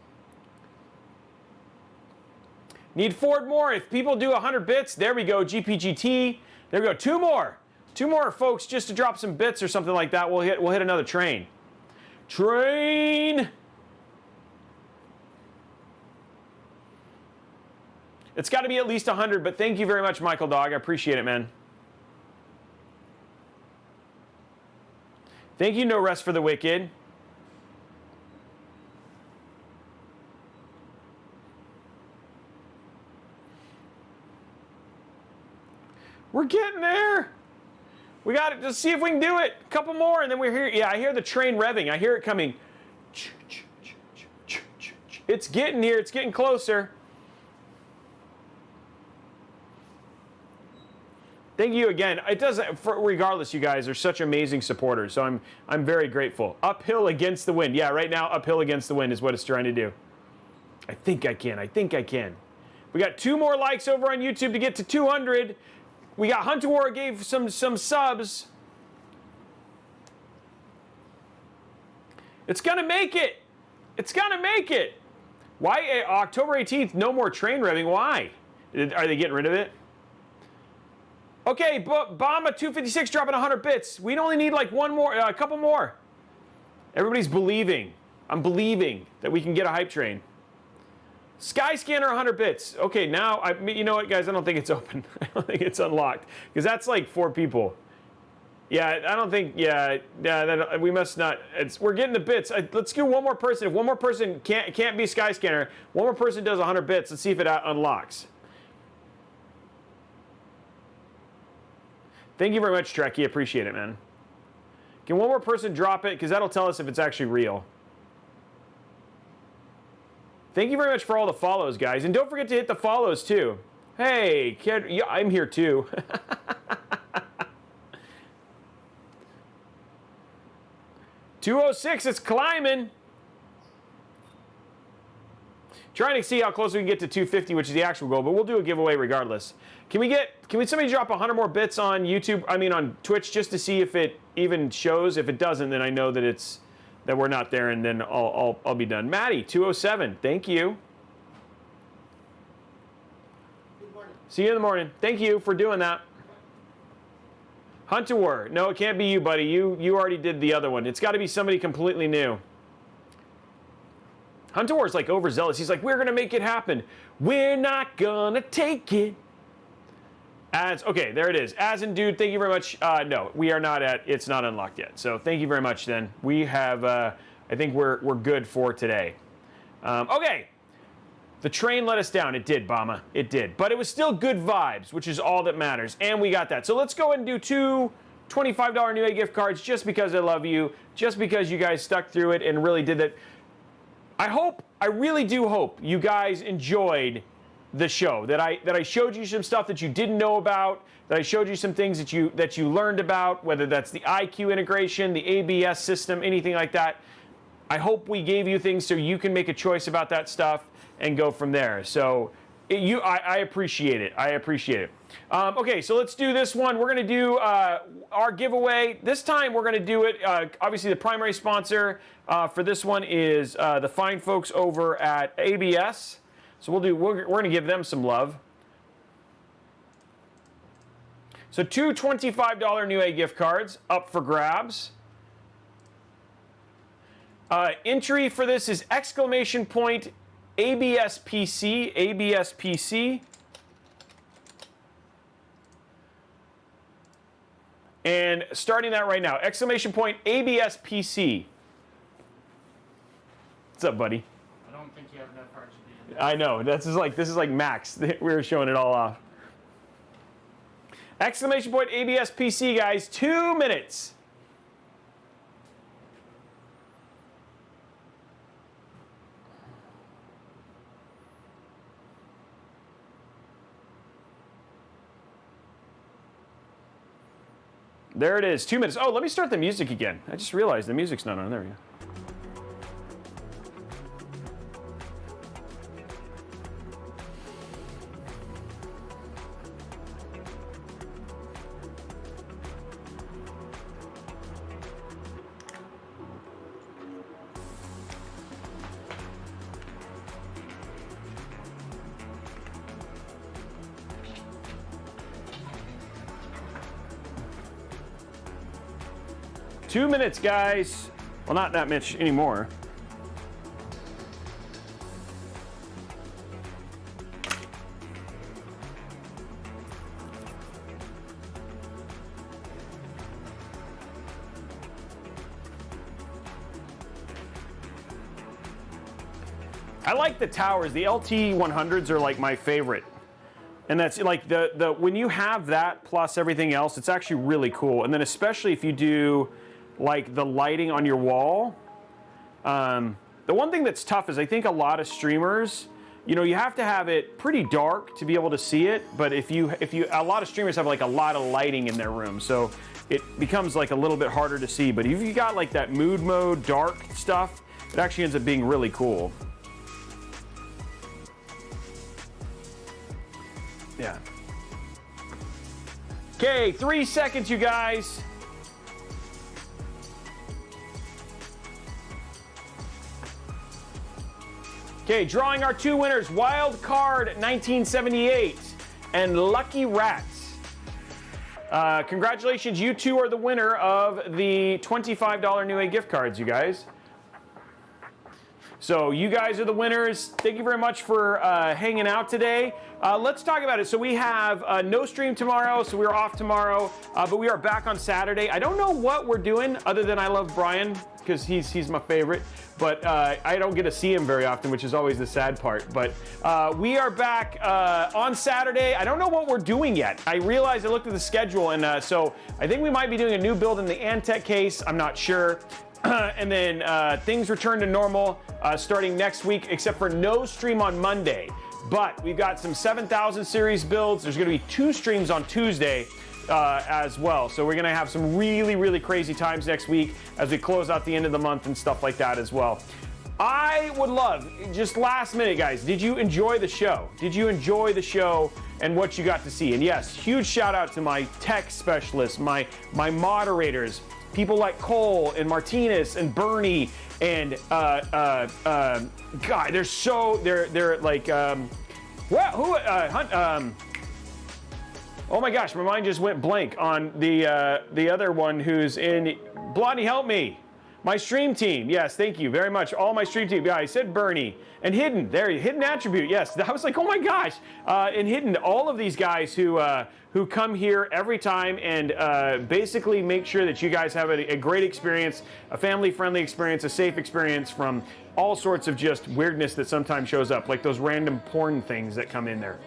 Need Ford more. If people do 100 bits, there we go. GPGT. There we go. Two more. Two more, folks, just to drop some bits or something like that. We'll hit another train. Train. It's got to be at least 100, but thank you very much, Michael Dog. I appreciate it, man. Thank you, No Rest for the Wicked. We're getting there. We got it. Just see if we can do it. A couple more, and then we're here. Yeah, I hear the train revving. I hear it coming. It's getting here. It's getting closer. Thank you again. It doesn't. Regardless, you guys are such amazing supporters. So I'm very grateful. Uphill against the wind. Yeah, right now uphill against the wind is what it's trying to do. I think I can. I think I can. We got 2 more likes over on YouTube to get to 200. We got Hunter War gave some subs. It's gonna make it. It's gonna make it. Why October 18th? No more train revving. Why? Are they getting rid of it? Okay, Bama 256 dropping 100 bits. We only need like one more, a couple more. Everybody's believing. I'm believing that we can get a hype train. Skyscanner 100 bits. Okay, now, you know what, guys? I don't think it's open. I don't think it's unlocked. Because that's like 4 people. Yeah, I don't think, we must not. We're getting the bits. Let's do one more person. If one more person can't be Skyscanner, one more person does 100 bits. Let's see if it unlocks. Thank you very much, Trekkie. Appreciate it, man. Can one more person drop it? Because that'll tell us if it's actually real. Thank you very much for all the follows, guys. And don't forget to hit the follows, too. Hey, kid, yeah, I'm here, too. $206, it's climbing. Trying to see how close we can get to 250, which is the actual goal, but we'll do a giveaway regardless. Can we somebody drop 100 more bits on YouTube, on Twitch, just to see if it even shows? If it doesn't, then I know that that we're not there, and then I'll be done. Maddie, 207, thank you. Good morning. See you in the morning. Thank you for doing that. Hunter War, no, it can't be you, buddy. You already did the other one. It's got to be somebody completely new. Hunter War's like overzealous. He's like, we're gonna make it happen. We're not gonna take it. Okay, there it is. As in, dude, thank you very much. No, we are not it's not unlocked yet. So thank you very much then. We have, I think we're good for today. Okay, the train let us down. It did, Bama. It did. But it was still good vibes, which is all that matters. And we got that. So let's go ahead and do 2 $25 Newegg gift cards just because I love you, just because you guys stuck through it and really did that. I really do hope you guys enjoyed the show, that I showed you some stuff that you didn't know about, that I showed you some things that you learned about, whether that's the iCUE integration, the ABS system, anything like that. I hope we gave you things so you can make a choice about that stuff and go from there. So I appreciate it. I appreciate it. Okay, so let's do this one. We're going to do our giveaway. This time we're going to do it. Obviously, the primary sponsor for this one is the fine folks over at ABS. So we're going to give them some love. So 2 $25 Newegg gift cards up for grabs. Entry for this is exclamation point ABS PC, ABS PC. And starting that right now, exclamation point ABS PC. What's up, buddy? I don't think you have enough RGB. I know, this is like max. We were showing it all off. Exclamation point ABS PC, guys, 2 minutes. There it is, 2 minutes. Oh, let me start the music again. I just realized the music's not on. There we go. Two minutes, guys. Well, not that much anymore. I like the towers. The LT100s are like my favorite. And that's like the when you have that plus everything else, it's actually really cool. And then especially if you do like the lighting on your wall. The one thing that's tough is I think a lot of streamers, you know, you have to have it pretty dark to be able to see it. But if you a lot of streamers have like a lot of lighting in their room, so it becomes like a little bit harder to see. But if you got like that mood mode dark stuff, it actually ends up being really cool. Yeah. Okay, 3 seconds, you guys. Okay, drawing our two winners, Wild Card 1978 and Lucky Rats. Congratulations, you two are the winner of the $25 Newegg gift cards, you guys. So you guys are the winners. Thank you very much for hanging out today. Let's talk about it. So we have no stream tomorrow, so we're off tomorrow, but we are back on Saturday. I don't know what we're doing other than I love Brian because he's my favorite, but I don't get to see him very often, which is always the sad part. But we are back on Saturday. I don't know what we're doing yet. I realized I looked at the schedule, and so I think we might be doing a new build in the Antec case. I'm not sure. And then things return to normal starting next week, except for no stream on Monday. But we've got some 7000 series builds. There's going to be 2 streams on Tuesday as well. So we're going to have some really, really crazy times next week as we close out the end of the month and stuff like that as well. I would love, just last minute, guys, did you enjoy the show? Did you enjoy the show and what you got to see? And yes, huge shout out to my tech specialists, my moderators, people like Cole and Martinez and Bernie and God, they're like oh my gosh, my mind just went blank on the other one who's in Blondie. Help me. My stream team, yes, thank you very much. All my stream team, yeah, I said Bernie. And Hidden, there, Hidden Attribute, yes. I was like, oh my gosh. And Hidden, all of these guys who come here every time and basically make sure that you guys have a great experience, a family-friendly experience, a safe experience from all sorts of just weirdness that sometimes shows up, like those random porn things that come in there.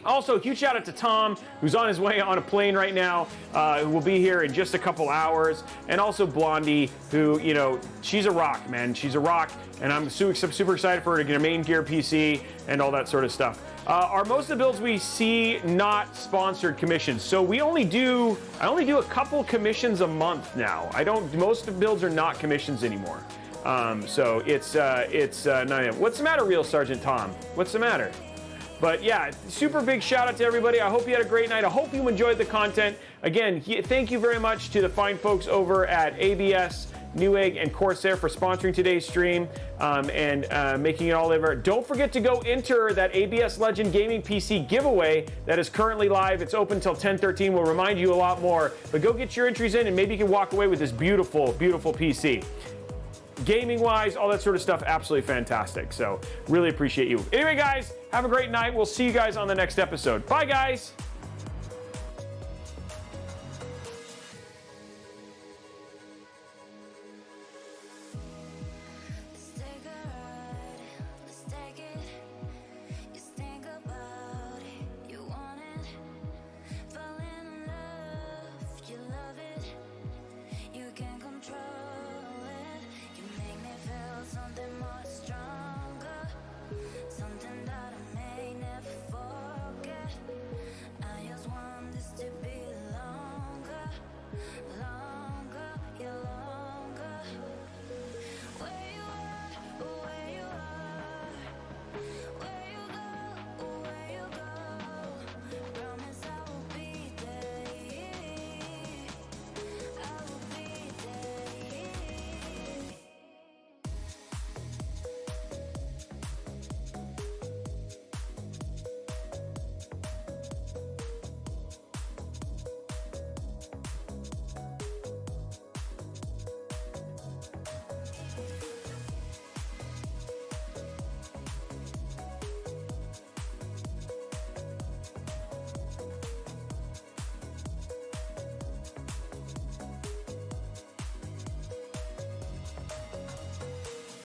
Also, huge shout out to Tom, who's on his way on a plane right now, who will be here in just a couple hours. And also Blondie, who, you know, she's a rock, man. She's a rock. And I'm super excited for her to get a main gear PC and all that sort of stuff. Are most of the builds we see not sponsored commissions? So I only do a couple commissions a month now. Most of the builds are not commissions anymore. So it's not. What's the matter, Real Sergeant Tom? What's the matter? But yeah, super big shout out to everybody. I hope you had a great night. I hope you enjoyed the content. Again, thank you very much to the fine folks over at ABS Newegg, and Corsair for sponsoring today's stream and making it all over. Don't forget to go enter that ABS Legend Gaming PC giveaway that is currently live. It's open until 10/13. We'll remind you a lot more, but go get your entries in and maybe you can walk away with this beautiful, beautiful PC. Gaming wise, all that sort of stuff, absolutely fantastic. So really appreciate you. Anyway, guys, have a great night. We'll see you guys on the next episode. Bye, guys.